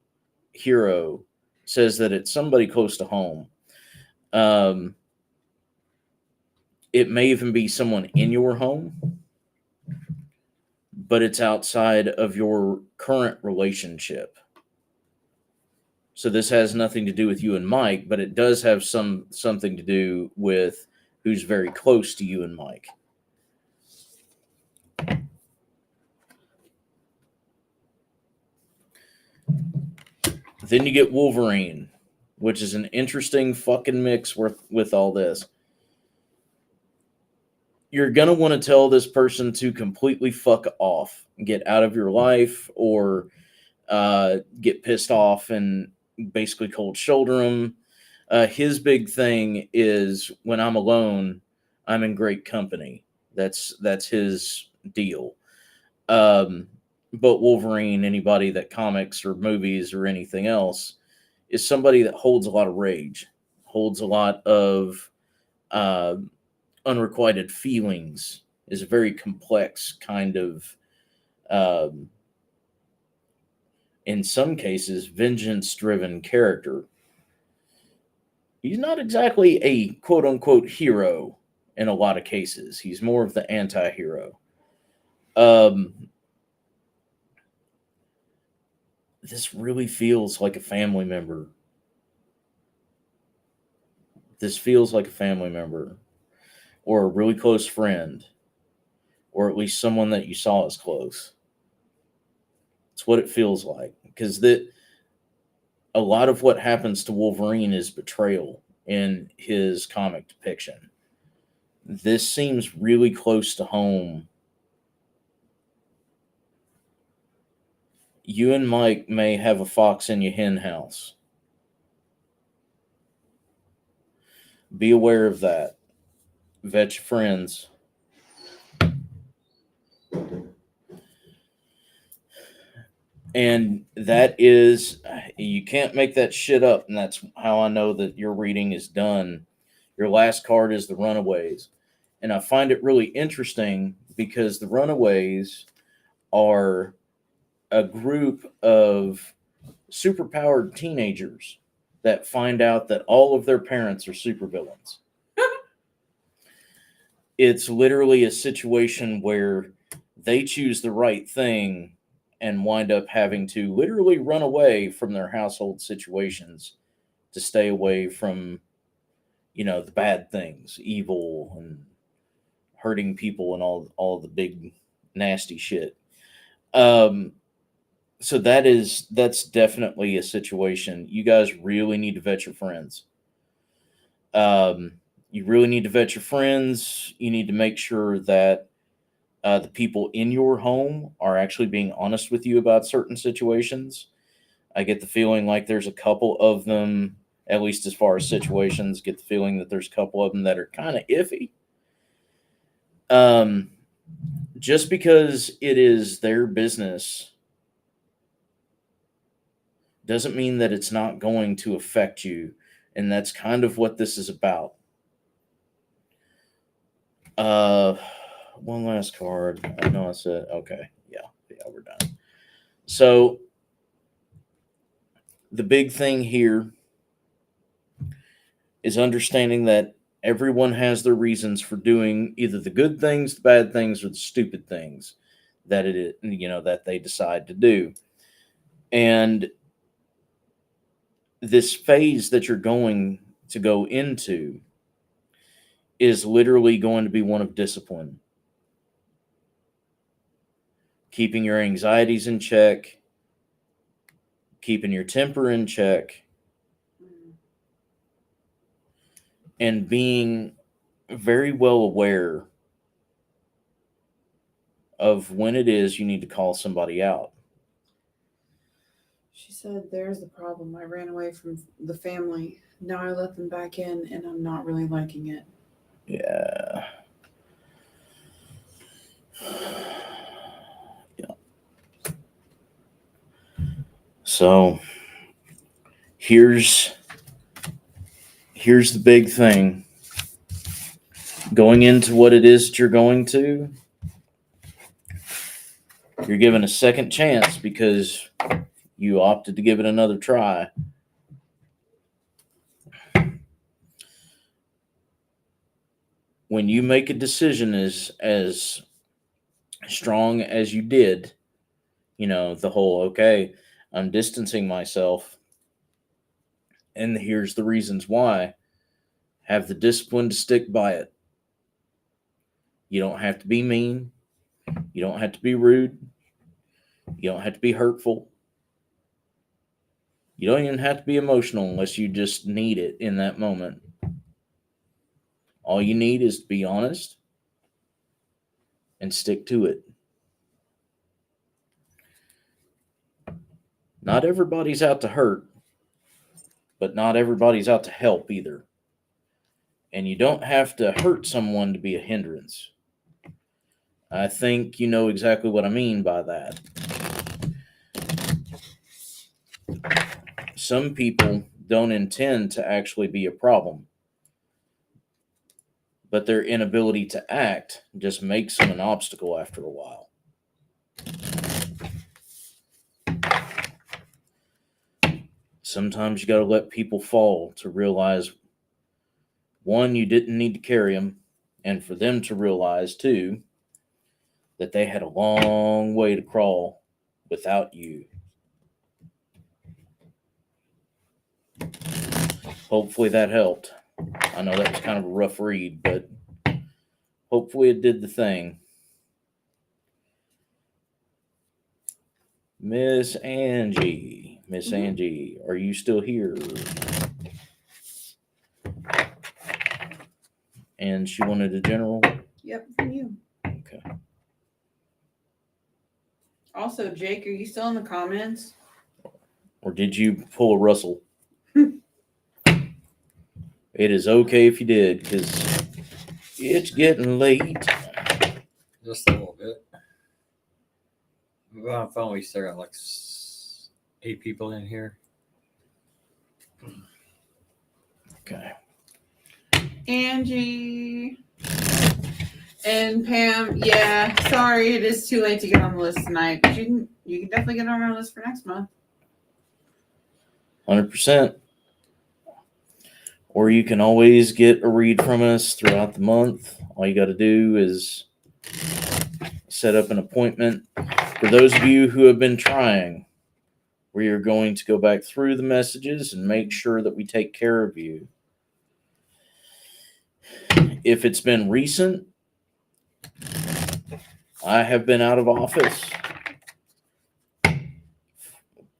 hero says that it's somebody close to home. It may even be someone in your home, but it's outside of your current relationship. So this has nothing to do with you and Mike, but it does have something to do with who's very close to you and Mike. Then you get Wolverine, which is an interesting fucking mix with all this. You're going to want to tell this person to completely fuck off, get out of your life, or get pissed off and basically cold shoulder him. His big thing is, when I'm alone, I'm in great company. That's his deal. But Wolverine, anybody that comics or movies or anything else, is somebody that holds a lot of rage, holds a lot of unrequited feelings, is a very complex kind of, in some cases, vengeance-driven character. He's not exactly a quote-unquote hero in a lot of cases. He's more of the anti-hero. This really feels like a family member. This feels like a family member, or a really close friend, or at least someone that you saw as close. It's what it feels like, because a a lot of what happens to Wolverine is betrayal in his comic depiction. This seems really close to home. You and Mike may have a fox in your hen house. Be aware of that. Vet your friends. And that is, you can't make that shit up. And that's how I know that your reading is done. Your last card is the Runaways. And I find it really interesting because the Runaways are a group of superpowered teenagers that find out that all of their parents are supervillains. It's literally a situation where they choose the right thing and wind up having to literally run away from their household situations to stay away from, the bad things, evil and hurting people and all the big nasty shit. So that's definitely a situation. You guys really need to vet your friends. You really need to vet your friends. You need to make sure that the people in your home are actually being honest with you about certain situations. I get the feeling like there's a couple of them, at least as far as situations, get the feeling that there's a couple of them that are kind of iffy. Just because it is their business doesn't mean that it's not going to affect you. And that's kind of what this is about. One last card. I know I said, okay. Yeah, we're done. So the big thing here is understanding that everyone has their reasons for doing either the good things, the bad things, or the stupid things that that they decide to do. And this phase that you're going to go into is literally going to be one of discipline. Keeping your anxieties in check, keeping your temper in check, and being very well aware of when it is you need to call somebody out. She said, there's the problem. I ran away from the family. Now I let them back in, and I'm not really liking it. Yeah. So here's the big thing. Going into what it is that you're going to, you're given a second chance because you opted to give it another try. When you make a decision as strong as you did, the whole, okay, I'm distancing myself, and here's the reasons why. Have the discipline to stick by it. You don't have to be mean. You don't have to be rude. You don't have to be hurtful. You don't even have to be emotional unless you just need it in that moment. All you need is to be honest and stick to it. Not everybody's out to hurt, but not everybody's out to help either. And you don't have to hurt someone to be a hindrance. I think you know exactly what I mean by that. Some people don't intend to actually be a problem, but their inability to act just makes them an obstacle after a while. Sometimes you got to let people fall to realize, one, you didn't need to carry them, and for them to realize, too, that they had a long way to crawl without you. Hopefully that helped. I know that was kind of a rough read, but hopefully it did the thing. Miss Angie. Miss Mhm. Angie, are you still here? And she wanted a general. Yep, from you. Okay. Also, Jake, are you still in the comments? Or did you pull a Russell? It is okay if you did, because it's getting late. Just a little bit. We're on phone. We still got like 8 people in here. Okay. Angie and Pam. Yeah, sorry, it is too late to get on the list tonight. But you can definitely get on our list for next month. 100%. Or you can always get a read from us throughout the month. All you got to do is set up an appointment. For those of you who have been trying, we are going to go back through the messages and make sure that we take care of you. If it's been recent, I have been out of office.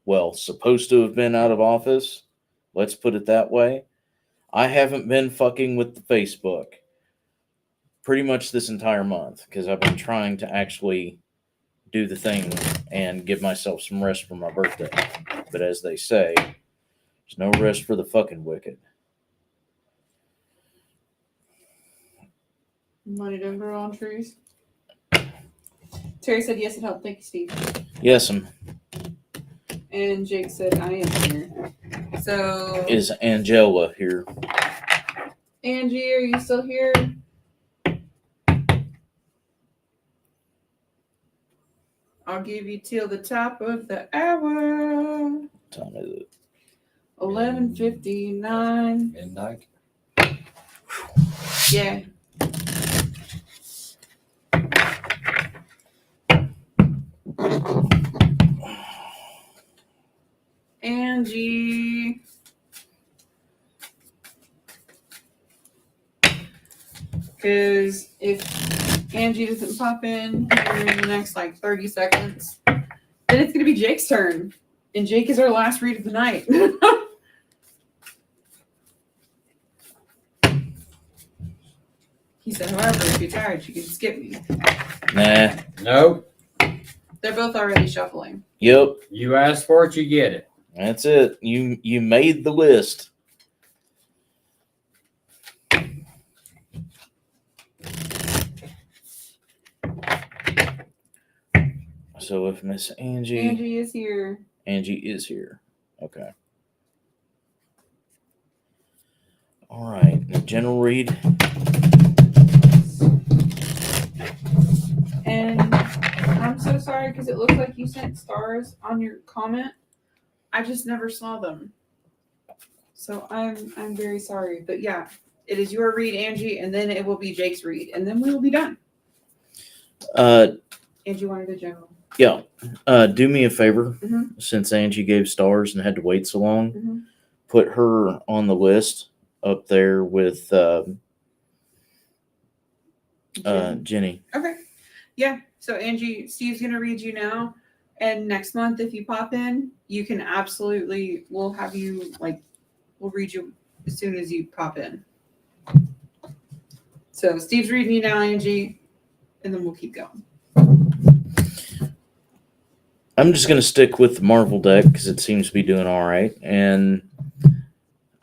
Well, supposed to have been out of office. Let's put it that way. I haven't been fucking with the Facebook pretty much this entire month because I've been trying to actually do the thing and give myself some rest for my birthday. But as they say, there's no rest for the fucking wicked. Money don't grow on trees. Terry said yes, it helped. Thank you, Steve. Yes, And Jake said I am here. So is Angela here? Angie, are you still here? I'll give you till the top of the hour. What time is it? 11:59. Midnight. Yeah. Angie. Because if Angie doesn't pop in here in the next like 30 seconds, then it's going to be Jake's turn. And Jake is our last read of the night. He said, however, if you're tired, you can skip me. Nah. Nope. They're both already shuffling. Yep. You asked for it, you get it. That's it. You made the list. So if Miss Angie is here. Angie is here. Okay. All right. The general read. And I'm so sorry because it looks like you sent stars on your comment. I just never saw them. So I'm very sorry. But yeah, it is your read, Angie, and then it will be Jake's read, and then we will be done. Angie wanted a general. Yeah. Do me a favor, Mhm. since Angie gave stars and had to wait so long, Mhm. put her on the list up there with Jenny. Okay. Yeah. So Angie, Steve's gonna read you now. And next month, if you pop in, you can absolutely we'll have you we'll read you as soon as you pop in. So Steve's reading you now, Angie, and then we'll keep going. I'm just going to stick with the Marvel deck because it seems to be doing all right. And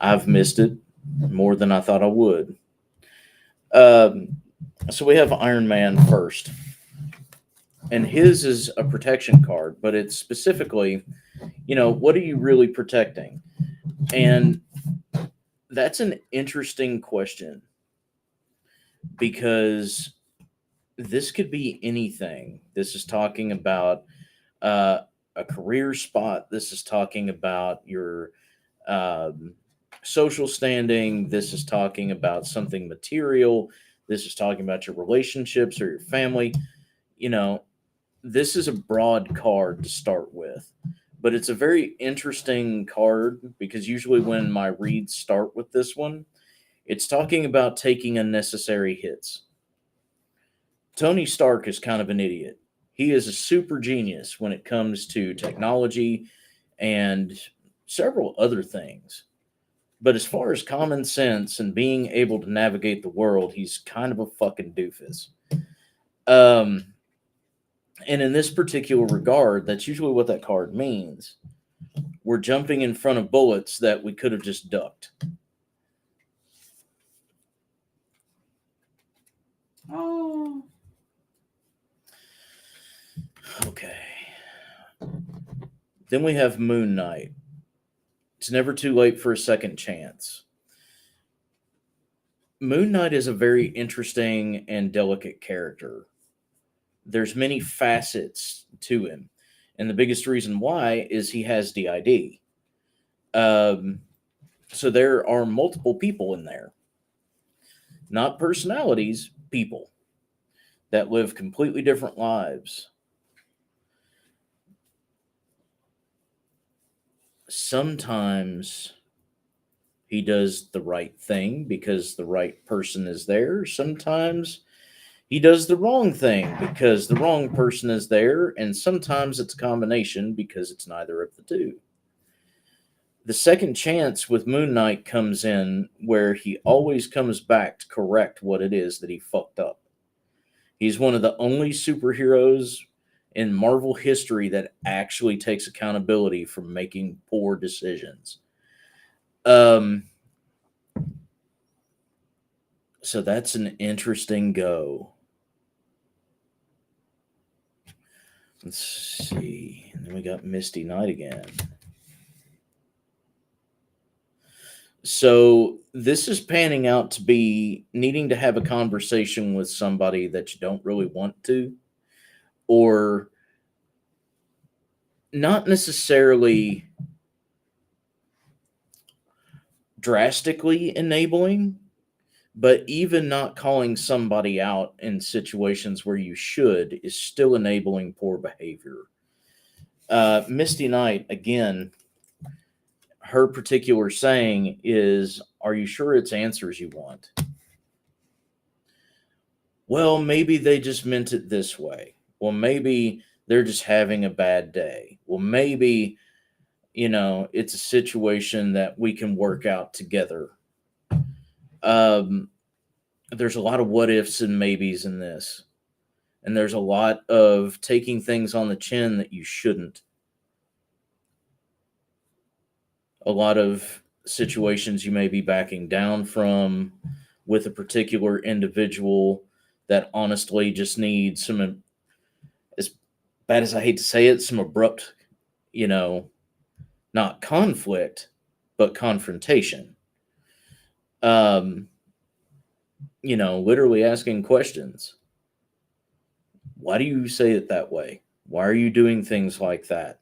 I've missed it more than I thought I would. So we have Iron Man first. And his is a protection card, but it's specifically, what are you really protecting? And that's an interesting question because this could be anything. This is talking about a career spot. This is talking about your social standing. This is talking about something material. This is talking about your relationships or your family. This is a broad card to start with, but it's a very interesting card because usually when my reads start with this one, it's talking about taking unnecessary hits. Tony Stark is kind of an idiot. He is a super genius when it comes to technology and several other things. But as far as common sense and being able to navigate the world, he's kind of a fucking doofus. And in this particular regard, that's usually what that card means. We're jumping in front of bullets that we could have just ducked. Oh. Okay. Then we have Moon Knight. It's never too late for a second chance. Moon Knight is a very interesting and delicate character. There's many facets to him. And the biggest reason why is he has DID. So there are multiple people in there. Not personalities, people that live completely different lives. Sometimes he does the right thing because the right person is there. Sometimes he does the wrong thing because the wrong person is there. And sometimes it's a combination because it's neither of the two. The second chance with Moon Knight comes in where he always comes back to correct what it is that he fucked up. He's one of the only superheroes in Marvel history that actually takes accountability for making poor decisions. So that's an interesting go. Let's see. And then we got Misty Knight again. So this is panning out to be needing to have a conversation with somebody that you don't really want to, or not necessarily drastically enabling, but even not calling somebody out in situations where you should is still enabling poor behavior. Misty Knight, again, her particular saying is, are you sure it's answers you want? Well, maybe they just meant it this way. Well, maybe they're just having a bad day. Well, maybe, it's a situation that we can work out together. There's a lot of what ifs and maybes in this. And there's a lot of taking things on the chin that you shouldn't. A lot of situations you may be backing down from with a particular individual that honestly just needs some, as bad as I hate to say it, some abrupt, not conflict, but confrontation. Literally asking questions. Why do you say it that way? Why are you doing things like that?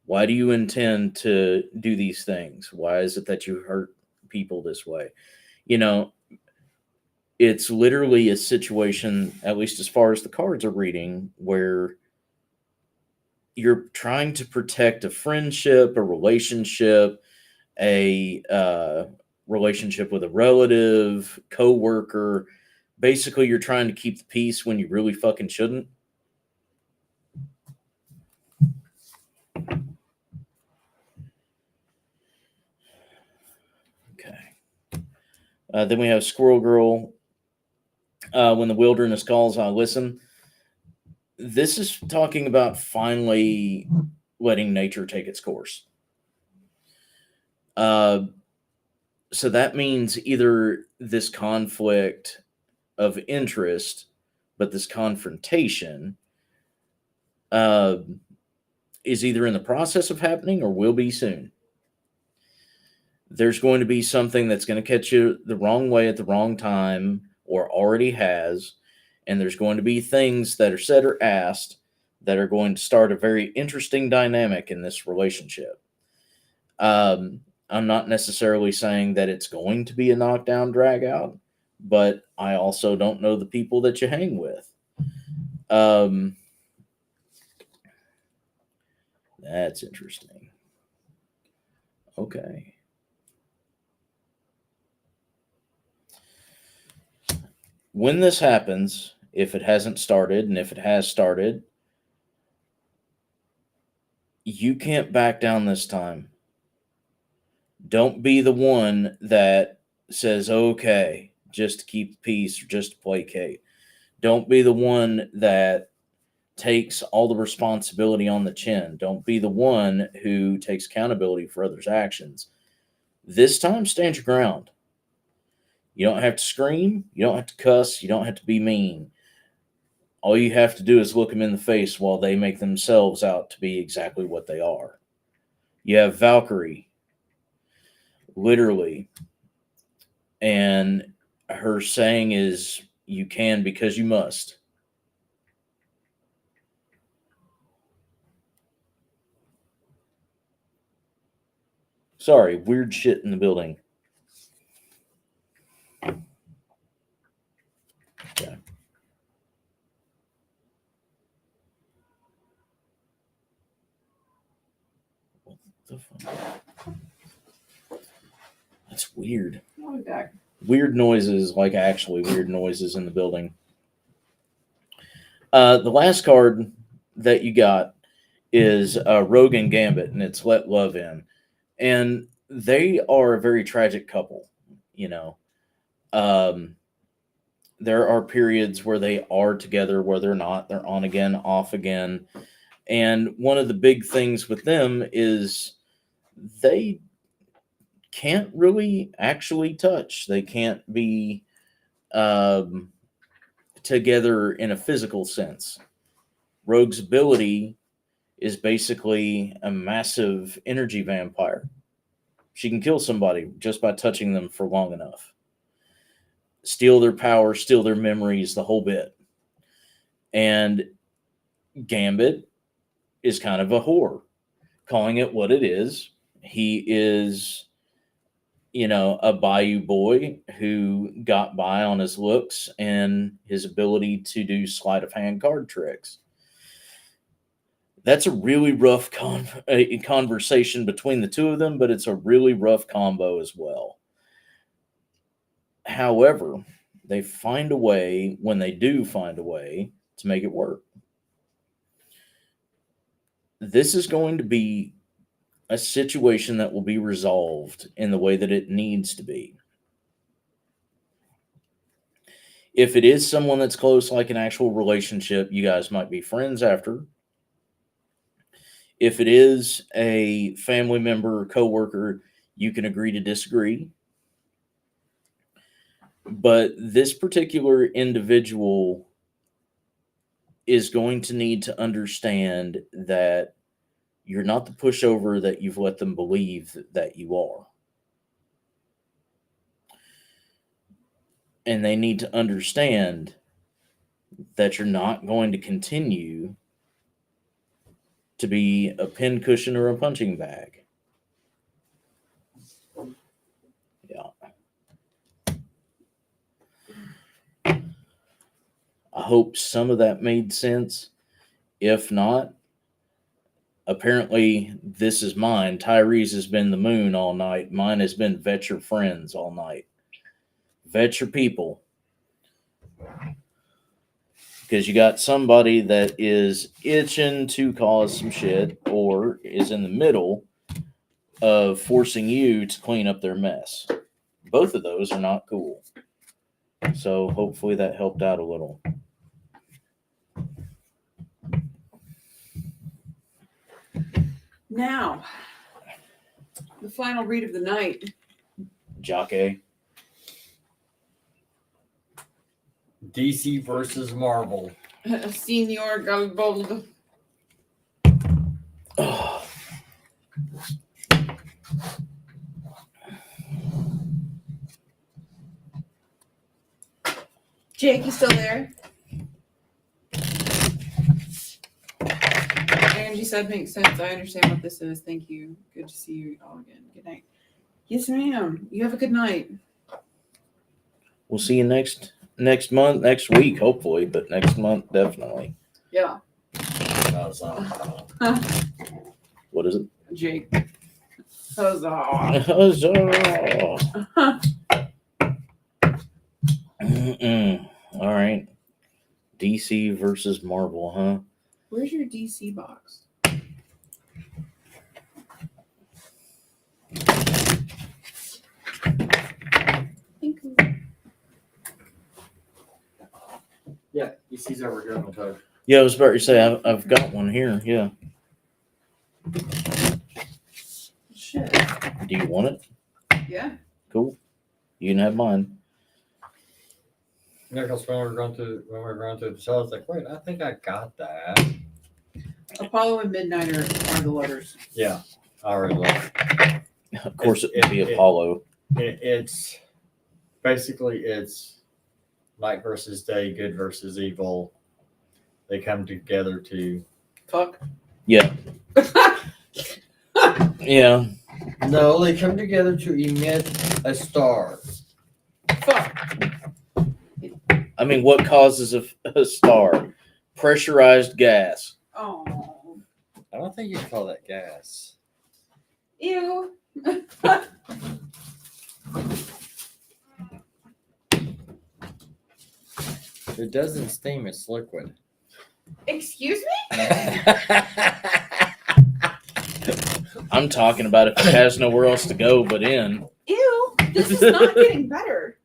Why do you intend to do these things? Why is it that you hurt people this way? It's literally a situation, at least as far as the cards are reading, where you're trying to protect a friendship, a relationship, a relationship with a relative, co-worker. Basically, you're trying to keep the peace when you really fucking shouldn't. Then we have Squirrel Girl. When the wilderness calls, I listen. This is talking about finally letting nature take its course. So that means either this conflict of interest, but this confrontation is either in the process of happening or will be soon. There's going to be something that's going to catch you the wrong way at the wrong time, or already has, and there's going to be things that are said or asked that are going to start a very interesting dynamic in this relationship. I'm not necessarily saying that it's going to be a knockdown, drag out, but I also don't know the people that you hang with. That's interesting. Okay. When this happens, if it hasn't started, and if it has started, You can't back down this time. Don't be the one that says, okay, just to keep the peace or just to placate. Don't be the one that takes all the responsibility on the chin. Don't be the one who takes accountability for others' actions. This time, stand your ground. You don't have to scream. You don't have to cuss. You don't have to be mean. All you have to do is look them in the face while they make themselves out to be exactly what they are. You have Valkyrie, literally, and her saying is, you can because you must. Sorry, weird shit in the building. Okay. What the fuck? That's weird. I'll be back. Weird noises, like actually weird noises in the building. The last card that you got is Rogue and Gambit, and it's Let Love In. And they are a very tragic couple, you know. There are periods where they are together, where they're not. They're on again, off again. And one of the big things with them is they can't really actually touch. They can't be together in a physical sense. Rogue's ability is basically a massive energy vampire. She can kill somebody just by touching them for long enough. Steal their power, steal their memories, the whole bit. And Gambit is kind of a whore, calling it what it is. He is, you know, a bayou boy who got by on his looks and his ability to do sleight of hand card tricks. That's a really rough conversation between the two of them, but it's a really rough combo as well. However, they find a way, when they do find a way, to make it work. This is going to be a situation that will be resolved in the way that it needs to be. If it is someone that's close, like an actual relationship, you guys might be friends after. If it is a family member or coworker, you can agree to disagree. But this particular individual is going to need to understand that you're not the pushover that you've let them believe that you are. And they need to understand that you're not going to continue to be a pincushion or a punching bag. Yeah. I hope some of that made sense. If not, apparently this is mine. Tyrese has been the moon all night. Mine has been vet your friends all night. Vet your people. Because you got somebody that is itching to cause some shit or is in the middle of forcing you to clean up their mess. Both of those are not cool. So hopefully that helped out a little. Now, the final read of the night. Jockey. DC versus Marvel. Senior Garibaldi. Oh. Jake, you still there? Angie said makes sense. I understand what this is. Thank you. Good to see you all again. Good night. Yes, ma'am. You have a good night. We'll see you next month, next week, hopefully, but next month, definitely. Yeah. What is it? Jake. Huzzah. All right. DC versus Marvel, huh? Where's your DC box? he's over here on the tug. Yeah, I was about to say I've got one here. Yeah. Shit. Do you want it? Yeah. Cool. You can have mine. Yeah, because when we were going through the show, I was like, wait, I think I got that. Apollo and Midnight are the letters. Yeah, I already love it. Of course, it would be Apollo. It's basically it's night versus day, good versus evil. They come together to. Fuck. Yeah. Yeah. No, they come together to emit a star. Fuck. I mean, what causes a star? Pressurized gas. Oh. I don't think you can call that gas. Ew. It doesn't steam; it's liquid. Excuse me? I'm talking about if it has nowhere else to go but in. Ew. This is not getting better.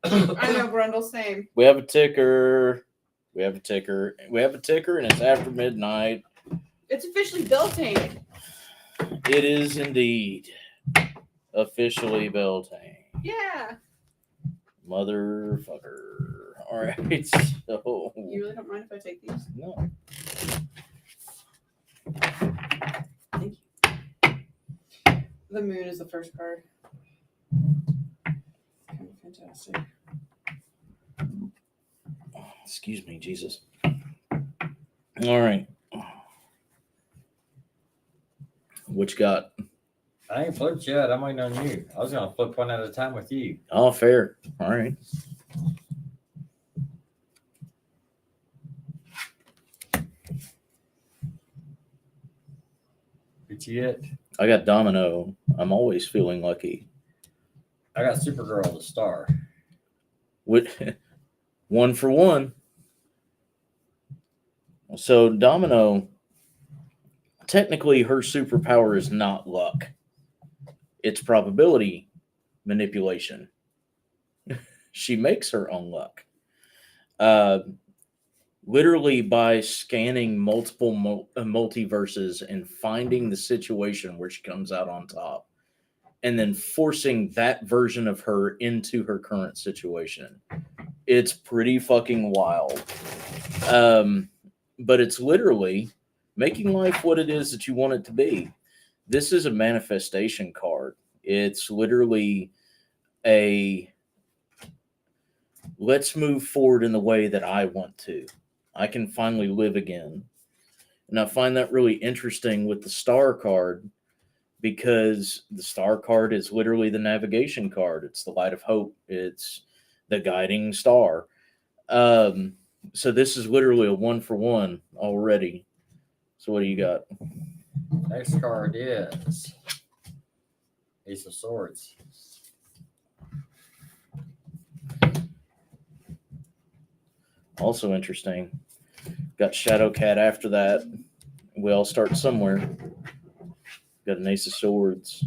I know, Brundle, same. We have a ticker. We have a ticker. We have a ticker, and it's after midnight. It's officially Beltane. It is indeed officially Beltane. Yeah. Motherfucker. All right. So You really don't mind if I take these? no. Thank you. The moon is the first card. Kind of fantastic. Excuse me, Jesus. All right. What you got? I ain't flipped yet. I'm waiting on you. I was gonna flip one at a time with you. Oh, fair. All right. Did you get? I got Domino. I'm always feeling lucky. I got Supergirl, the star. With one for one. So Domino, technically her superpower is not luck. It's probability manipulation. She makes her own luck. Literally by scanning multiple multiverses and finding the situation where she comes out on top, and then forcing that version of her into her current situation. It's pretty fucking wild. But it's literally making life what it is that you want it to be. This is a manifestation card. It's literally a let's move forward in the way that I want to. I can finally live again. And I find that really interesting with the star card, because the star card is literally the navigation card. It's the light of hope. It's the guiding star. So this is literally a 1-for-1 already. So what do you got? Next card is Ace of Swords. Also interesting. Got Shadow Cat after that. We all start somewhere. Got an Ace of Swords.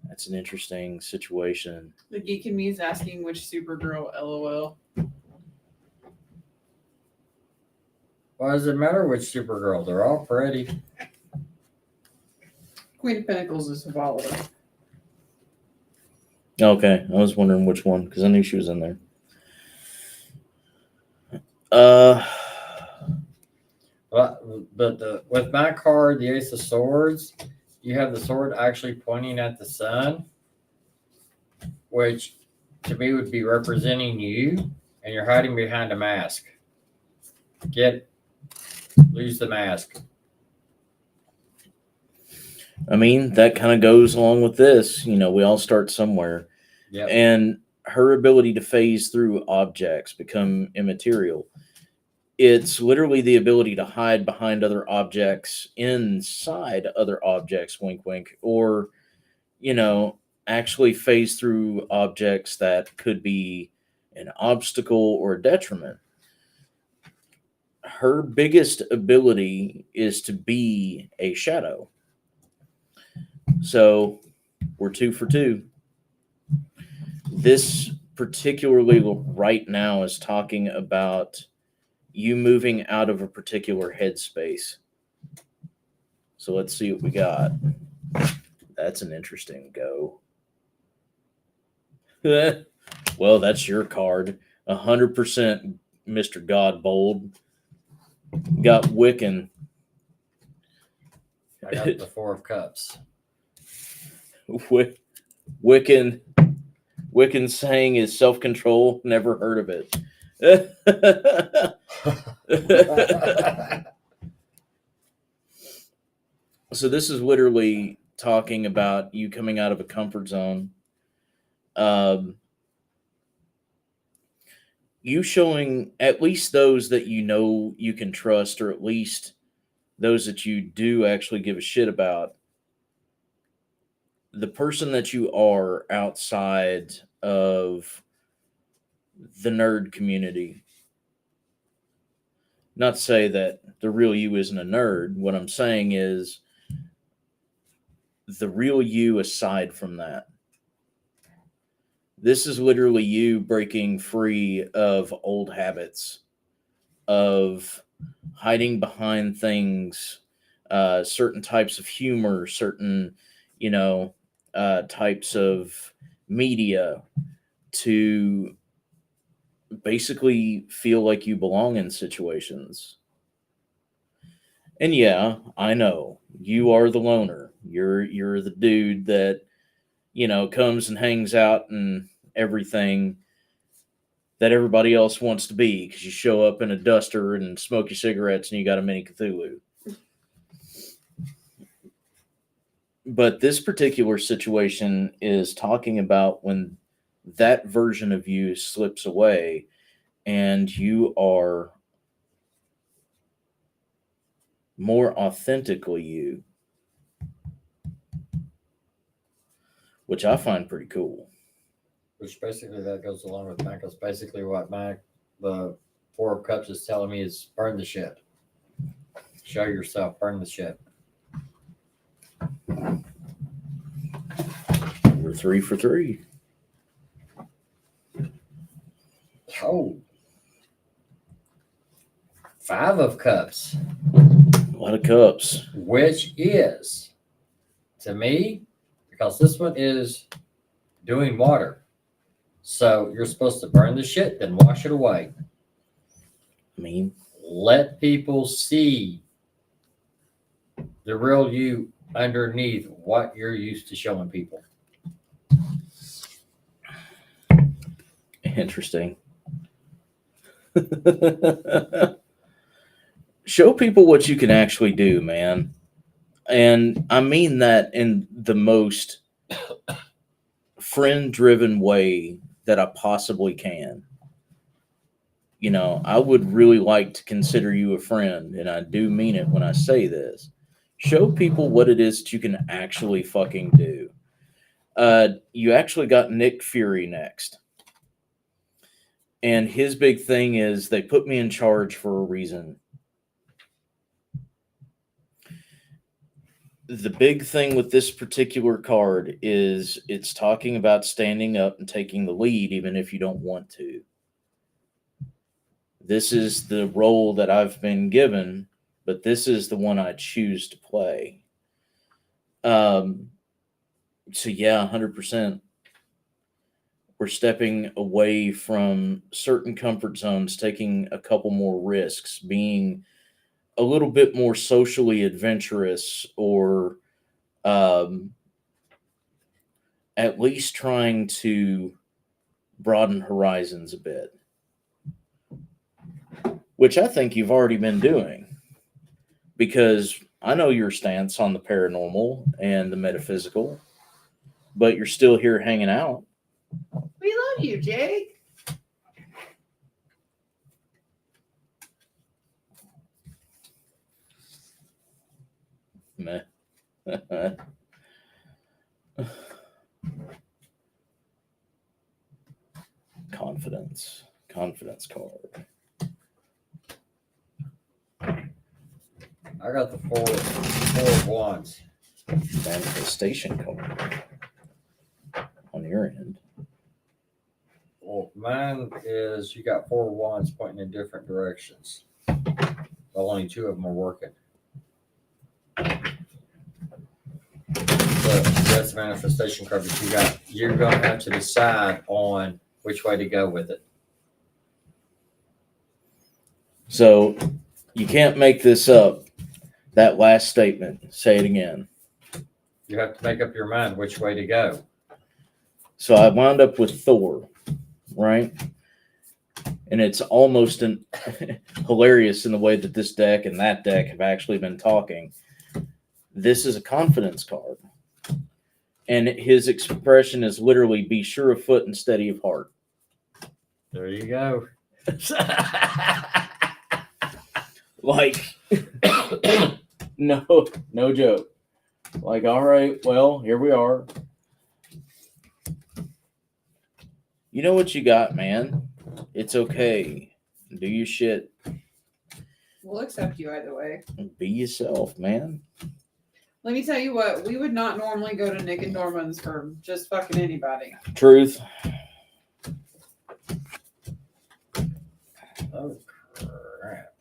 That's an interesting situation. The geek in me is asking which Supergirl, LOL. Why does it matter which Supergirl? They're all pretty. Queen of Pentacles is Hippolyta. Okay, I was wondering which one because I knew she was in there. But with my card, the Ace of Swords, you have the sword actually pointing at the sun, which to me would be representing you, and you're hiding behind a mask. Lose the mask. I mean, that kind of goes along with this. You know, we all start somewhere. Yep. And her ability to phase through objects, become immaterial. It's literally the ability to hide behind other objects, inside other objects, wink, wink, or, you know, actually phase through objects that could be an obstacle or a detriment. Her biggest ability is to be a shadow. So we're 2 for 2. This particularly right now is talking about you moving out of a particular headspace. So let's see what we got. That's an interesting go. Well, that's your card. 100% Mr. Godbold. Got Wiccan. I got the Four of Cups. Wiccan saying is self-control. Never heard of it. So this is literally talking about you coming out of a comfort zone. You showing at least those that you know you can trust, or at least those that you do actually give a shit about, the person that you are outside of the nerd community. Not to say that the real you isn't a nerd. What I'm saying is the real you aside from that. This is literally you breaking free of old habits, of hiding behind things, certain types of humor, certain, types of media, to basically feel like you belong in situations. And yeah, I know you are the loner. You're the dude that, comes and hangs out and everything that everybody else wants to be, because you show up in a duster and smoke your cigarettes and you got a mini Cthulhu. But this particular situation is talking about when that version of you slips away and you are more authentically you, which I find pretty cool. Which basically that goes along with Mac. That's basically what the Four of Cups is telling me is burn the shit. Show yourself, burn the shit. We're 3 for 3. Oh. 5 of Cups. A lot of cups. Which is, to me, because this one is doing water. So you're supposed to burn the shit, then wash it away. I mean, let people see the real you underneath what you're used to showing people. interesting. Show people what you can actually do, man. And I mean that in the most friend-driven way that I possibly can. I would really like to consider you a friend, and I do mean it when I say this. Show people what it is that you can actually fucking do. You actually got Nick Fury next. And his big thing is they put me in charge for a reason. The big thing with this particular card is it's talking about standing up and taking the lead even if you don't want to. This is the role that I've been given, but this is the one I choose to play. So yeah, 100%. We're stepping away from certain comfort zones, taking a couple more risks, being a little bit more socially adventurous, or at least trying to broaden horizons a bit, which I think you've already been doing, because I know your stance on the paranormal and the metaphysical, but you're still here hanging out. We love you, Jake. Meh. Confidence card. I got the four of Wands. Manifestation card on your end. Well, mine is you got 4 wands pointing in different directions. But only 2 of them are working. So that's the manifestation card that you got. You're going to have to decide on which way to go with it. So you can't make this up. That last statement. Say it again. You have to make up your mind which way to go. So I wound up with Thor, right? And it's almost hilarious in the way that this deck and that deck have actually been talking. This is a confidence card. And his expression is literally be sure of foot and steady of heart. There you go. Like, no joke. Like, all right, well, here we are. You know what you got, man. It's okay. Do your shit. We'll accept you either way. Be yourself, man. Let me tell you what, we would not normally go to Nick and Norman's for just fucking anybody. Truth. Oh, crap.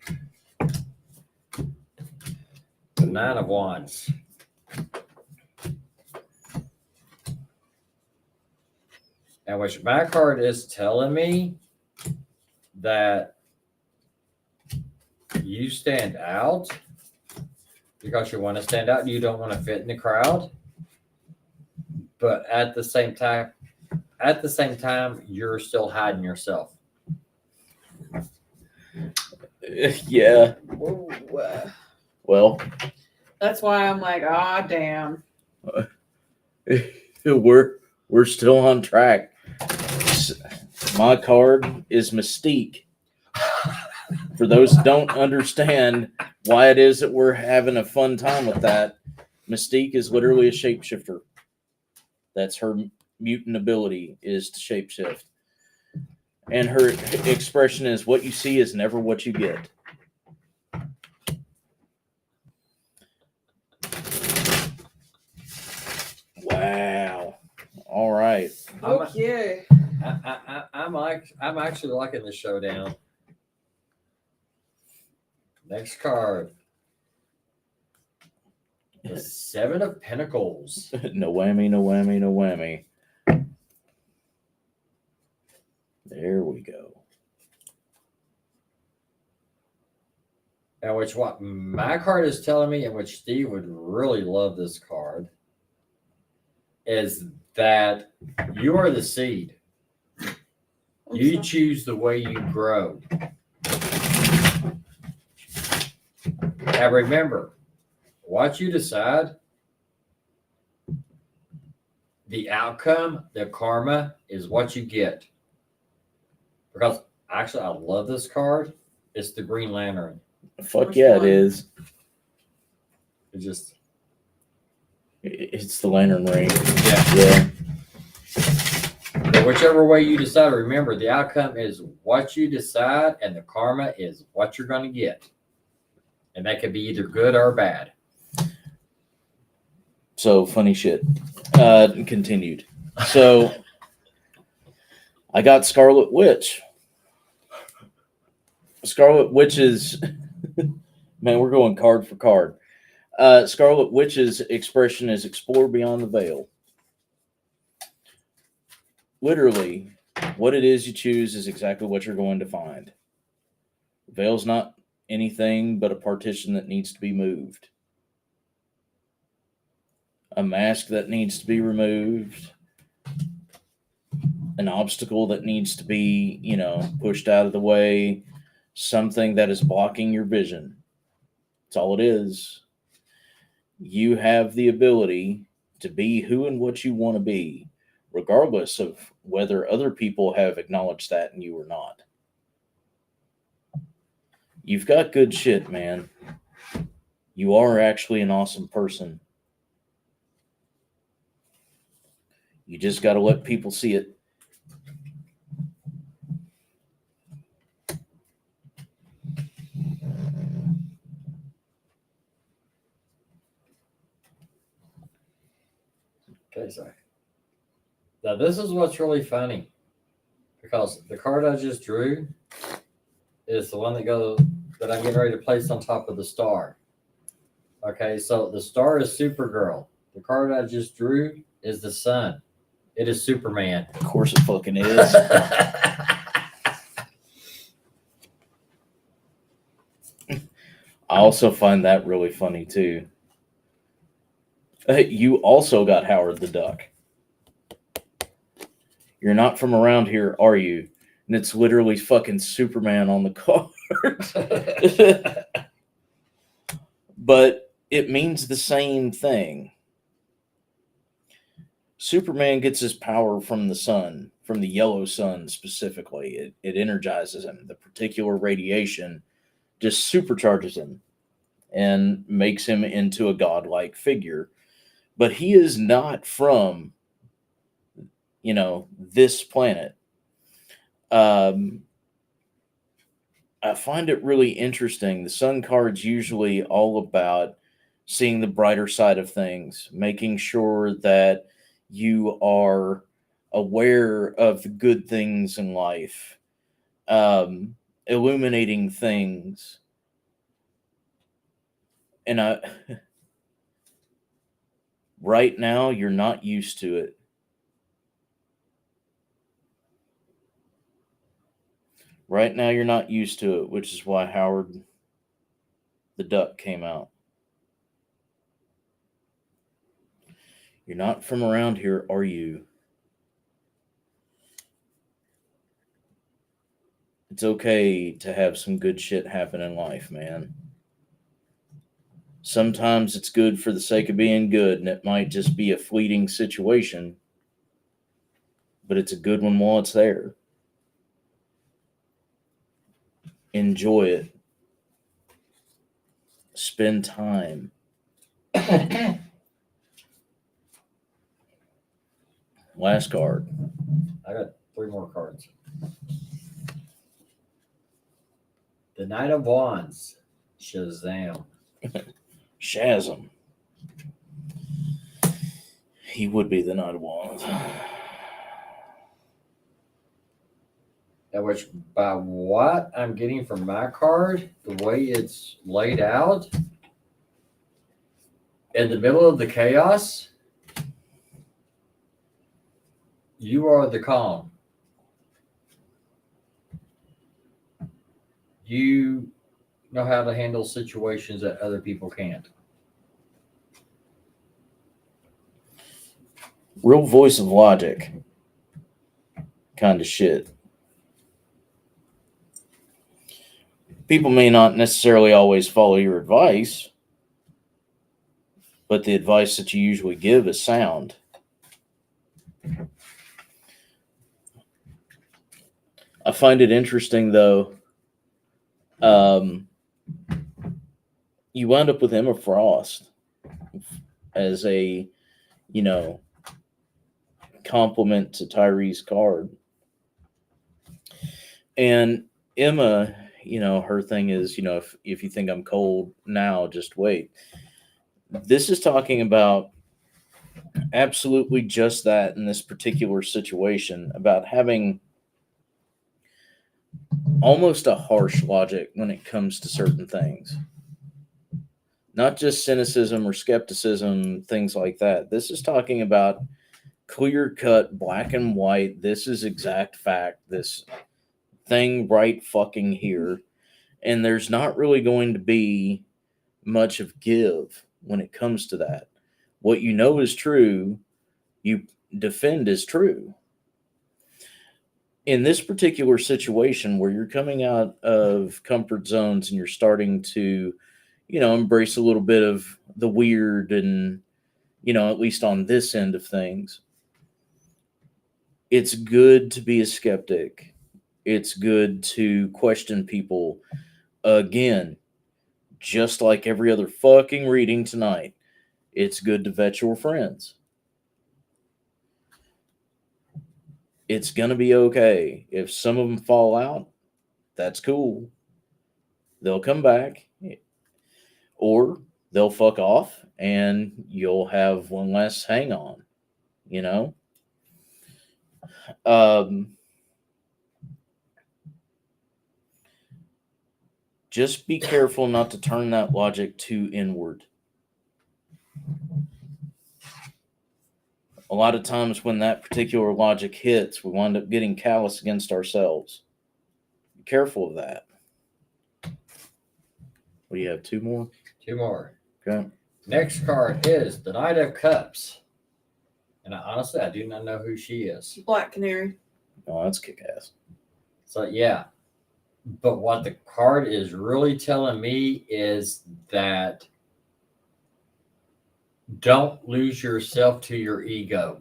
The 9 of Wands. And which my card is telling me that you stand out because you want to stand out and you don't want to fit in the crowd. But at the same time, you're still hiding yourself. Yeah. Whoa. Well, That's why I'm like, ah, damn. we're still on track. My card is Mystique. For those who don't understand why it is that we're having a fun time with that, Mystique is literally a shapeshifter. That's her mutant ability, is to shapeshift. And her expression is, what you see is never what you get. Wow. All right. Okay. I'm actually liking this showdown. Next card. The 7 of Pentacles. No whammy, no whammy, no whammy. There we go. And which what my card is telling me, and which Steve would really love this card, is that you are the seed. You choose the way you grow. Now remember, what you decide, the outcome, the karma is what you get. Because actually, I love this card. It's the Green Lantern. Fuck Which yeah, one? it is. It's the lantern ring. Yeah. But whichever way you decide, remember the outcome is what you decide, and the karma is what you're going to get. And that could be either good or bad. So funny shit. Continued. So I got Scarlet Witch. Scarlet Witch's man, we're going card for card. Scarlet Witch's expression is explore beyond the veil. Literally, what it is you choose is exactly what you're going to find. The veil's not anything but a partition that needs to be moved. A mask that needs to be removed. An obstacle that needs to be, pushed out of the way. Something that is blocking your vision. That's all it is. You have the ability to be who and what you want to be, regardless of whether other people have acknowledged that in you or not. You've got good shit, man. You are actually an awesome person. You just got to let people see it. Okay, so now this is what's really funny, because the card I just drew is the one that I'm getting ready to place on top of the star. Okay, so the star is Supergirl. The card I just drew is the sun. It is Superman. Of course it fucking is. I also find that really funny too. You also got Howard the Duck. You're not from around here, are you? And it's literally fucking Superman on the card. But it means the same thing. Superman gets his power from the sun, from the yellow sun specifically. It energizes him. The particular radiation just supercharges him and makes him into a godlike figure. But he is not from, this planet. I find it really interesting. The sun card's usually all about seeing the brighter side of things, making sure that you are aware of the good things in life, illuminating things. And right now, you're not used to it. Right now, you're not used to it, which is why Howard the Duck came out. You're not from around here, are you? It's okay to have some good shit happen in life, man. Sometimes it's good for the sake of being good, and it might just be a fleeting situation, but it's a good one while it's there. Enjoy it. Spend time. Last card. I got 3 more cards. The Knight of Wands. Shazam. Shazam. He would be the Knight of Wands. Which, by what I'm getting from my card, the way it's laid out, in the middle of the chaos, you are the calm. You know how to handle situations that other people can't. Real voice of logic kind of shit. People may not necessarily always follow your advice, but the advice that you usually give is sound. I find it interesting, though. You wound up with Emma Frost as a, compliment to Tyree's card. And Emma, her thing is, if you think I'm cold now, just wait. This is talking about absolutely just that in this particular situation, about having almost a harsh logic when it comes to certain things. Not just cynicism or skepticism, things like that. This is talking about clear-cut, black and white, this is exact fact, this thing right fucking here. And there's not really going to be much of give when it comes to that. What you know is true, you defend as true. In this particular situation where you're coming out of comfort zones and you're starting to, embrace a little bit of the weird and, at least on this end of things, it's good to be a skeptic. It's good to question people. Again, just like every other fucking reading tonight, it's good to vet your friends. It's going to be okay. If some of them fall out, that's cool. They'll come back. Or they'll fuck off and you'll have one less hang on, Just be careful not to turn that logic too inward. A lot of times when that particular logic hits, we wind up getting callous against ourselves. Be careful of that. What do you have? 2 more? 2 more. Okay. Next card is the Knight of Cups. And honestly, I do not know who she is. Black Canary. Oh, that's kick ass. So, yeah. But what the card is really telling me is that don't lose yourself to your ego.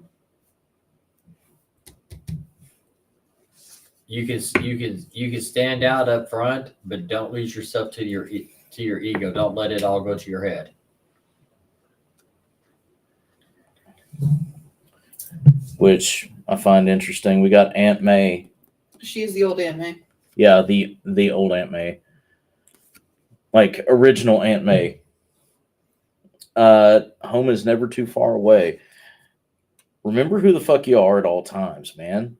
You can stand out up front, but don't lose yourself to your ego. Don't let it all go to your head. Which I find interesting. We got Aunt May. She is the old Aunt May. Yeah, the old Aunt May. Like original Aunt May. Home is never too far away. Remember who the fuck you are at all times, man.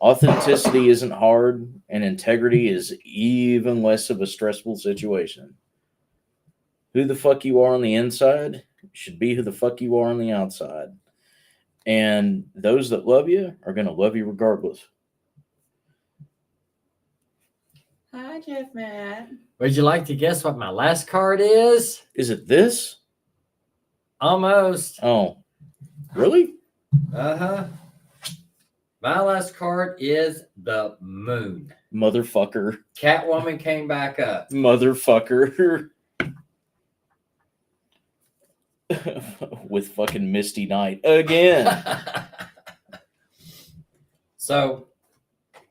Authenticity isn't hard, and integrity is even less of a stressful situation. Who the fuck you are on the inside should be who the fuck you are on the outside. And those that love you are going to love you regardless. Hi, Jeff Matt. Would you like to guess what my last card is? Is it this? Almost. Oh, really? Uh-huh. My last card is the Moon. Motherfucker. Catwoman came back up. Motherfucker. With fucking Misty Knight again. So,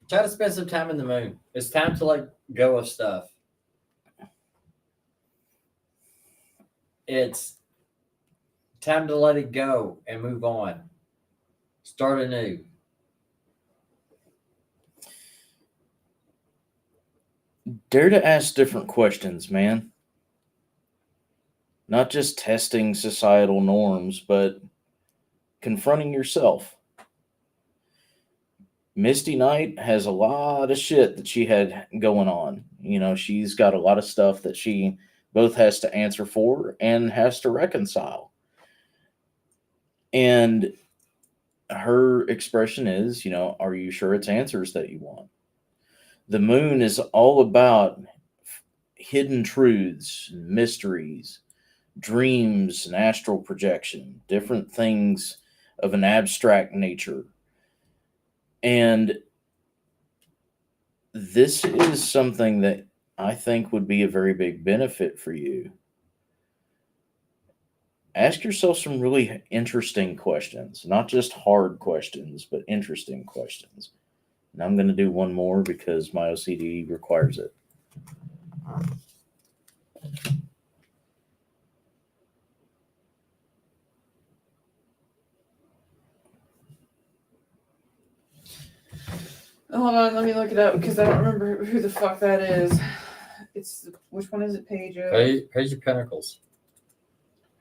try to spend some time in the Moon. It's time to let go of stuff. It's time to let it go and move on. Start anew. Dare to ask different questions, man. Not just testing societal norms, but confronting yourself. Misty Knight has a lot of shit that she had going on. You know, she's got a lot of stuff that she both has to answer for and has to reconcile. And her expression is, you know, are you sure it's answers that you want? The Moon is all about hidden truths, mysteries, dreams, and astral projection, different things of an abstract nature. And this is something that I think would be a very big benefit for you. Ask yourself some really interesting questions, not just hard questions, but interesting questions. And I'm going to do one more because my OCD requires it. Hold on, let me look it up because I don't remember who the fuck that is. Which one is it? Page of Page of Pentacles.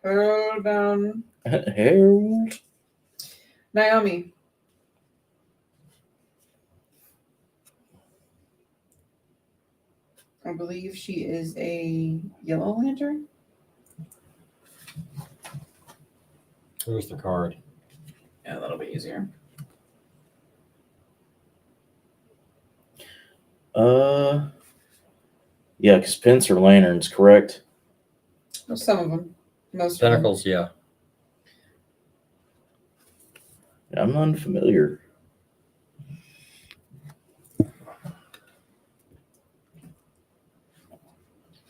Harold down Harold. Naomi. I believe she is a Yellow Lantern. Where's the card? Yeah, that'll be easier. Yeah, because pins are lanterns, correct? Some of them. Most of them. Pentacles, yeah. I'm unfamiliar.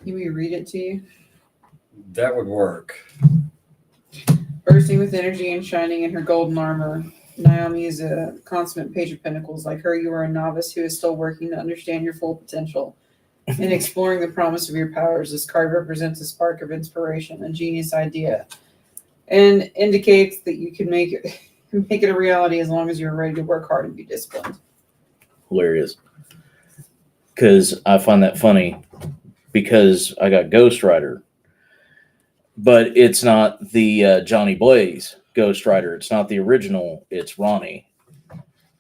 Can we read it to you? That would work. Bursting with energy and shining in her golden armor, Naomi is a consummate Page of Pentacles. Like her, you are a novice who is still working to understand your full potential. In exploring the promise of your powers, this card represents a spark of inspiration, a genius idea, and indicates that you can make it a reality as long as you're ready to work hard and be disciplined. Hilarious. Because I find that funny because I got Ghost Rider. But it's not the Johnny Blaze Ghost Rider. It's not the original. It's Ronnie.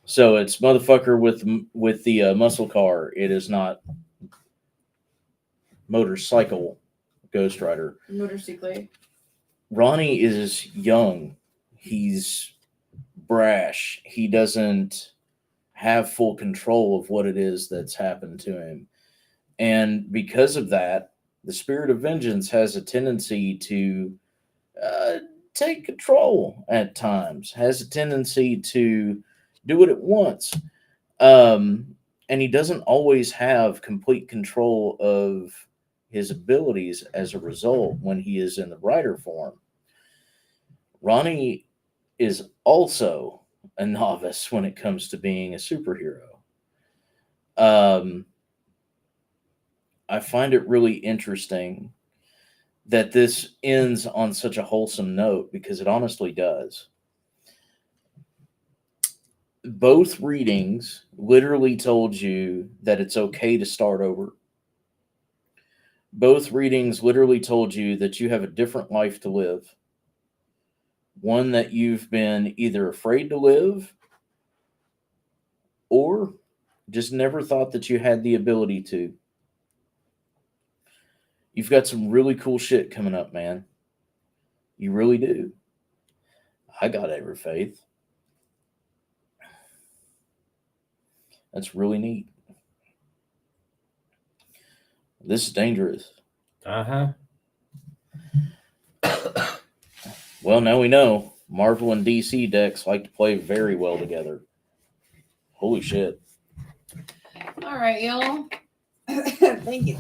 So it's motherfucker with the muscle car. It is not motorcycle Ghost Rider. Motorcycle. Ronnie is young. He's brash. He doesn't have full control of what it is that's happened to him. And because of that, the spirit of vengeance has a tendency to take control at times, has a tendency to do what it wants. And he doesn't always have complete control of his abilities as a result when he is in the rider form. Ronnie is also a novice when it comes to being a superhero. I find it really interesting that this ends on such a wholesome note, because it honestly does. Both readings literally told you that it's okay to start over. Both readings literally told you that you have a different life to live. One that you've been either afraid to live or just never thought that you had the ability to. You've got some really cool shit coming up, man. You really do. I got every faith. That's really neat. This is dangerous. Uh-huh. Well, now we know Marvel and DC decks like to play very well together. Holy shit. All right, y'all. Thank you.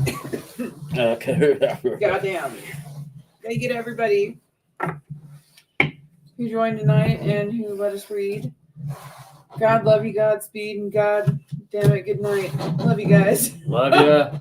Okay. Goddamn. Thank you to everybody who joined tonight and who let us read. God love you, Godspeed, and God damn it, good night. Love you guys. Love ya.